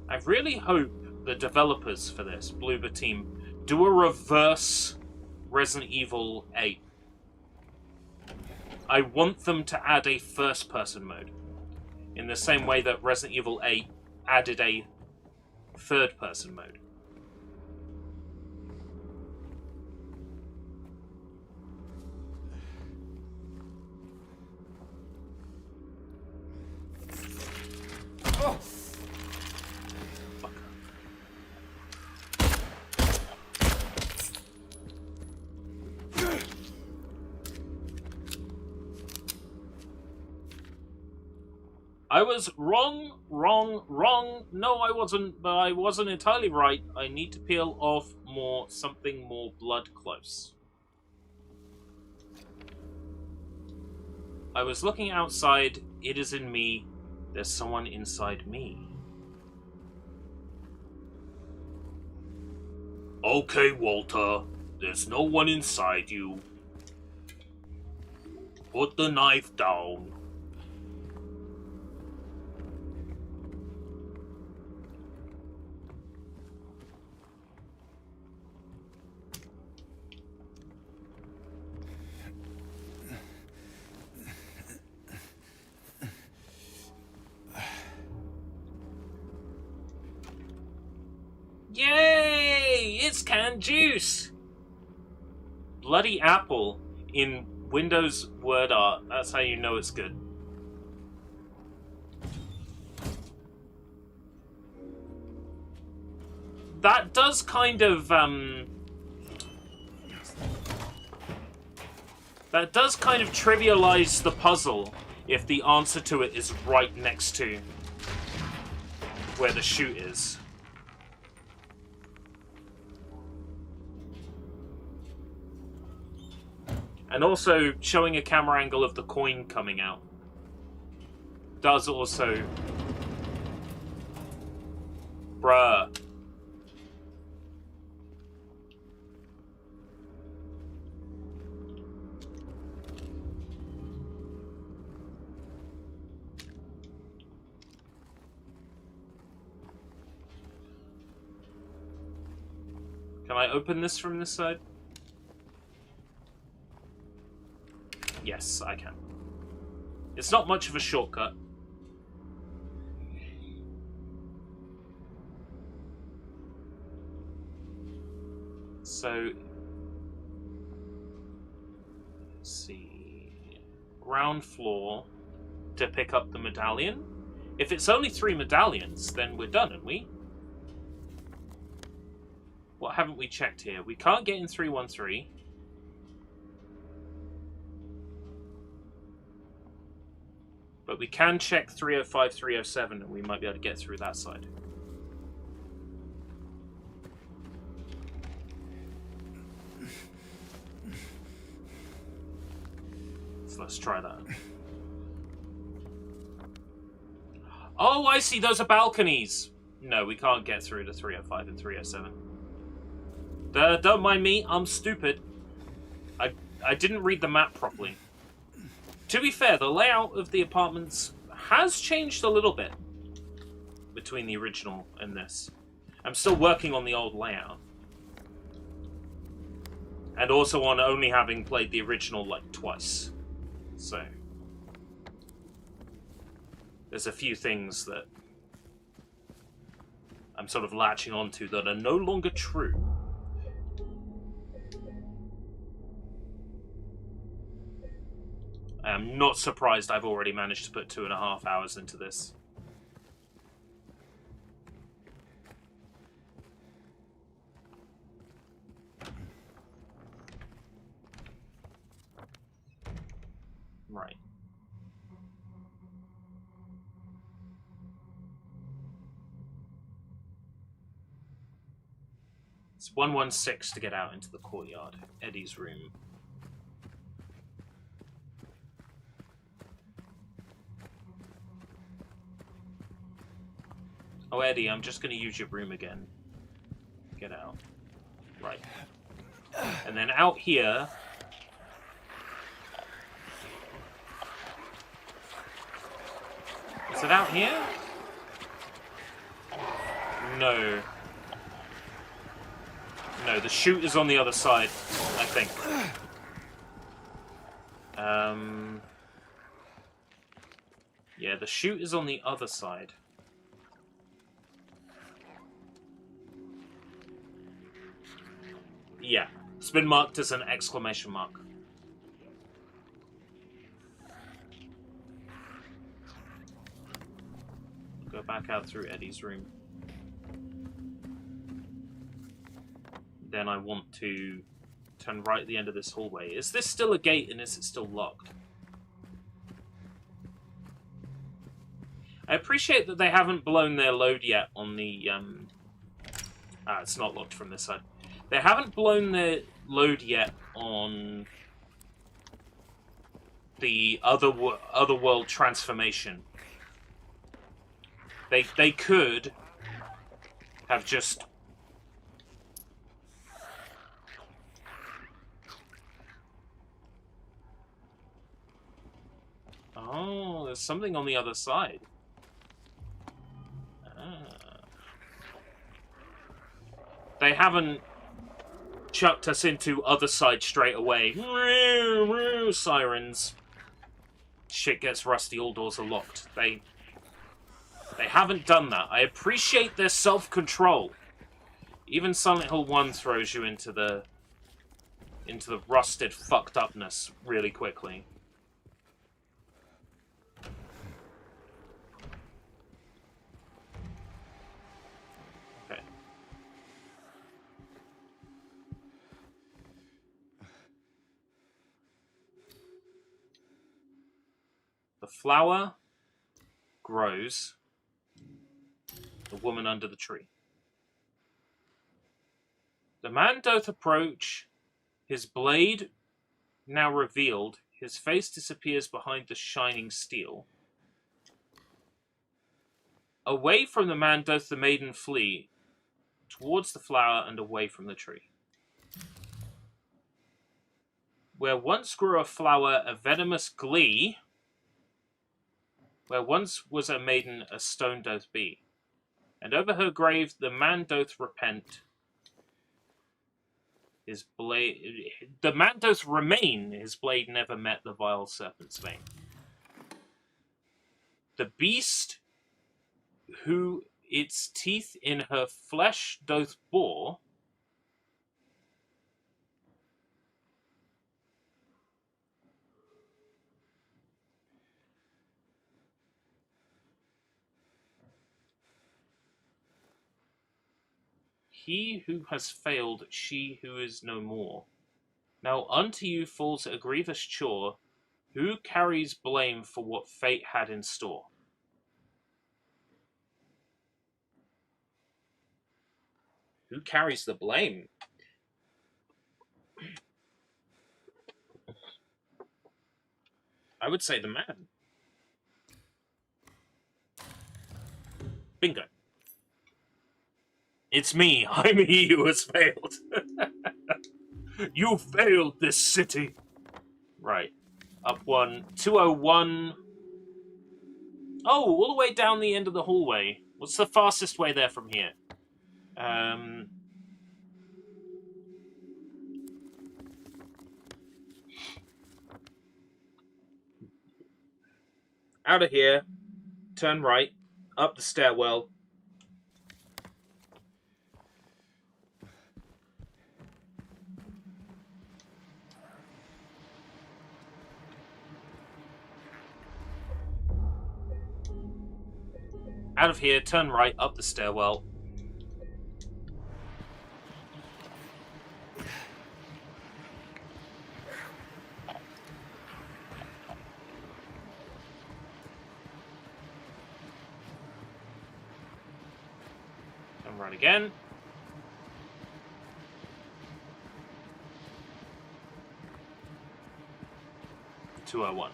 I really hope the developers for this, Bloober Team, do a reverse Resident Evil 8. I want them to add a first-person mode, in the same way that Resident Evil 8 added a third-person mode. I was wrong. No, I wasn't, but I wasn't entirely right. I need to peel off something more blood close. I was looking outside. It is in me. There's someone inside me. Okay, Walter. There's no one inside you. Put the knife down. Yay! It's canned juice! Bloody apple in Windows word art. That's how you know it's good. That does kind of, that does kind of trivialize the puzzle if the answer to it is right next to where the chute is. And also, showing a camera angle of the coin coming out does also... Bruh. Can I open this from this side? Yes, I can. It's not much of a shortcut. So, let's see. Ground floor to pick up the medallion. If it's only 3 medallions, then we're done, aren't we? What haven't we checked here? We can't get in 313. But we can check 305, 307, and we might be able to get through that side. So let's try that. Oh, I see. Those are balconies. No, we can't get through to 305 and 307. Don't mind me. I'm stupid. I didn't read the map properly. To be fair, the layout of the apartments has changed a little bit between the original and this. I'm still working on the old layout. And also on only having played the original, like, twice. So there's a few things that I'm sort of latching onto that are no longer true. I am not surprised I've already managed to put 2.5 hours into this. Right. It's 116 to get out into the courtyard. Eddie's room. Oh, Eddie, I'm just going to use your room again. Get out. Right. And then out here... Is it out here? No. No, the chute is on the other side, I think. Yeah, the chute is on the other side. Yeah, it's been marked as an exclamation mark. Go back out through Eddie's room. Then I want to turn right at the end of this hallway. Is this still a gate and is it still locked? I appreciate that they haven't blown their load yet on the... it's not locked from this side. They haven't blown their load yet on the otherworld transformation. They could have just... Oh, there's something on the other side. They haven't chucked us into other side straight away. Sirens. Shit gets rusty, all doors are locked. They haven't done that. I appreciate their self-control. Even Silent Hill 1 throws you into the rusted fucked upness really quickly. Okay. The flower grows. The woman under the tree. The man doth approach, his blade now revealed, his face disappears behind the shining steel. Away from the man doth the maiden flee, towards the flower and away from the tree. Where once grew a flower, a venomous glee, where once was a maiden, a stone doth be. And over her grave the man doth repent. His blade... The man doth remain, his blade never met the vile serpent's vein. The beast who its teeth in her flesh doth bore, he who has failed, she who is no more. Now unto you falls a grievous chore, who carries blame for what fate had in store? Who carries the blame? I would say the man. Bingo. It's me. I'm he who has failed. You failed this city. Right. Up 1. 201. Oh, all the way down the end of the hallway. What's the fastest way there from here? Out of here. Turn right. Up the stairwell. Out of here, turn right, up the stairwell. Turn right again. .201.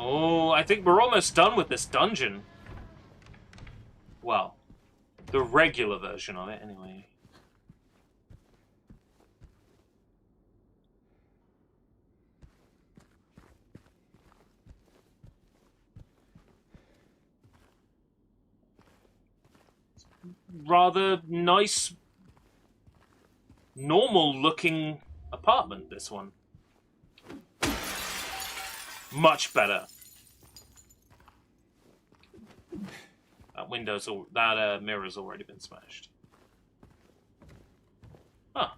Oh, I think we're almost done with this dungeon. Well, the regular version of it, anyway. Rather nice, normal-looking apartment, this one. Much better. That mirror's already been smashed. Huh.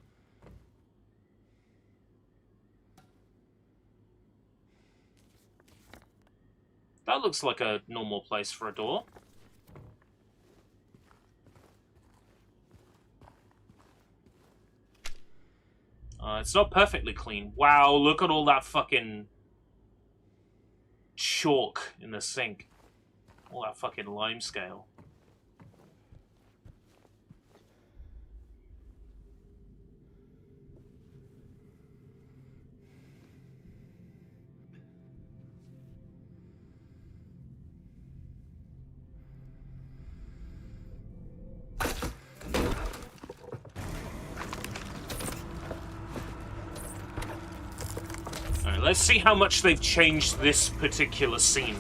That looks like a normal place for a door. It's not perfectly clean. Wow, look at all that fucking chalk in the sink. All that fucking lime scale. Alright, let's see how much they've changed this particular scene.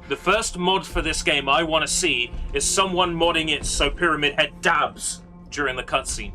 The first mod for this game I want to see is someone modding it so Pyramid Head dabs during the cutscene.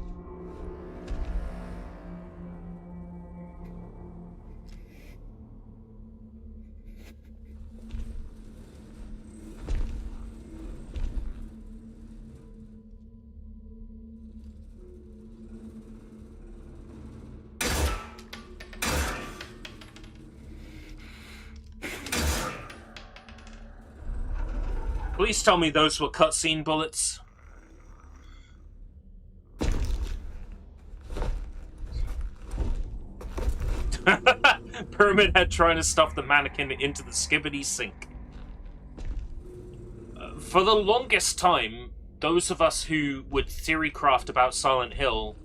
Please tell me those were cutscene bullets. Pyramid Head trying to stuff the mannequin into the skibbity sink. For the longest time, those of us who would theorycraft about Silent Hill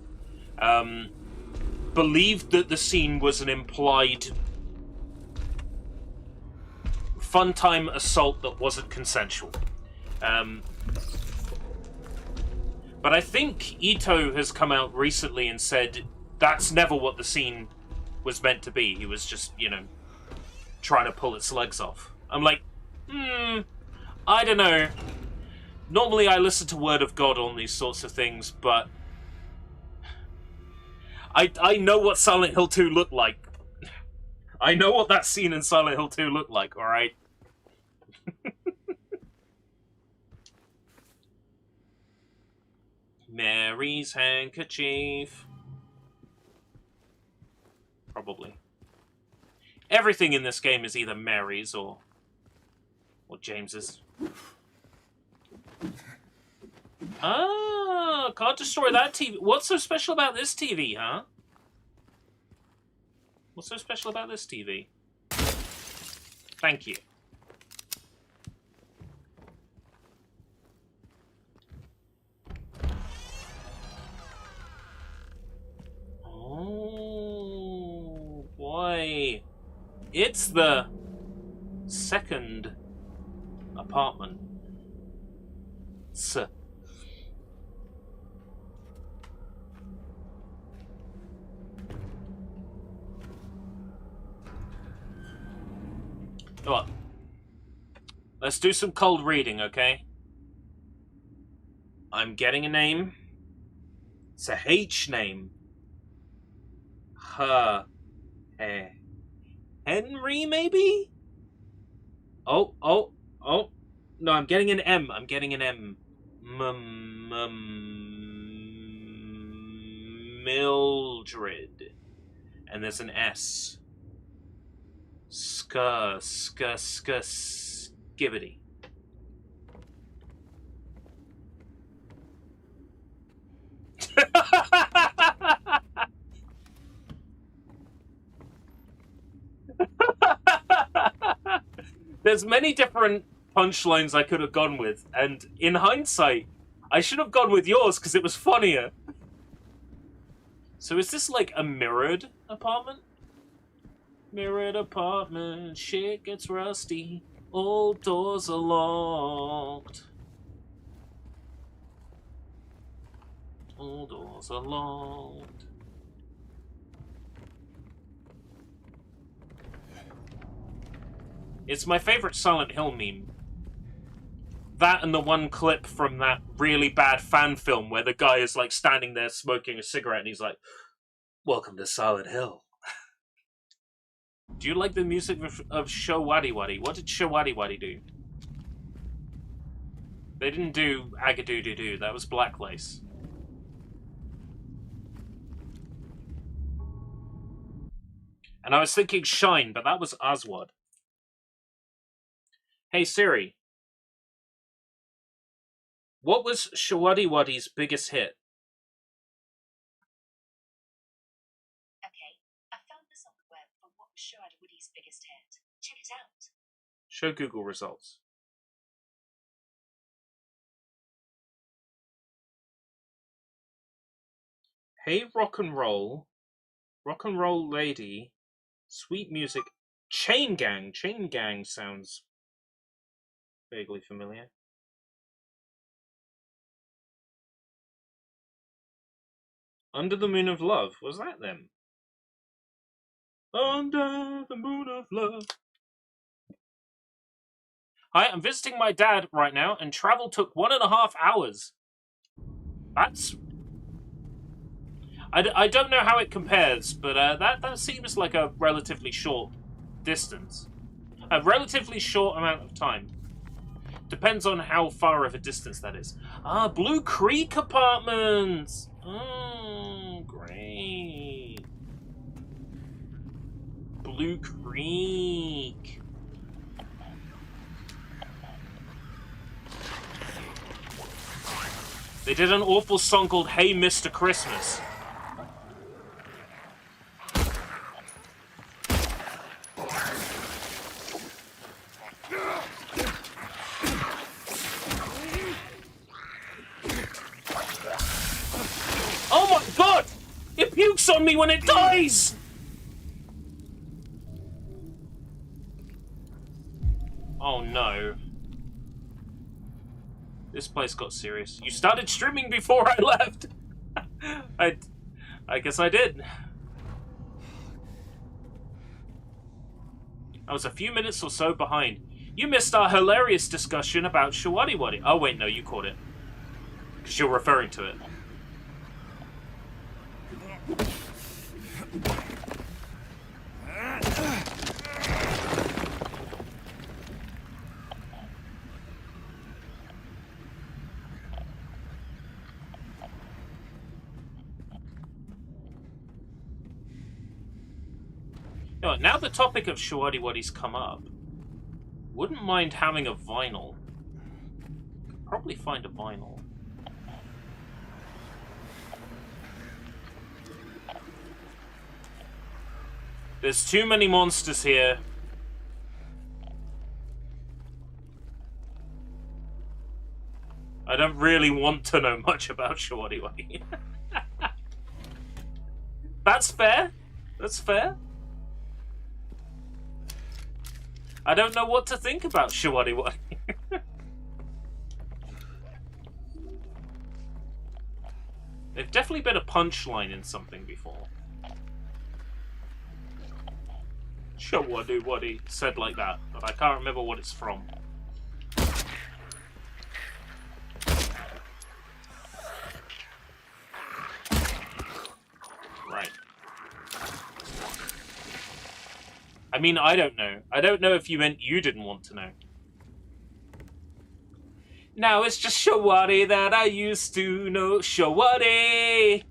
believed that the scene was an implied fun-time assault that wasn't consensual. But I think Ito has come out recently and said that's never what the scene was meant to be. He was just, you know, trying to pull its legs off. I'm like, I don't know. Normally I listen to Word of God on these sorts of things, but I know what Silent Hill 2 looked like. I know what that scene in Silent Hill 2 looked like, alright? Mary's handkerchief. Probably. Everything in this game is either Mary's or James's. Ah, can't destroy that TV. What's so special about this TV, huh? What's so special about this TV? Thank you. Oh, boy. It's the second apartment. Come on. Let's do some cold reading, okay? I'm getting a name. It's a H name. Henry, maybe? Oh. No, I'm getting an M. I'm getting an M. Mildred. And there's an S. Skibbity. There's many different punchlines I could have gone with, and in hindsight, I should have gone with yours because it was funnier. So is this like a mirrored apartment? Mirrored apartment, shit gets rusty, old doors are locked. Old doors are locked. It's my favorite Silent Hill meme. That and the one clip from that really bad fan film where the guy is like standing there smoking a cigarette and he's like, "Welcome to Silent Hill." Do you like the music of Shawadi? What did Shawadi do? They didn't do Agadoo-Doo-Doo, that was Black Lace. And I was thinking Shine, but that was Aswad. Hey Siri, what was Shawadi-Wadi's biggest hit? Okay, I found this on the web for what was Shawadi-Wadi's biggest hit. Check it out. Show Google results. Hey rock and roll lady, sweet music, Chain Gang sounds vaguely familiar. Under the Moon of Love, was that them? Under the Moon of Love. Hi, I'm visiting my dad right now, and travel took 1.5 hours. That's... I don't know how it compares, but that seems like a relatively short distance. A relatively short amount of time. Depends on how far of a distance that is. Ah, Blue Creek Apartments! Oh, great. Blue Creek. They did an awful song called Hey Mr. Christmas. Oh my god! It pukes on me when it dies! Oh no. This place got serious. You started streaming before I left! I guess I did. I was a few minutes or so behind. You missed our hilarious discussion about Shawadi-Wadi. Oh wait, no, you caught it. Because you're referring to it. Oh, now the topic of Shawadi Wadi's come up. Wouldn't mind having a vinyl. Could probably find a vinyl. There's too many monsters here. I don't really want to know much about Shawadi Wadi. That's fair. That's fair. I don't know what to think about Shawadi Wadi. They've definitely been a punchline in something before. Shawadi Wadi said like that, but I can't remember what it's from. Right. I mean, I don't know. I don't know if you meant you didn't want to know. Now it's just Shawadi that I used to know. Shawadi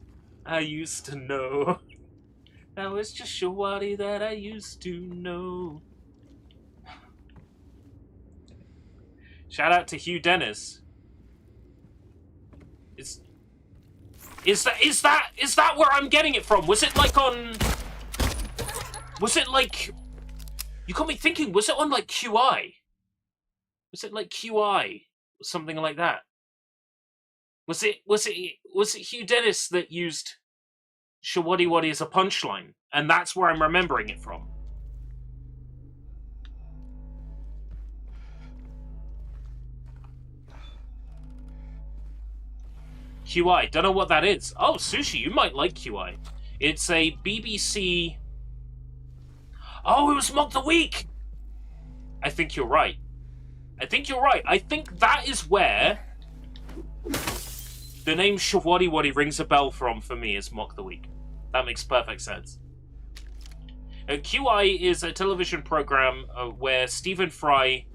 I used to know. Now it's just Shawadi that I used to know. Shout out to Hugh Dennis. Is that where I'm getting it from? Was it like on... Was it like... You got me thinking, was it on like QI? Was it like QI? Or something like that? Was it Hugh Dennis that used Shawadi Wadi as a punchline? And that's where I'm remembering it from. QI, don't know what that is. Oh, Sushi, you might like QI. It's a BBC... Oh, it was Mock the Week! I think you're right. I think you're right. I think that is where the name Shawadi Wadi rings a bell from for me is Mock the Week. That makes perfect sense. QI is a television program where Stephen Fry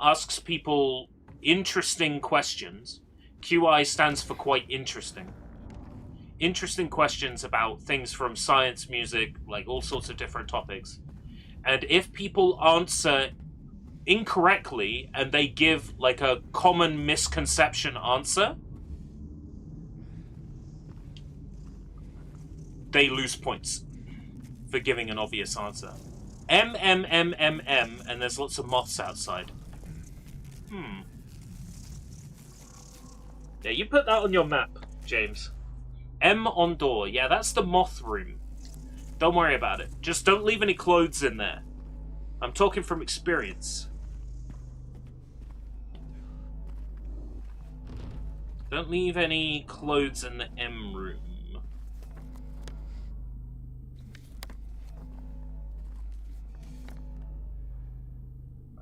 asks people interesting questions. QI stands for quite interesting. Interesting questions about things from science, music, like all sorts of different topics. And if people answer incorrectly and they give like a common misconception answer, they lose points for giving an obvious answer. M, and there's lots of moths outside. Yeah, you put that on your map, James. M on door. Yeah, that's the moth room. Don't worry about it. Just don't leave any clothes in there. I'm talking from experience. Don't leave any clothes in the M room.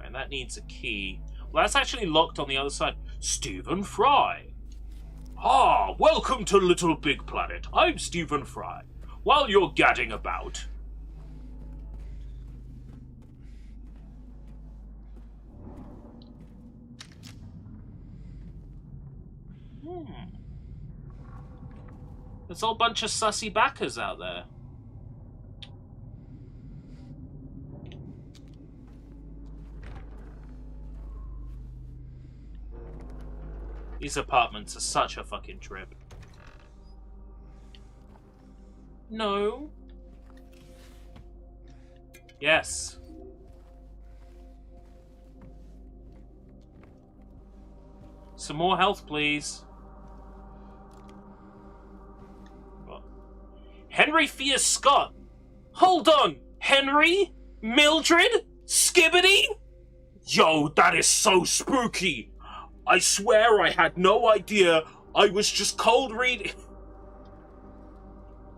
And that needs a key. Well, that's actually locked on the other side. Stephen Fry. Ah, welcome to Little Big Planet. I'm Stephen Fry. While you're gadding about... There's a whole bunch of sussy backers out there. These apartments are such a fucking trip. No. Yes. Some more health, please. What? Henry Fierce Scott. Hold on. Henry? Mildred? Skibbity? Yo, that is so spooky. I swear I had no idea. I was just cold reading.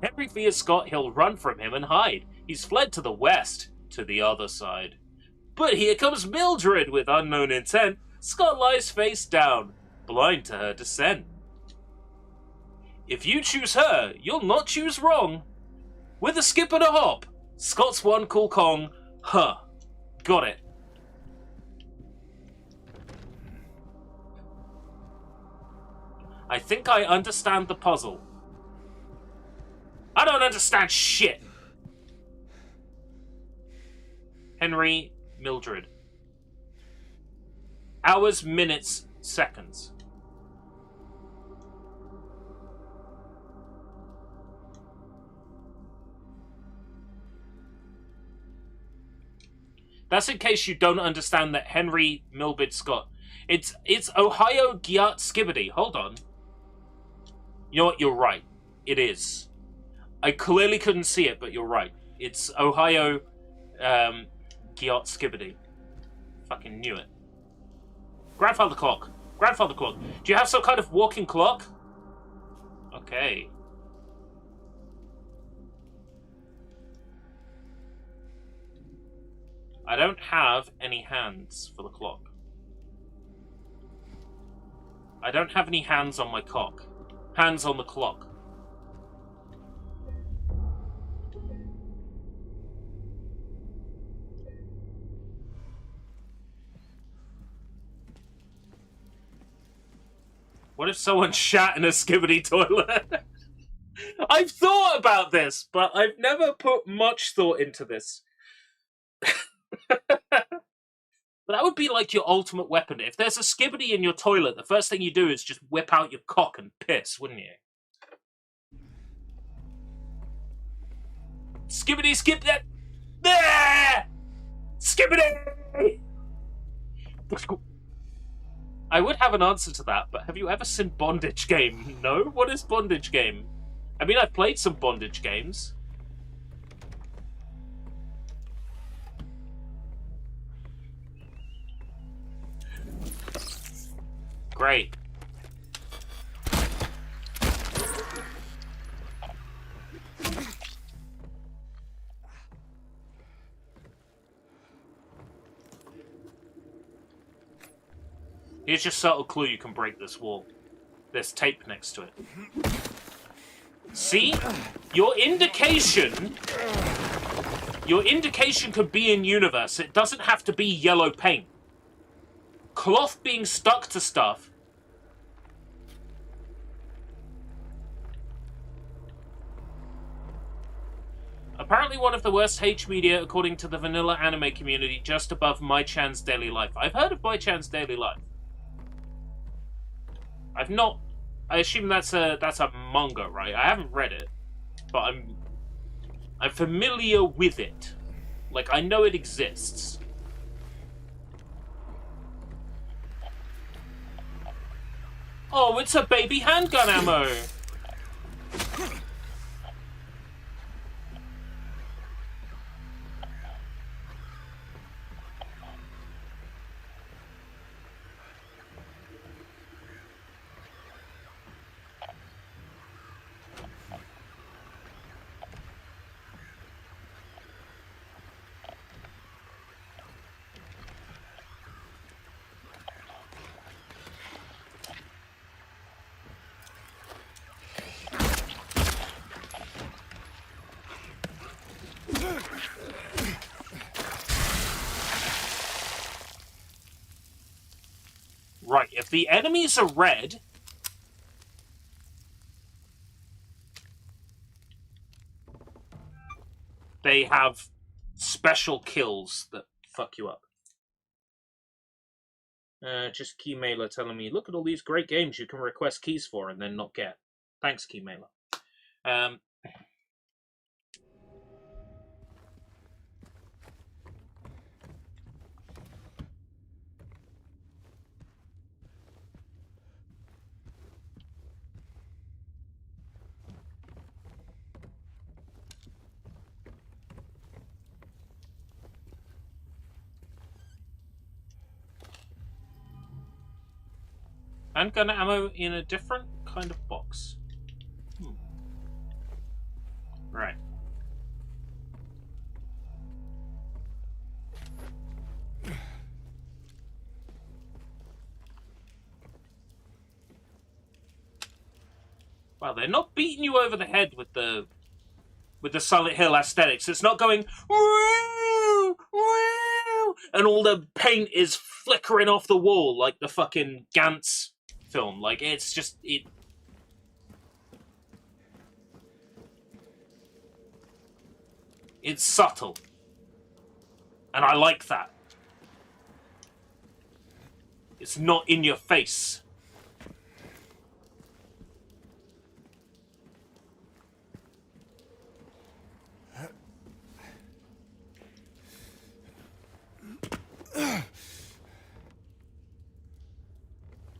Henry fears Scott he'll run from him and hide. He's fled to the west, to the other side. But here comes Mildred with unknown intent. Scott lies face down, blind to her descent. If you choose her, you'll not choose wrong. With a skip and a hop, Scott's one cool Kong. Huh. Got it. I think I understand the puzzle. I don't understand shit. Henry, Mildred. Hours, minutes, seconds. That's in case you don't understand that Henry Milbid Scott. It's Ohio Giat Skibbity. Hold on. You know what? You're right. It is. I clearly couldn't see it, but you're right. It's Ohio Giat Skibbity. Fucking knew it. Grandfather clock. Grandfather clock. Do you have some kind of walking clock? Okay. I don't have any hands for the clock. I don't have any hands on my cock. Hands on the clock. What if someone shat in a skibbity toilet? I've thought about this, but I've never put much thought into this. But that would be like your ultimate weapon. If there's a skibbity in your toilet, the first thing you do is just whip out your cock and piss, wouldn't you? Skibbity, skip that! There! Skibbity! I would have an answer to that, but have you ever seen Bondage Game? No? What is Bondage Game? I mean, I've played some bondage games. Great. Here's your subtle clue you can break this wall. There's tape next to it. See? Your indication could be in universe. It doesn't have to be yellow paint. Cloth being stuck to stuff. Apparently one of the worst H media according to the vanilla anime community, just above My-chan's Daily Life. I've heard of My-chan's Daily Life. I've not... I assume that's a manga, right? I haven't read it, but I'm familiar with it. Like, I know it exists. Oh, it's a baby handgun ammo! Right, if the enemies are red... they have special kills that fuck you up. Just Keymailer telling me, look at all these great games you can request keys for and then not get. Thanks, Keymailer. Handgun ammo in a different kind of box. Right. Wow, they're not beating you over the head with the Silent Hill aesthetics. It's not going woo, woo, and all the paint is flickering off the wall like the fucking Gantz film. Like, it's just it's subtle. And I like that. It's not in your face.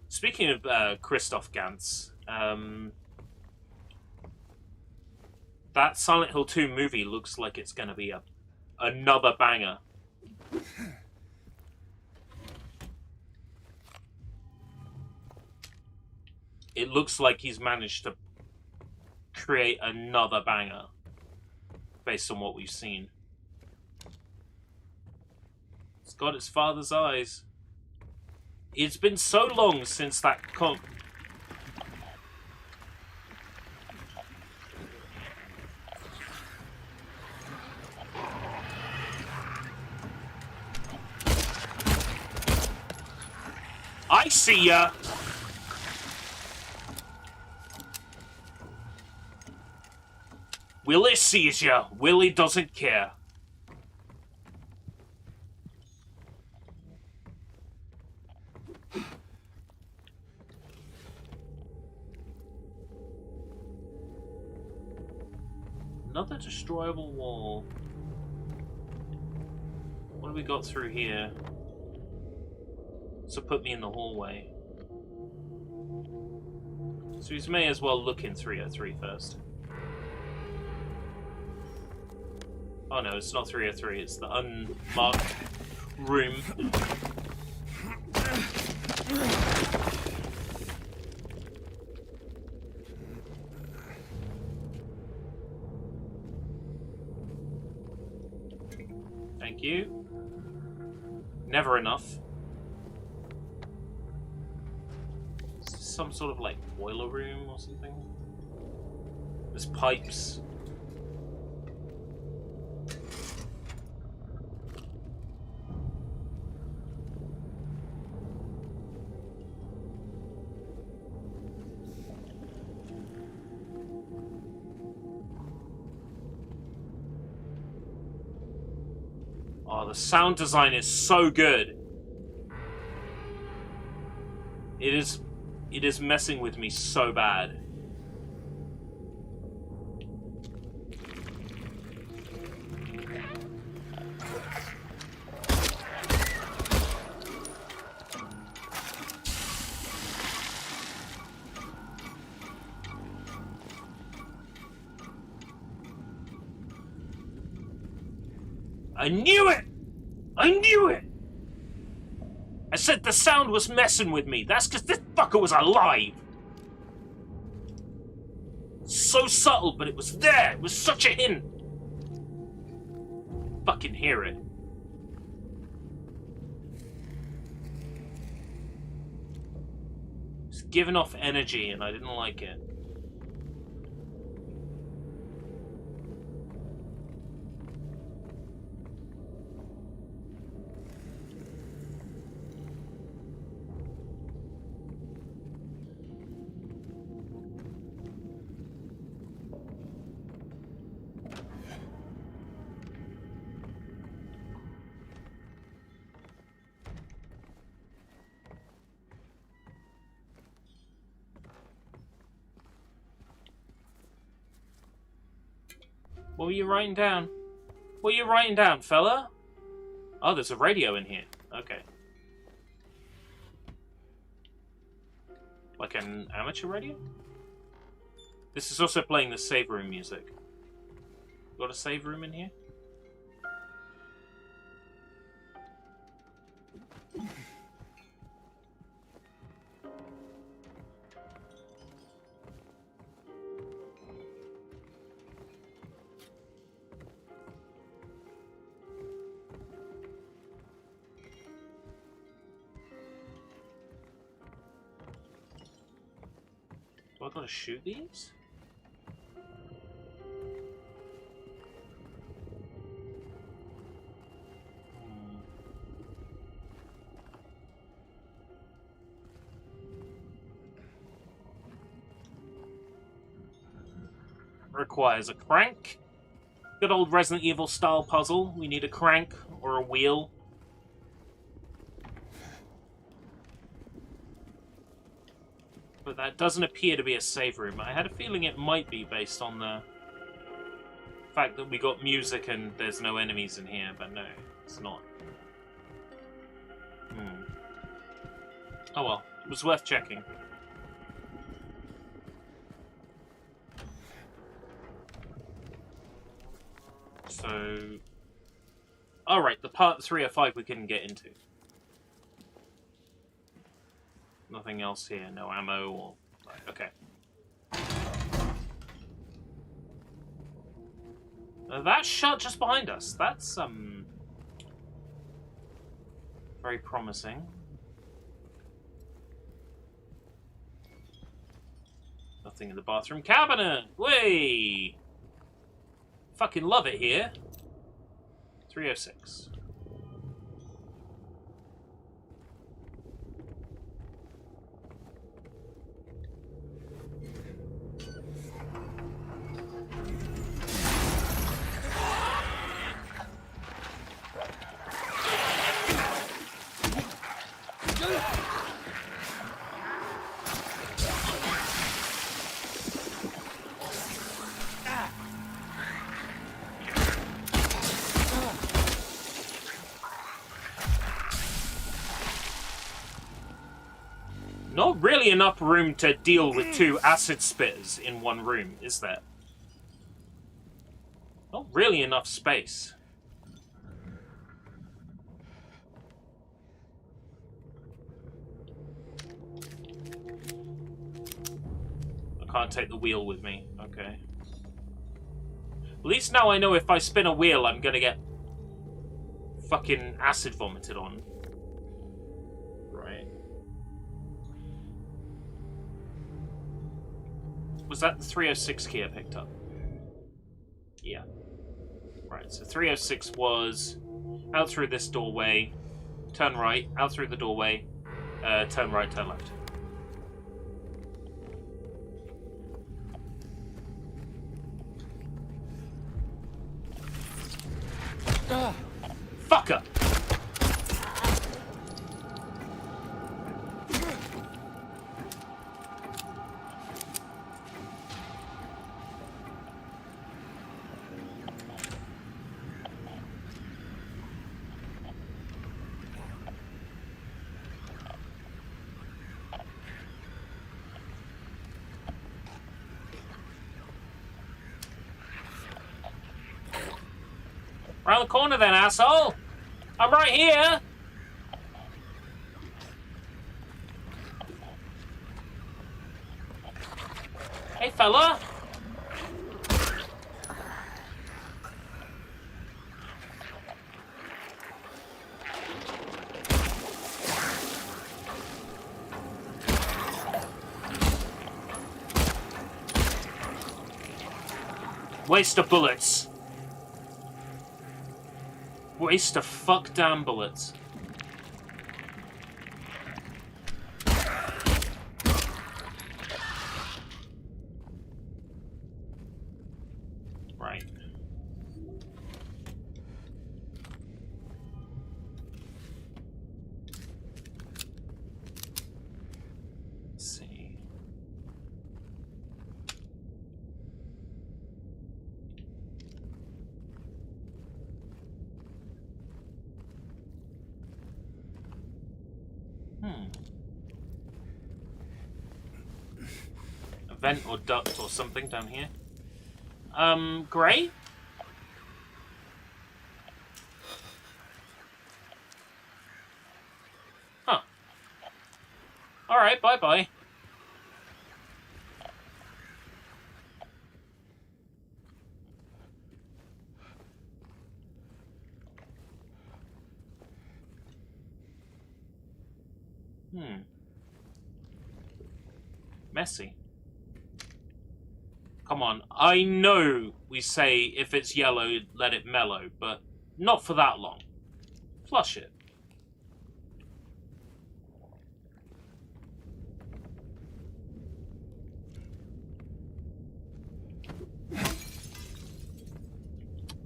Speaking of Christoph Gans, that Silent Hill 2 movie looks like it's going to be another banger. It looks like he's managed to create another banger based on what we've seen. It's got its father's eyes. It's been so long since that I see ya! Willie sees ya. Willie doesn't care. Another destroyable wall. What have we got through here? So put me in the hallway. So we may as well look in 303 first. Oh no, it's not 303, it's the unmarked room. Thank you. Never enough. Some sort of like boiler room or something. There's pipes. Oh, the sound design is so good. It is messing with me so bad. I knew it! I knew it! I said the sound was messing with me. That's because this fucker was alive. So subtle, but it was there. It was such a hint. Fucking hear it. It's giving off energy, and I didn't like it. What were you writing down? What are you writing down, fella? Oh, there's a radio in here. Okay. Like an amateur radio? This is also playing the save room music. Got a save room in here? Do I gotta shoot these? Requires a crank. Good old Resident Evil style puzzle. We need a crank Or a wheel. But that doesn't appear to be a save room. I had a feeling it might be based on the fact that we got music and there's no enemies in here, but no, it's not. Oh well, it was worth checking. So... Alright, the part 305 we couldn't get into. Nothing else here, no ammo or... Right, okay. That's shut just behind us. That's, very promising. Nothing in the bathroom cabinet! Way! Fucking love it here. 306. Not really enough room to deal with 2 acid spitters in one room, is there? Not really enough space. I can't take the wheel with me. Okay. At least now I know if I spin a wheel, I'm gonna get fucking acid vomited on. Right. Was that the 306 key I picked up? Yeah. Right, so 306 was out through this doorway, turn right, out through the doorway, turn right, turn left. Fucker! Around the corner then, asshole! I'm right here! Hey, fella! Waste of bullets. Waste of fuck damn bullets. Right. Let's see. A vent or duct or something down here. Great. Huh. Alright, bye-bye. Messy. Come on, I know we say if it's yellow, let it mellow, but not for that long. Flush it.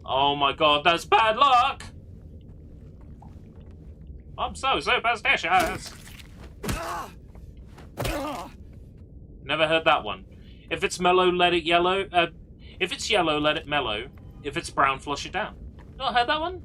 Oh my god, that's bad luck! I'm so superstitious. Never heard that one. If it's mellow, let it yellow. If it's yellow, let it mellow. If it's brown, flush it down. Not heard that one?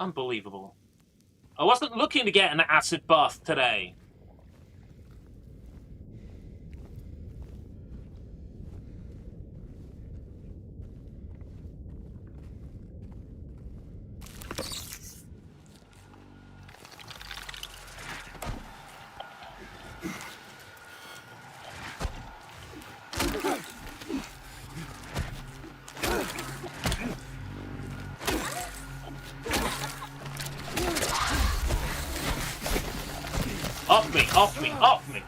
Unbelievable. I wasn't looking to get an acid bath today. Off me, off me, off me!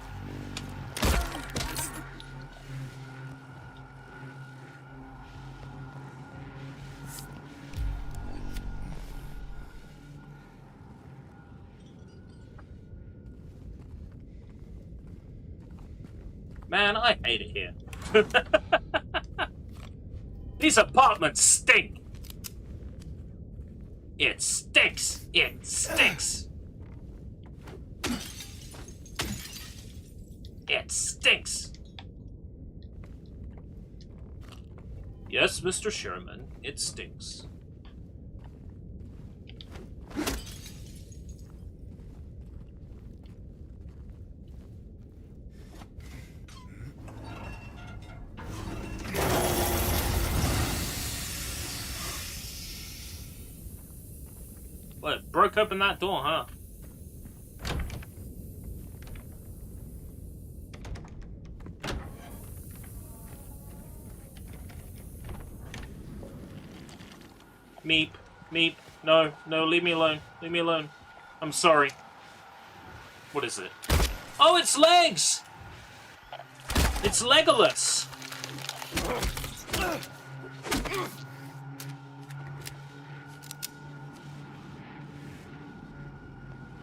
Man, I hate it here. These apartments stink! It stinks! It stinks! It stinks! Yes, Mr. Sherman, it stinks. What, broke open that door, huh? Meep, meep, no, no, leave me alone, leave me alone. I'm sorry. What is it? Oh, it's legs! It's Legolas!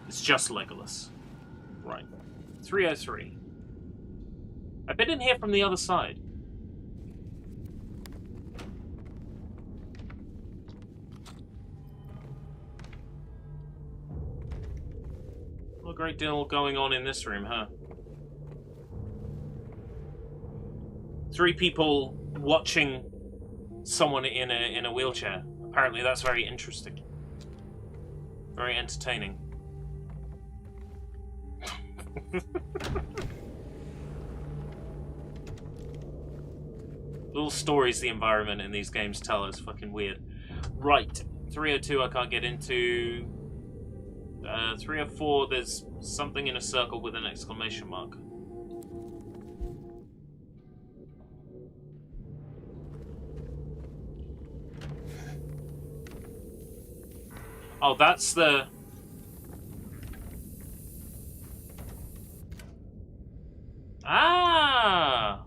It's just Legolas. Right. 303. I've been in here from the other side. Not a great deal going on in this room, huh? 3 people watching someone in a wheelchair. Apparently that's very interesting. Very entertaining. Little stories the environment in these games tell is fucking weird. Right, 302 I can't get into. 304 there's something in a circle with an exclamation mark. Oh, that's the... Ah!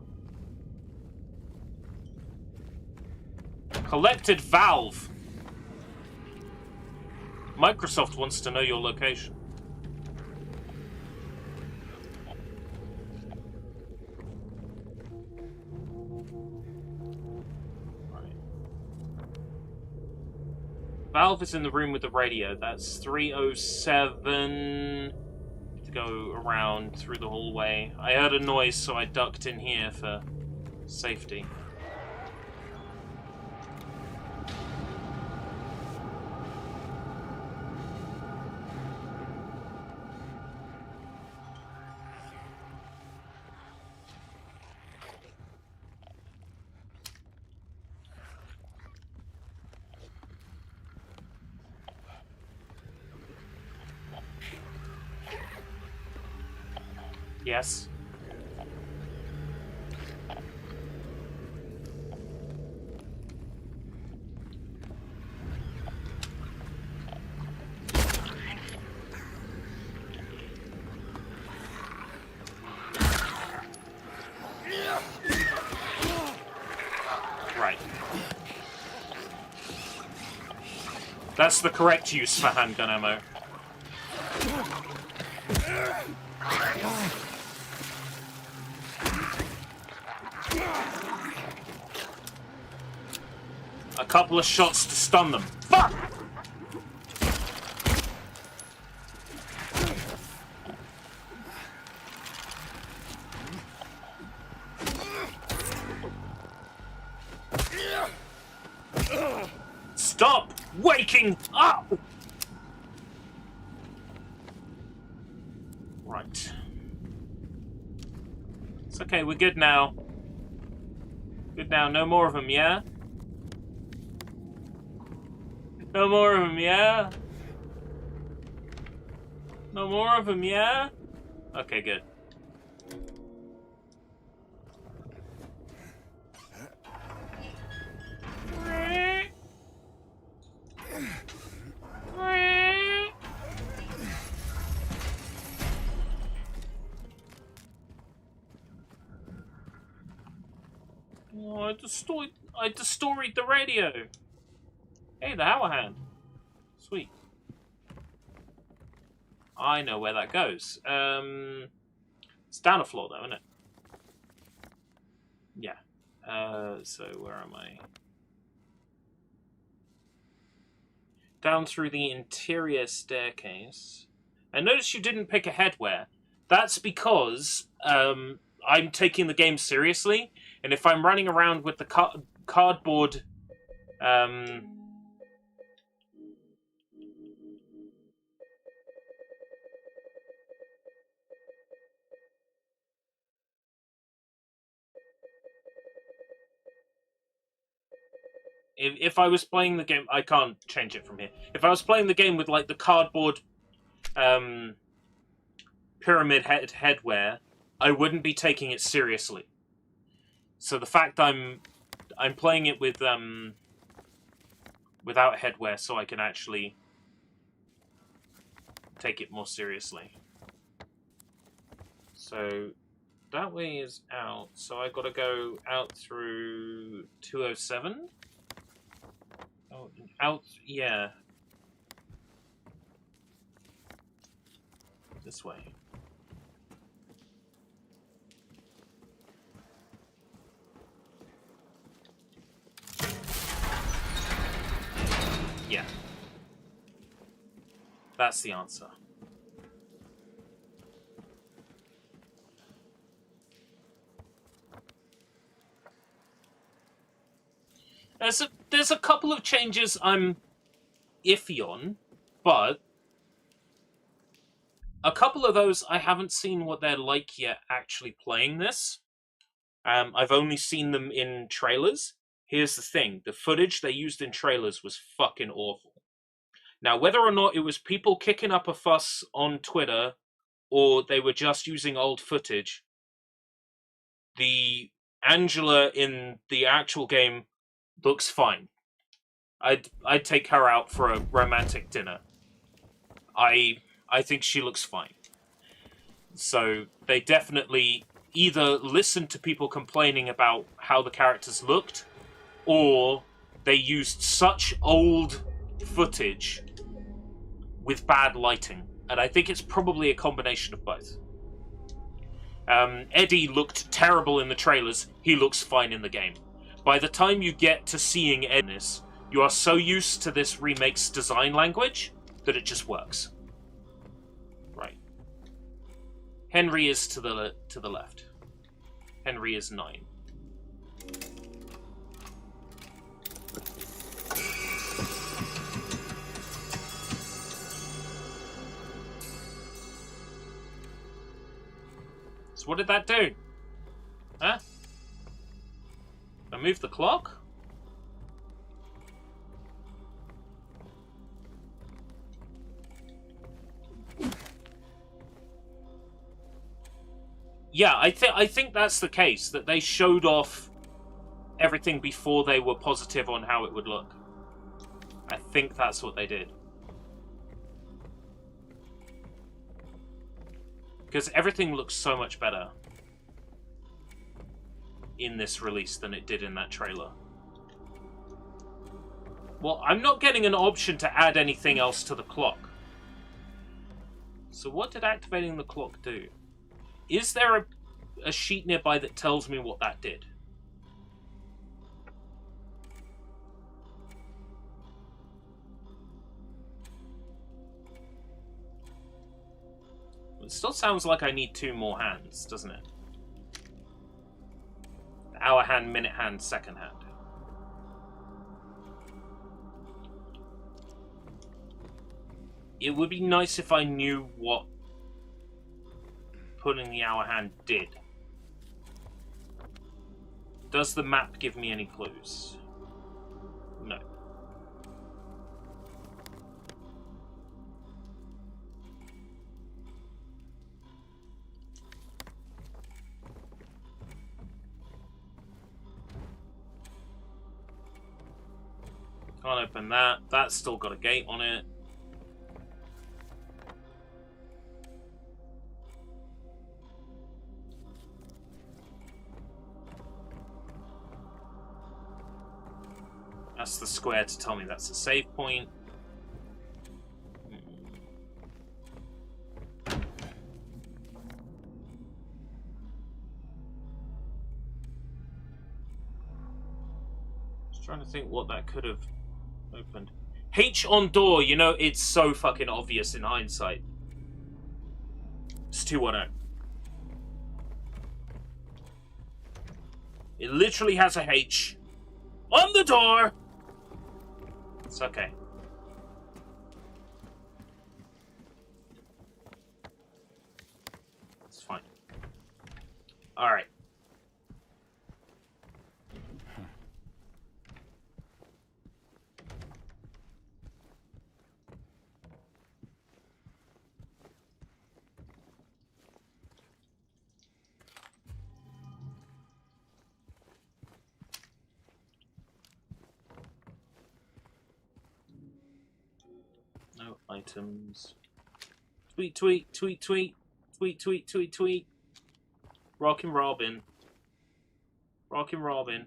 Collected valve. Microsoft wants to know your location. Right. Valve is in the room with the radio. That's 307. To go around through the hallway. I heard a noise, so I ducked in here for safety. Yes. That's the correct use for handgun ammo. A couple of shots to stun them. Fuck! Stop waking up! Right. It's okay, we're good now. Good now, no more of them, yeah? No more of them, yeah? No more of them, yeah? Okay, good. Oh, I destroyed the radio. Hey, the Hour Hand. Sweet. I know where that goes. It's down a floor though, isn't it? Yeah. So where am I? Down through the interior staircase. I noticed you didn't pick a headwear. That's because I'm taking the game seriously, and if I'm running around with the cardboard if I was playing the game, I can't change it from here. If I was playing the game with like the cardboard pyramid headwear, I wouldn't be taking it seriously. So the fact I'm playing it with without headwear, so I can actually take it more seriously. So that way is out. So I got to go out through 207. Oh, out, yeah. This way. Yeah. That's the answer. There's a couple of changes I'm iffy on, but a couple of those I haven't seen what they're like yet actually playing this. I've only seen them in trailers. Here's the thing, the footage they used in trailers was fucking awful. Now, whether or not it was people kicking up a fuss on Twitter, or they were just using old footage, the Angela in the actual game looks fine. I'd take her out for a romantic dinner. I think she looks fine. So they definitely either listened to people complaining about how the characters looked, or they used such old footage with bad lighting. And I think it's probably a combination of both. Eddie looked terrible in the trailers. He looks fine in the game. By the time you get to seeing Edness, you are so used to this remake's design language that it just works. Right. Henry is to the left. Henry is 9. So what did that do? Huh? I moved the clock? Yeah, I think that's the case, that they showed off everything before they were positive on how it would look. I think that's what they did. Because everything looks so much better in this release than it did in that trailer. Well, I'm not getting an option to add anything else to the clock. So what did activating the clock do? Is there a sheet nearby that tells me what that did? It still sounds like I need 2 more hands, doesn't it? Hour hand, minute hand, second hand. It would be nice if I knew what putting the hour hand did. Does the map give me any clues? No. Can't open that. That's still got a gate on it. That's the square to tell me that's a save point. Just trying to think what that could have opened. H on door, you know, it's so fucking obvious in hindsight. It's 210. It literally has a H on the door. It's okay. It's fine. Alright. No items. Tweet, tweet, tweet, tweet. Tweet, tweet, tweet, tweet. Rockin' Robin. Rockin' Robin.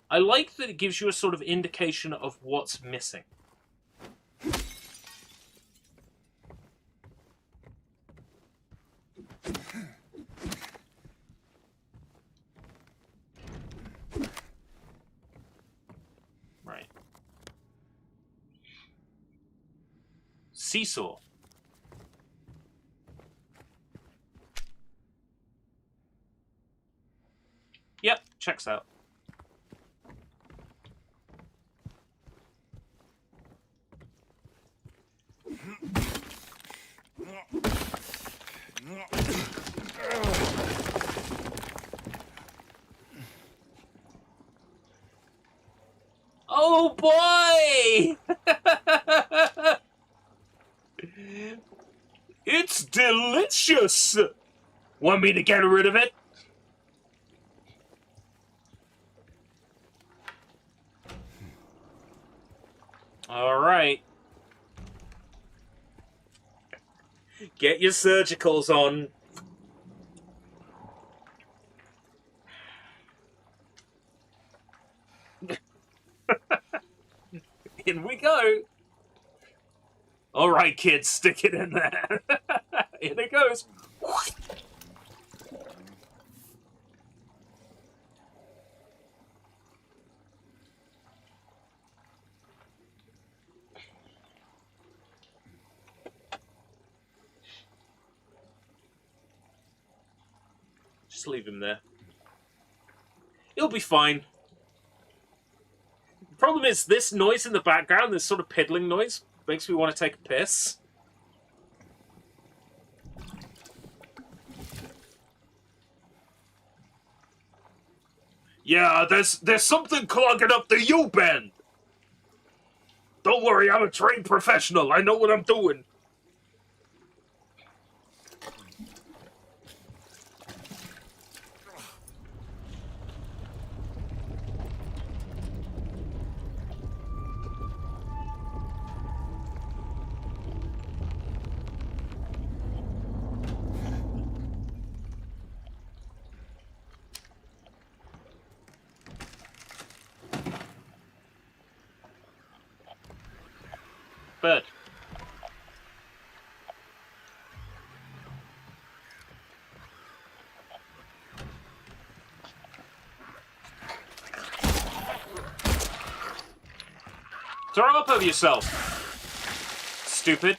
I like that it gives you a sort of indication of what's missing. Right. Seesaw. Yep, checks out. Oh boy! It's delicious! Want me to get rid of it? Alright. Get your surgicals on. In we go. Alright, kids, stick it in there. In it goes. Just leave him there. He'll be fine. The problem is this noise in the background, this sort of piddling noise, makes me want to take a piss. Yeah, there's something clogging up the U-bend. Don't worry, I'm a trained professional. I know what I'm doing. Bird. Throw up over yourself, stupid.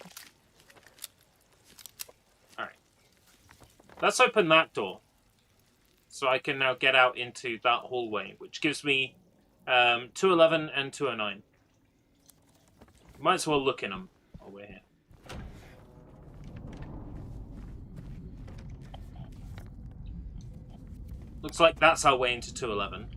Alright. Let's open that door. So I can now get out into that hallway, which gives me 211 and 209. Might as well look in them while we're here. Looks like that's our way into 211.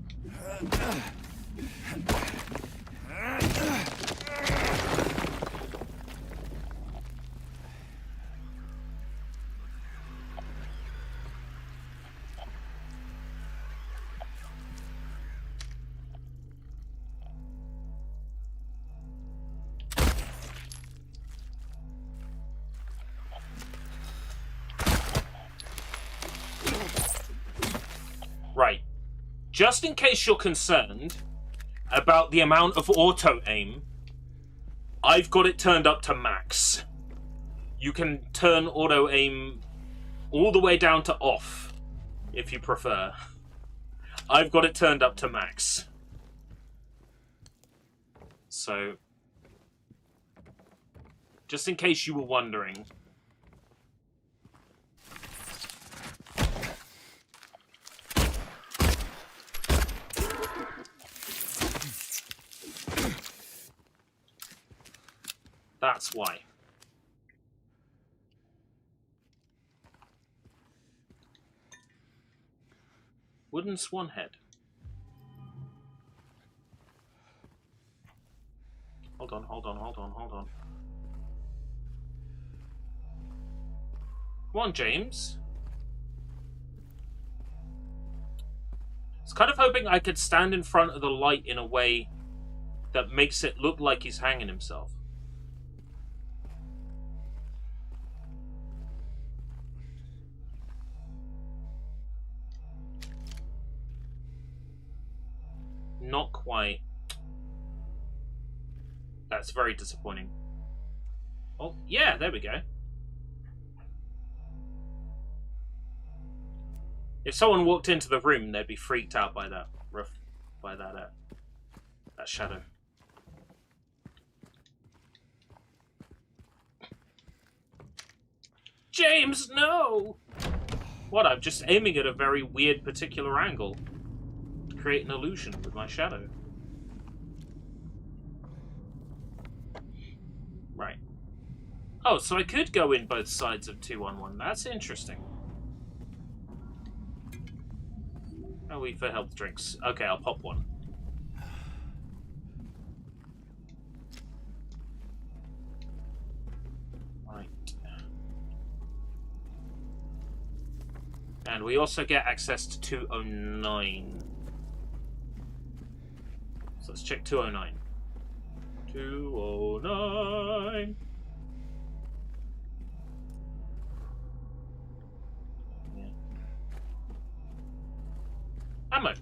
Right. Just in case you're concerned about the amount of auto-aim, I've got it turned up to max. You can turn auto-aim all the way down to off, if you prefer. I've got it turned up to max. So, just in case you were wondering. That's why. Wooden swan head. Hold on. Come on, James. I was kind of hoping I could stand in front of the light in a way that makes it look like he's hanging himself. Not quite. That's very disappointing. Oh, yeah, there we go. If someone walked into the room, they'd be freaked out by that that shadow. James, no! What, I'm just aiming at a very weird particular angle to create an illusion with my shadow. Right. Oh, so I could go in both sides of 211. That's interesting. How are we for health drinks? Okay, I'll pop one. Right. And we also get access to 209. So let's check 209. 209. Yeah. Ammo.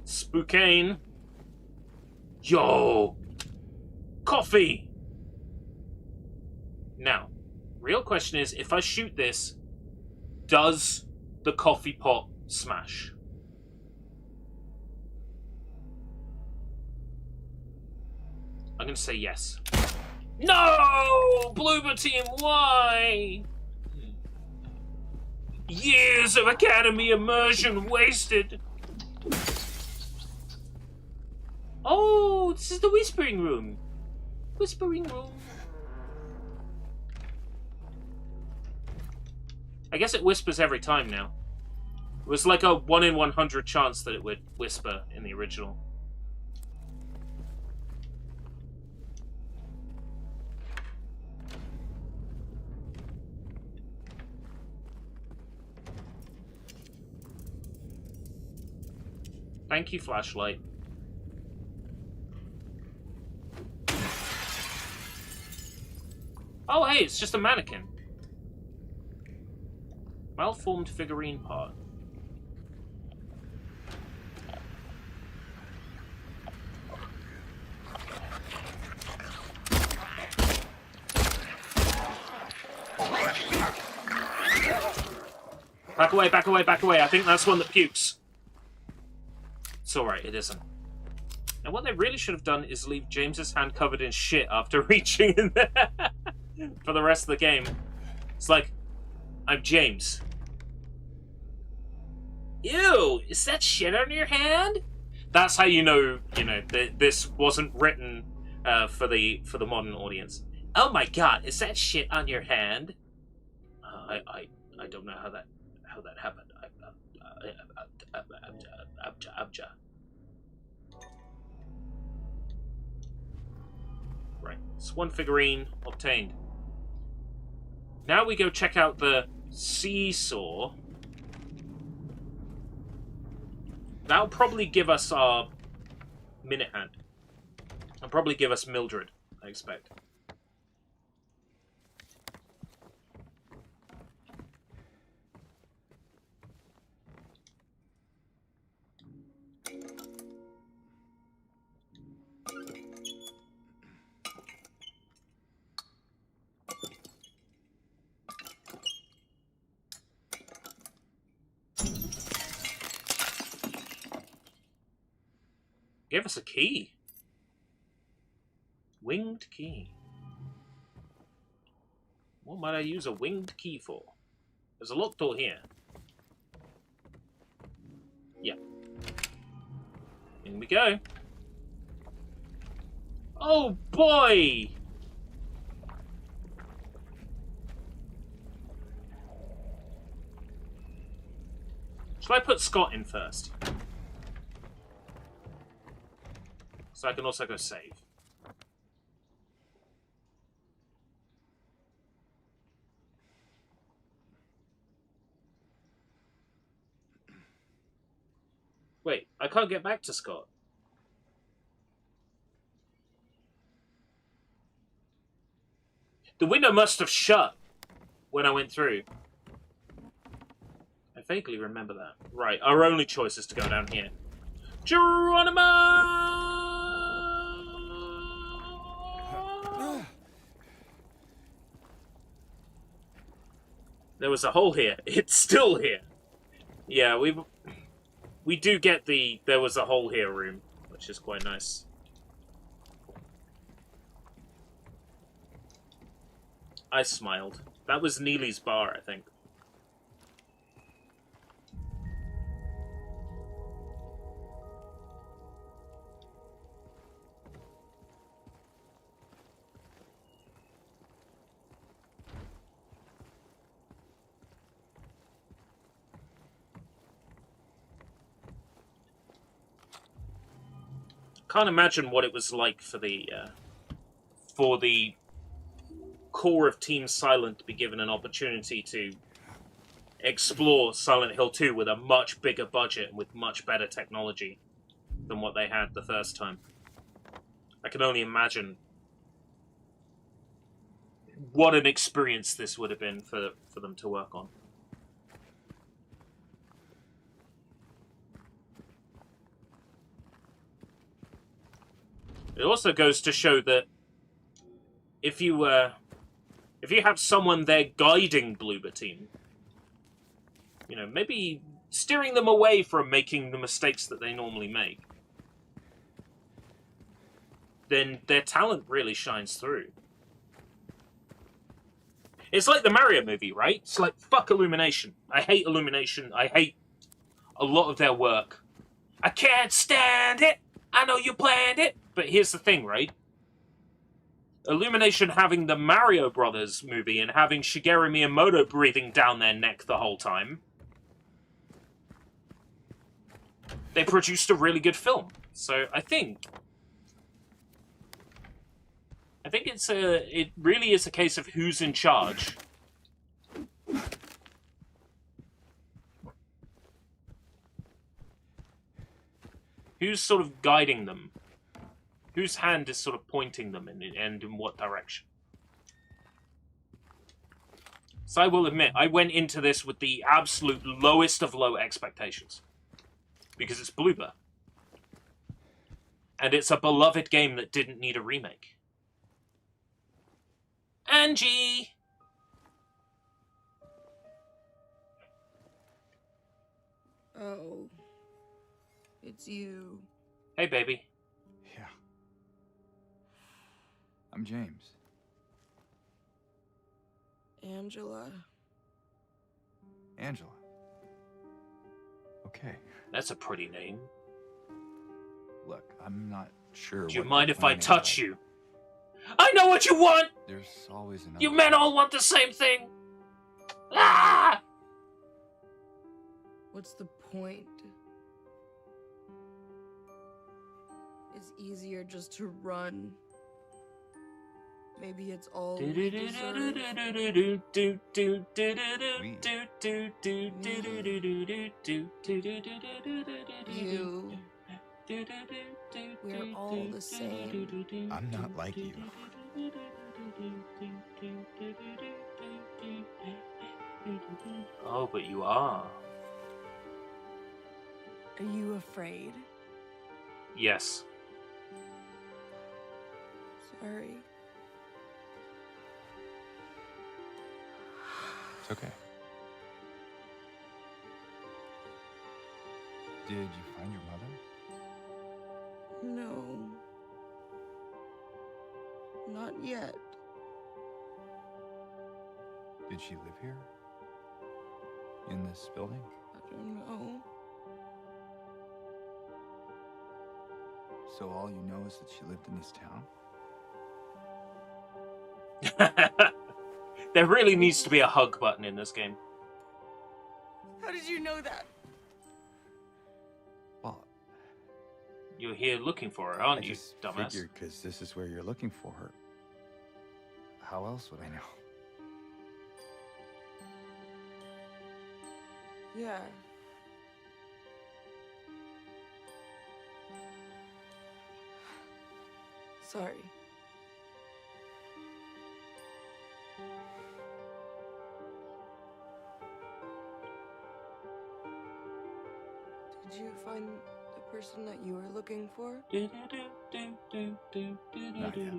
Spookane. Yo! Coffee! Now, real question is, if I shoot this, does the coffee pot smash? I'm gonna say yes. No! Bloober team, why? Years of academy immersion wasted. Oh, this is the whispering room. Whispering room. I guess it whispers every time now. It was like a 1 in 100 chance that it would whisper in the original. Thank you, flashlight. Oh, hey, it's just a mannequin. Malformed figurine part. Back away, back away, back away. I think that's one that pukes. It's alright, it isn't. Now, what they really should have done is leave James's hand covered in shit after reaching in there for the rest of the game. It's like, I'm James. Ew, is that shit on your hand? That's how you know this wasn't written for the modern audience. Oh my god, is that shit on your hand? I don't know how that happened. Right, it's one figurine obtained. Now we go check out the seesaw. That'll probably give us our minute hand. And probably give us Mildred, I expect. Give us a key. Winged key. What might I use a winged key for? There's a locked door here. Yeah. In we go. Oh boy! Should I put Scott in first? So I can also go save. Wait, I can't get back to Scott. The window must have shut when I went through. I vaguely remember that. Right, our only choice is to go down here. Geronimo! There was a hole here. It's still here. Yeah, we do get the there was a hole here room, which is quite nice. I smiled. That was Neely's bar, I think. Can't imagine what it was like for the core of Team Silent to be given an opportunity to explore Silent Hill 2 with a much bigger budget and with much better technology than what they had the first time. I can only imagine what an experience this would have been for them to work on. It also goes to show that if you have someone there guiding Bloober Team, you know, maybe steering them away from making the mistakes that they normally make, then their talent really shines through. It's like the Mario movie, right? It's like, fuck Illumination. I hate Illumination. I hate a lot of their work. I can't stand it! I know you planned it! But here's the thing, right? Illumination having the Mario Brothers movie and having Shigeru Miyamoto breathing down their neck the whole time, they produced a really good film. So I think it really is a case of who's in charge. Who's sort of guiding them? Whose hand is sort of pointing them and in what direction? So I will admit, I went into this with the absolute lowest of low expectations. Because it's Bloober. And it's a beloved game that didn't need a remake. Angie! Oh. It's you. Hey, baby. Yeah. I'm James. Angela. Angela. Okay. That's a pretty name. Look, I'm not sure. Do you what mind you're if I planning, touch but you? I know what you want! There's always another. You men all want the same thing! Ah! What's the point? It's easier just to run. Maybe it's all we deserve. You. We're all the same. I'm not like you. Oh, but you are. Are you afraid? Yes. Sorry. It's okay. Did you find your mother? No. Not yet. Did she live here? In this building? I don't know. So all you know is that she lived in this town? There really needs to be a hug button in this game. How did you know that? Well, You're here looking for her, aren't I you, just dumbass? figured because this is where you're looking for her. How else would I know? Yeah. Sorry. Did you find the person that you were looking for? Not yet.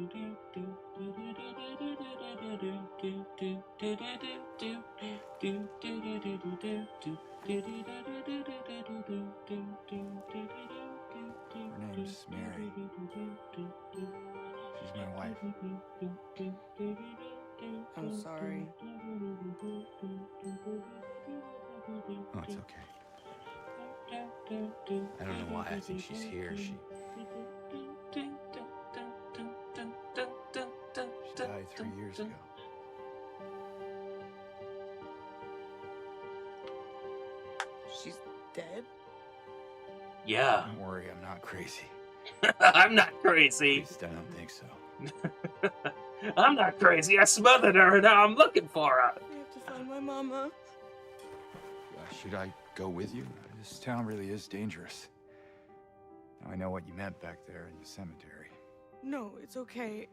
Her name's Mary. She's my wife. I'm sorry. Oh, it's okay. I don't know why I think she's here. She died 3 years ago. She's dead? Yeah. Don't worry, I'm not crazy. I'm not At crazy. least I don't think so. I'm not crazy. I smothered her and now I'm looking for her. I have to find my mama. Should I go with you? This town really is dangerous. Now I know what you meant back there in the cemetery. No, it's okay.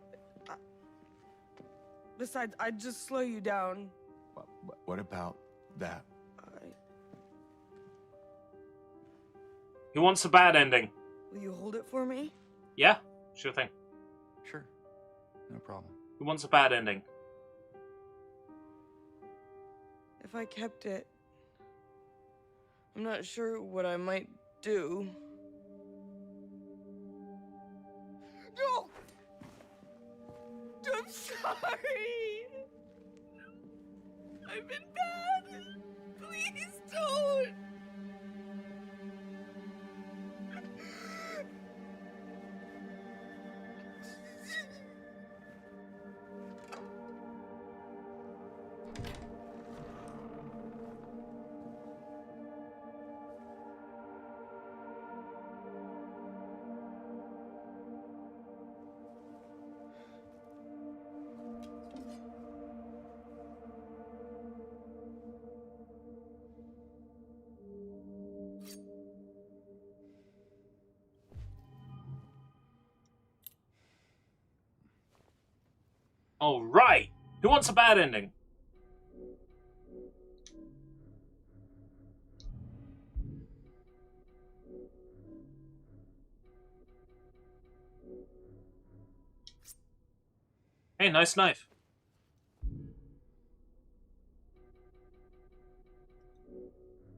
Besides, I'd just slow you down. What about that? He wants a bad ending. Will you hold it for me? Yeah, sure thing. Sure. No problem. Who wants a bad ending? If I kept it, I'm not sure what I might do. No! I'm sorry! I've been bad! Please don't! All right. Who wants a bad ending? Hey, nice knife.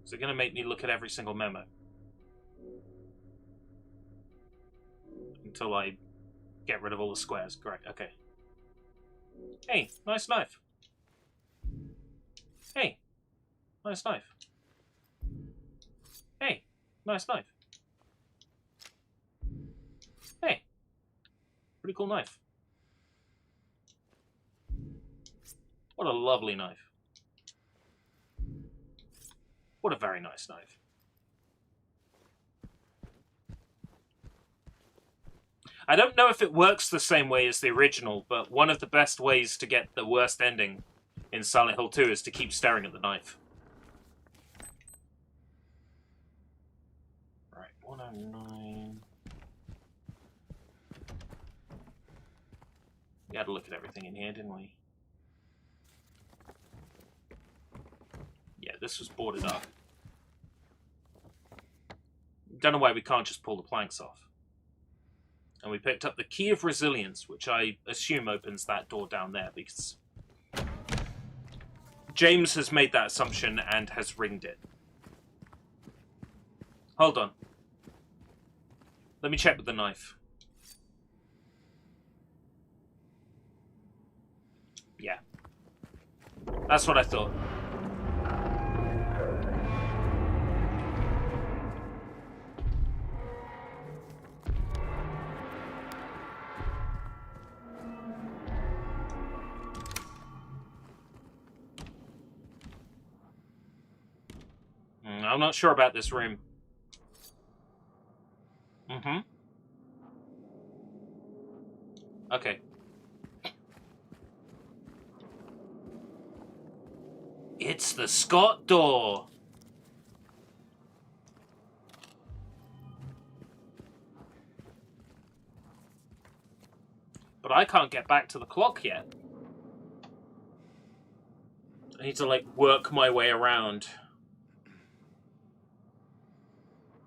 Is it going to make me look at every single memo? Until I get rid of all the squares. Great, okay. Hey, nice knife. Hey, nice knife. Hey, nice knife. Hey, pretty cool knife. What a lovely knife. What a very nice knife. I don't know if it works the same way as the original, but one of the best ways to get the worst ending in Silent Hill 2 is to keep staring at the knife. Right, 109. We had to look at everything in here, didn't we? Yeah, this was boarded up. Don't know why we can't just pull the planks off. And we picked up the Key of Resilience, which I assume opens that door down there, because James has made that assumption and has ringed it. Hold on. Let me check with the knife. Yeah. That's what I thought. I'm not sure about this room. Mm-hmm. Okay. It's the Scott door. But I can't get back to the clock yet. I need to, like, work my way around.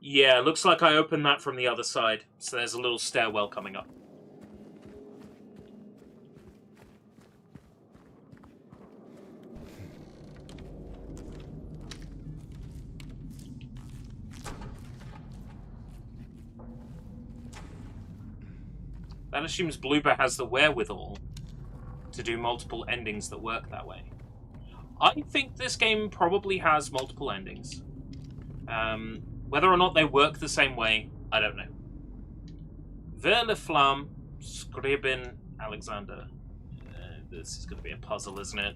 Yeah, looks like I opened that from the other side. So there's a little stairwell coming up. That assumes Blooper has the wherewithal to do multiple endings that work that way. I think this game probably has multiple endings. Whether or not they work the same way, I don't know. Vers le flamme, Scribin Alexander. This is going to be a puzzle, isn't it?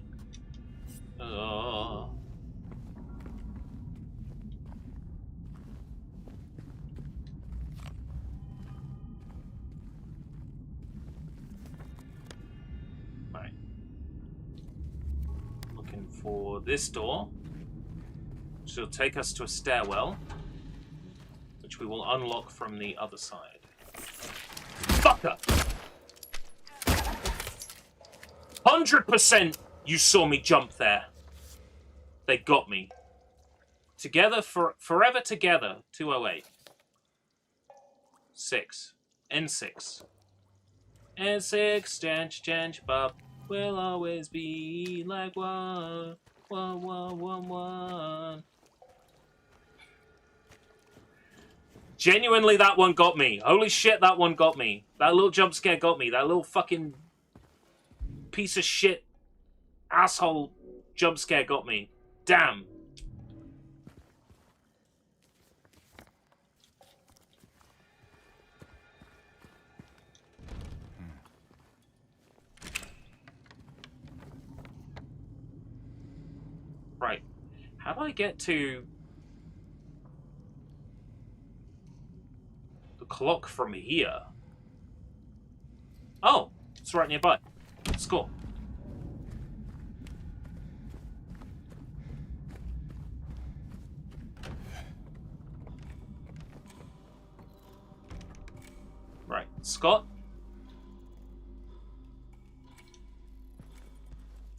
Right. Looking for this door, which will take us to a stairwell, which we will unlock from the other side. Fucker! 100% you saw me jump there. They got me. Together, forever together, 208. 6. N6. N6, change, Bob. We'll always be like one. Genuinely, that one got me. Holy shit, that one got me. That little jump scare got me. That little fucking piece of shit asshole jump scare got me. Damn. Right. How do I get to the clock from here? Oh, it's right nearby. Let's go. Right, Scott?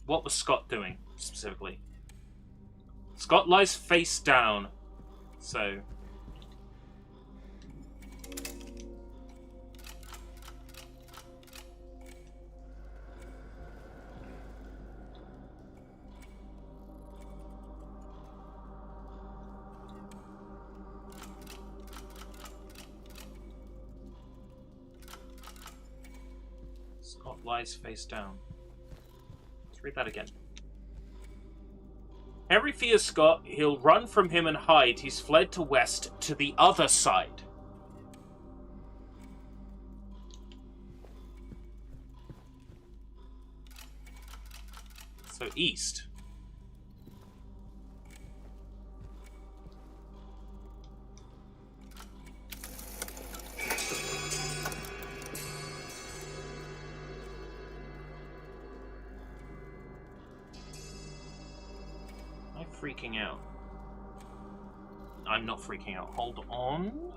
What was Scott doing, specifically? Scott lies face down, so... Scott lies face down. Let's read that again. Henry fears Scott. He'll run from him and hide. He's fled to west, to the other side. So east. Am I freaking out? I'm not freaking out. Hold on.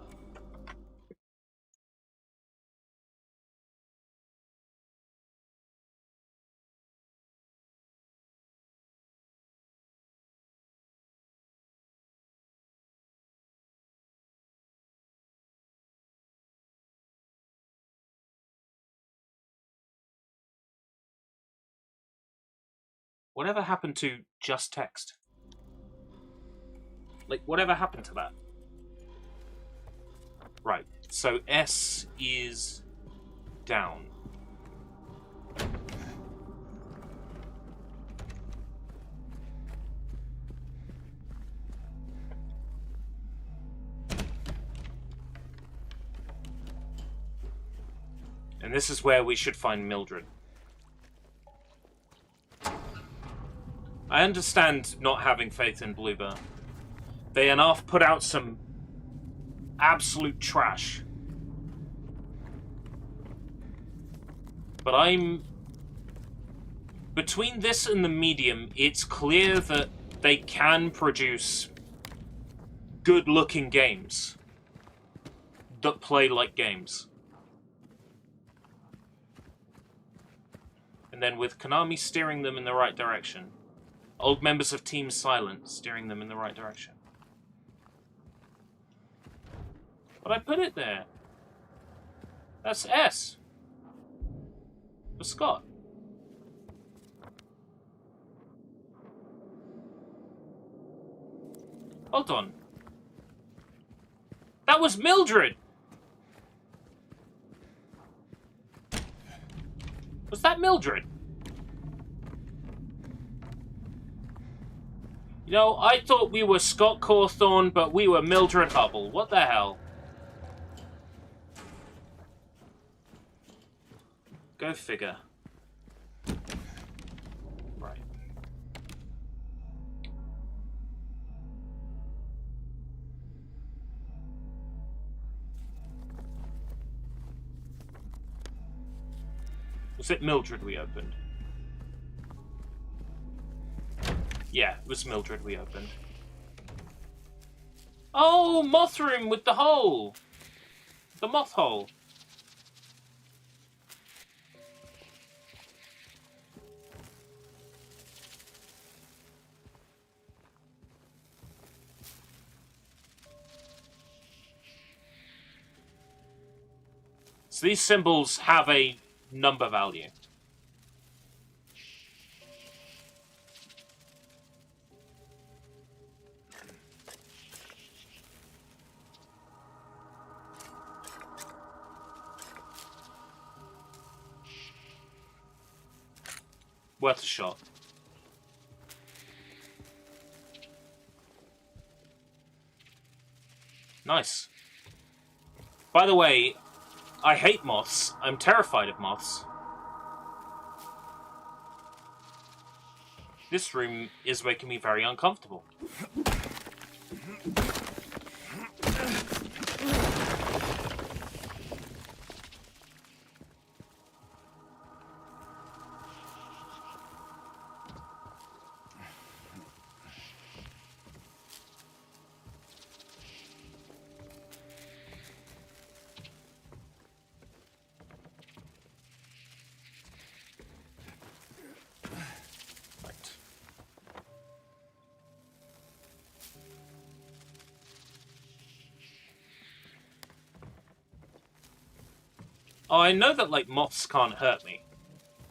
Whatever happened to just text? Like, whatever happened to that? Right, so S is down. And this is where we should find Mildred. I understand not having faith in Bluebird. They enough put out some absolute trash. But I'm... Between this and the medium, it's clear that they can produce good-looking games that play like games. And then with Konami steering them in the right direction, old members of Team Silent steering them in the right direction. But I put it there. That's S. For Scott. Hold on. That was Mildred! Was that Mildred? You know, I thought we were Scott Cawthorne, but we were Mildred Hubble. What the hell? Go figure. Right. Was it Mildred we opened? Yeah, it was Mildred we opened. Oh, moth room with the hole! The moth hole. So these symbols have a number value. Worth a shot. Nice. By the way, I hate moths. I'm terrified of moths. This room is making me very uncomfortable. Oh, I know that, like, moths can't hurt me.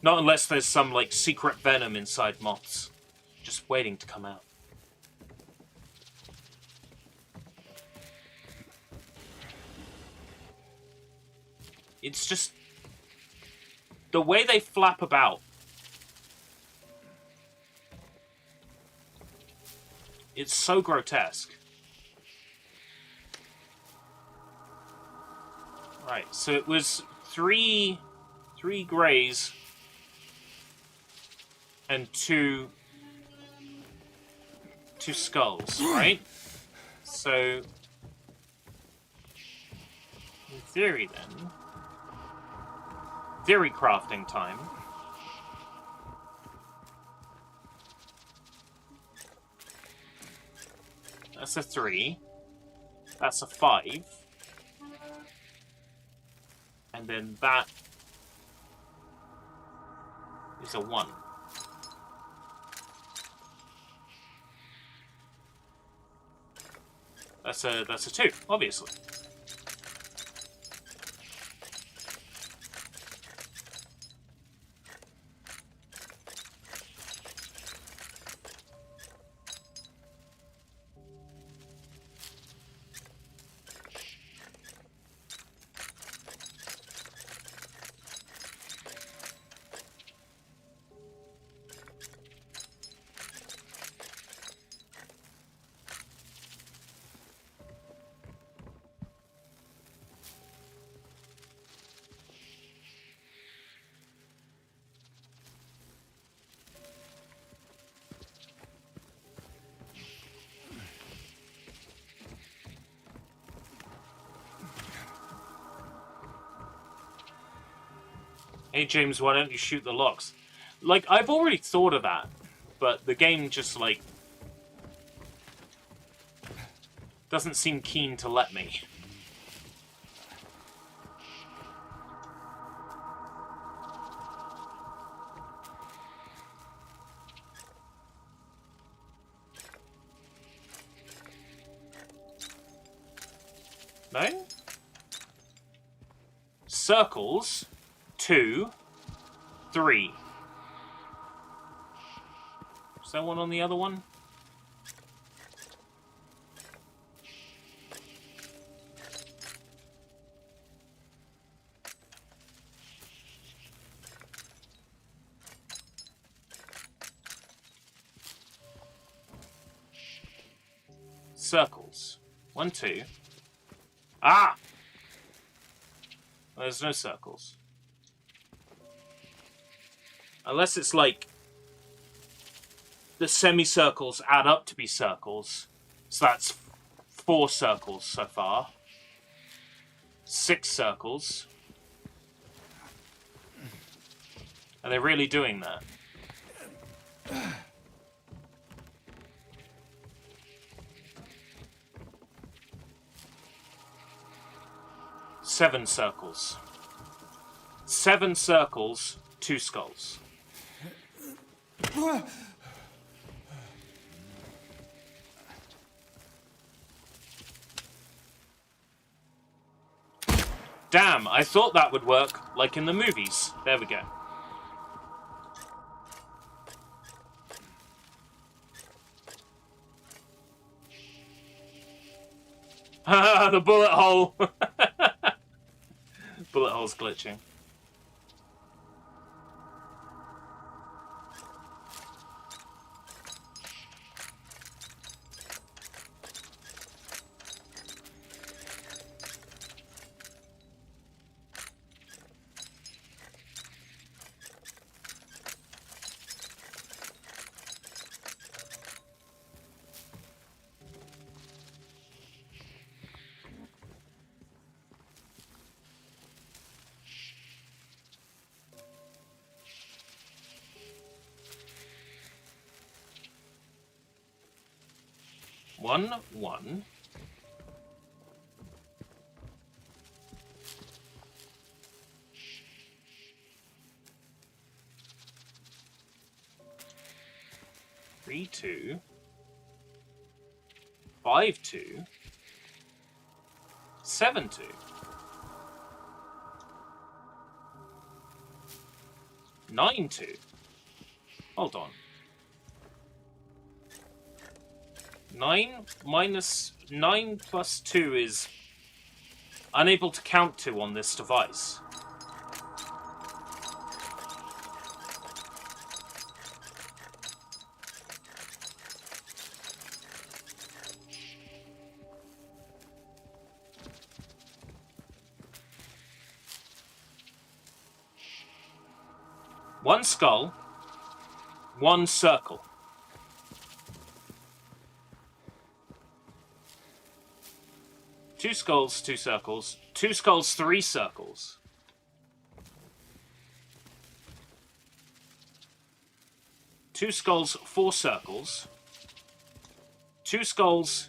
Not unless there's some, like, secret venom inside moths. Just waiting to come out. It's just... the way they flap about, it's so grotesque. Right, so it was three greys and two skulls, right? So in theory then, theory crafting time. That's a 3. That's a 5. And then that is a 1. That's a 2, obviously. Hey James, why don't you shoot the locks? Like, I've already thought of that, but the game just, like, doesn't seem keen to let me. No? Circles. 2, 3. Is there one on the other one? Circles. 1, 2. Ah! Well, there's no circles. Unless it's like the semicircles add up to be circles. So that's 4 circles so far. 6 circles. Are they really doing that? Seven circles. 7 circles, 2 skulls. Damn, I thought that would work, like in the movies. There we go. The bullet hole! Bullet hole's glitching. One. 3, 2. 5, 2. 7, 2. 9, 2. Hold on. 9 plus 2 is unable to count to on this device. One skull, one circle. Two skulls, two circles. Two skulls, three circles. Two skulls, four circles. Two skulls,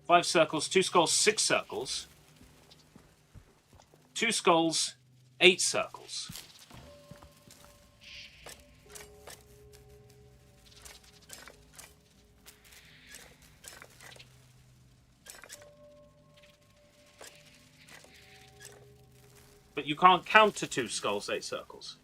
five circles. Two skulls, six circles. Two skulls, eight circles. But you can't count to two skulls, eight circles.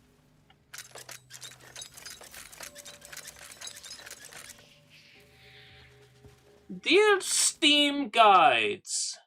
Dear Steam Guides.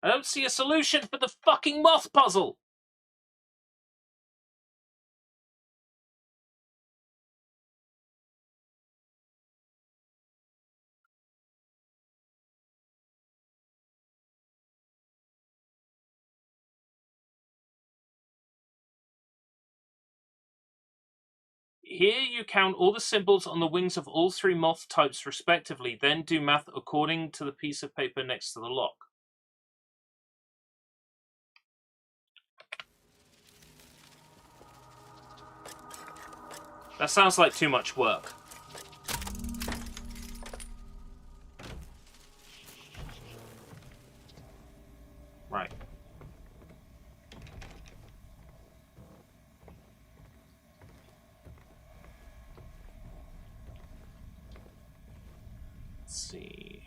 I don't see a solution for the fucking moth puzzle. Here you count all the symbols on the wings of all three moth types respectively, then do math according to the piece of paper next to the lock. That sounds like too much work. Right. Let's see.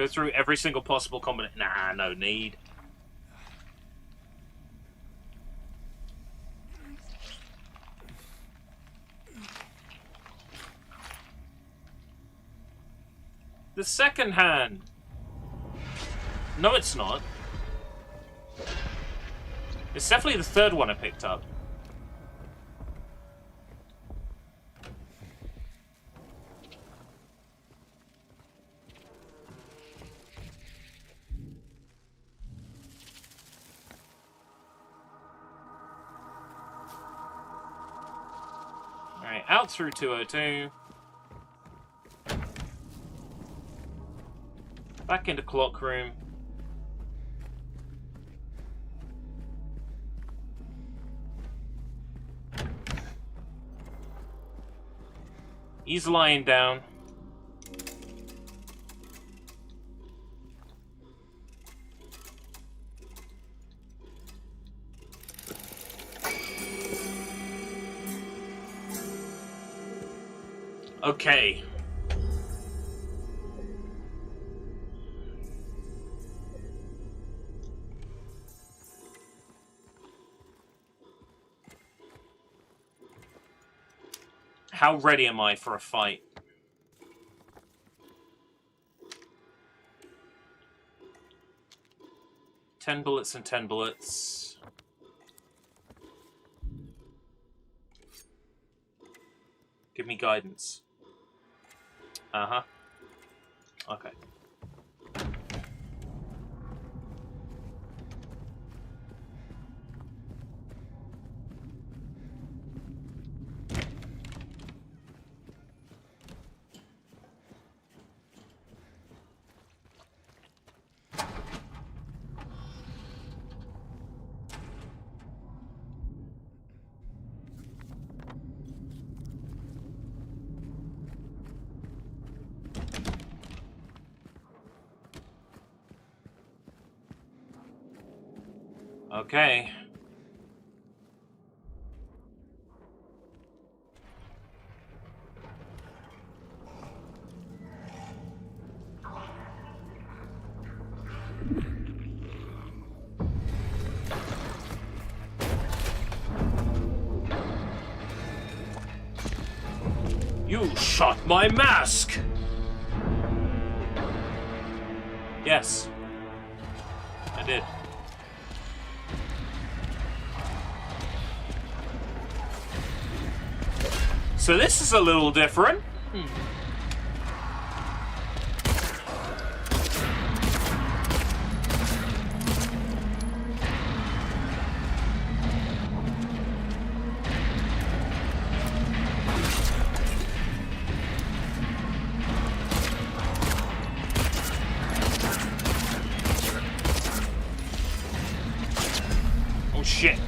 Go through every single possible combination. Nah, no need. The second hand. No, it's not. It's definitely the third one I picked up. Alright, out through 202. Back into clock room. He's lying down. Okay. How ready am I for a fight? Ten bullets and 10 bullets. Give me guidance. Uh-huh. Okay. Okay. You shot my mask! Yes. I did. So this is a little different. Oh shit.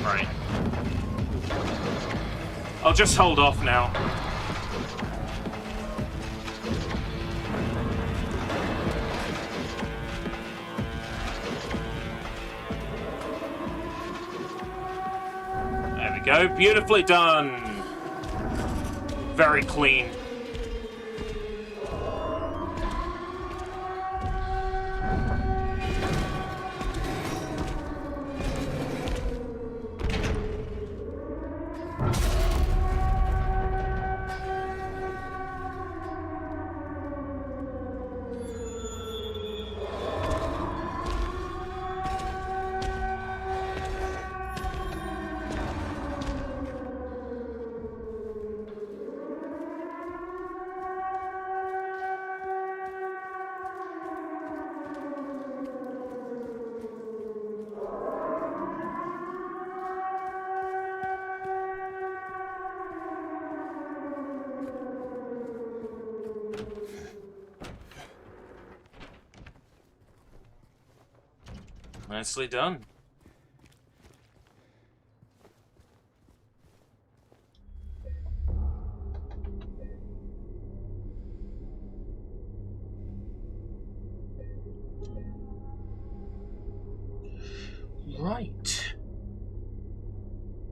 Right. I'll just hold off now. There we go. Beautifully done. Very clean. Nicely done. Right.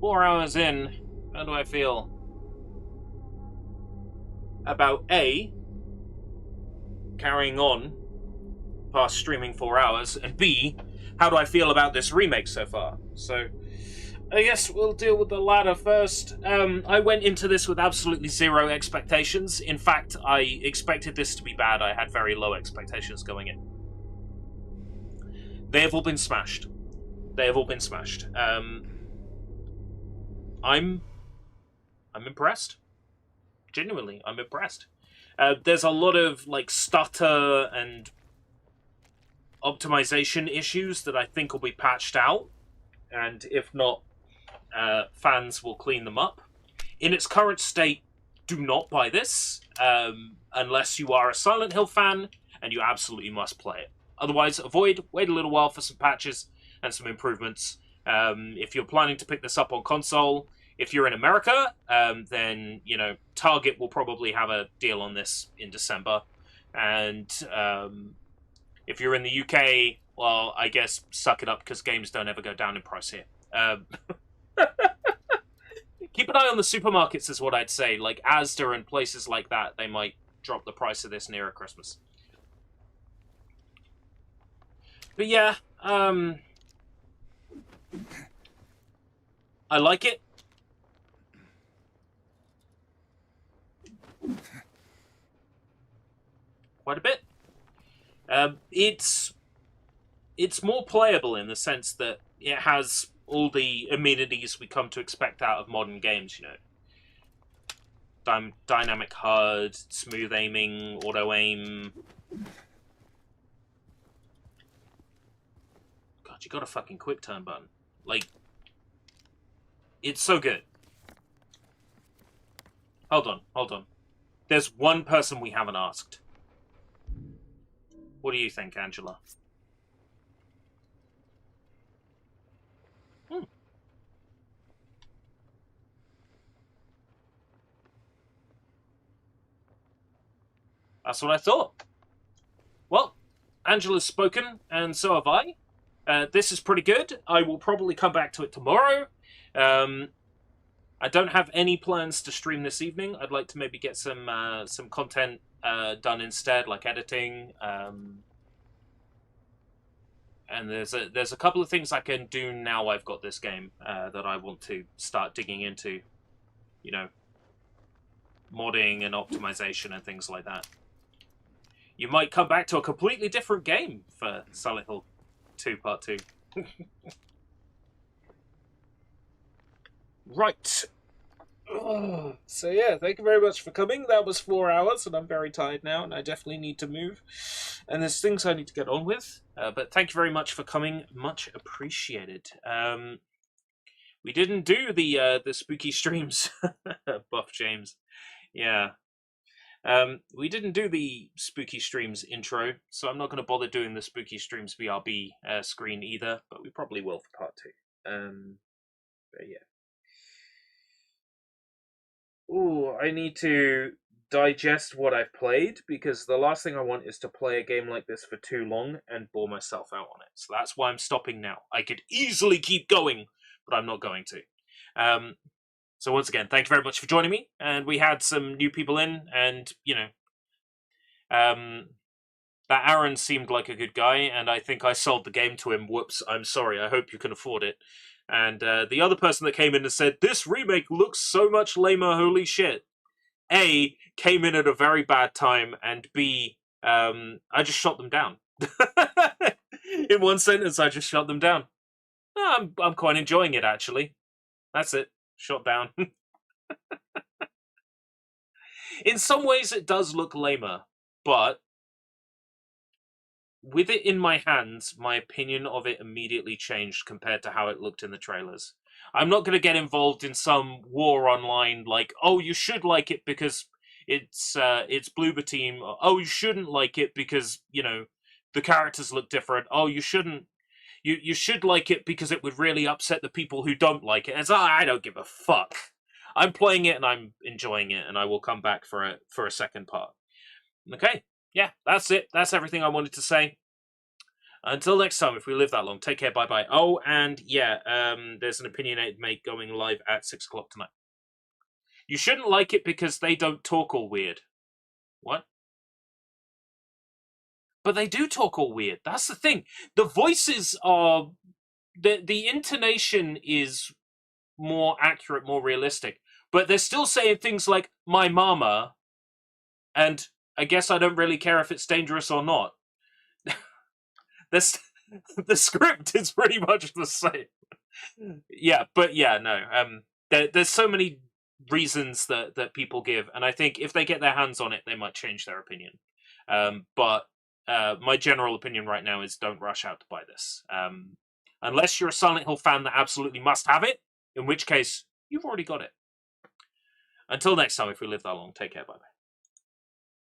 4 hours in. How do I feel about A, carrying on past streaming 4 hours, and B, how do I feel about this remake so far? So, I guess we'll deal with the latter first. I went into this with absolutely zero expectations. In fact, I expected this to be bad. I had very low expectations going in. They have all been smashed. They have all been smashed. I'm impressed. Genuinely, I'm impressed. There's a lot of like stutter and optimization issues that I think will be patched out, and if not, fans will clean them up. In its current state, do not buy this unless you are a Silent Hill fan, and you absolutely must play it. Otherwise, wait a little while for some patches and some improvements. If you're planning to pick this up on console, if you're in America, then, you know, Target will probably have a deal on this in December. And if you're in the UK, well, I guess suck it up, because games don't ever go down in price here. Keep an eye on the supermarkets is what I'd say. Like Asda and places like that, they might drop the price of this nearer Christmas. But yeah, I like it. Quite a bit. It's more playable in the sense that it has all the amenities we come to expect out of modern games, you know. Dynamic HUD, smooth aiming, auto aim. God, you got a fucking quick turn button. Like, it's so good. Hold on. There's one person we haven't asked. What do you think, Angela? That's what I thought. Well, Angela's spoken, and so have I. This is pretty good. I will probably come back to it tomorrow. I don't have any plans to stream this evening. I'd like to maybe get some content done instead, like editing. And there's a couple of things I can do now I've got this game that I want to start digging into. You know, modding and optimization and things like that. You might come back to a completely different game for Silent Hill 2 Part 2. Right. So yeah, thank you very much for coming. That was 4 hours, and I'm very tired now, and I definitely need to move. And there's things I need to get on with. But thank you very much for coming. Much appreciated. We didn't do the spooky streams, Buff James. Yeah. We didn't do the spooky streams intro, so I'm not going to bother doing the spooky streams BRB screen either, but we probably will for part 2. But yeah. Ooh, I need to digest what I've played, because the last thing I want is to play a game like this for too long and bore myself out on it. So that's why I'm stopping now. I could easily keep going, but I'm not going to. So once again, thank you very much for joining me. And we had some new people in, and, you know, that Aaron seemed like a good guy, and I think I sold the game to him. Whoops, I'm sorry. I hope you can afford it. And the other person that came in and said, this remake looks so much lamer, holy shit. A, came in at a very bad time, and B, I just shot them down. In one sentence, I just shot them down. I'm quite enjoying it, actually. That's it. Shot down. In some ways, it does look lamer, but with it in my hands, my opinion of it immediately changed compared to how it looked in the trailers. I'm not going to get involved in some war online like, oh, you should like it because it's Bloober Team. Or, oh, you shouldn't like it because, you know, the characters look different. Oh, you shouldn't. You should like it because it would really upset the people who don't like it. It's, I don't give a fuck. I'm playing it and I'm enjoying it, and I will come back for a second part. Okay, yeah, that's it. That's everything I wanted to say. Until next time, if we live that long, take care, bye-bye. Oh, and yeah, there's an opinionated mate going live at 6 o'clock tonight. You shouldn't like it because they don't talk all weird. What? But they do talk all weird. That's the thing. The voices are... The intonation is more accurate, more realistic. But they're still saying things like, my mama, and I guess I don't really care if it's dangerous or not. The script is pretty much the same. Yeah, but yeah, no. There's so many reasons that people give, and I think if they get their hands on it, they might change their opinion. But my general opinion right now is don't rush out to buy this. Unless you're a Silent Hill fan that absolutely must have it, in which case, you've already got it. Until next time, if we live that long, take care, bye-bye.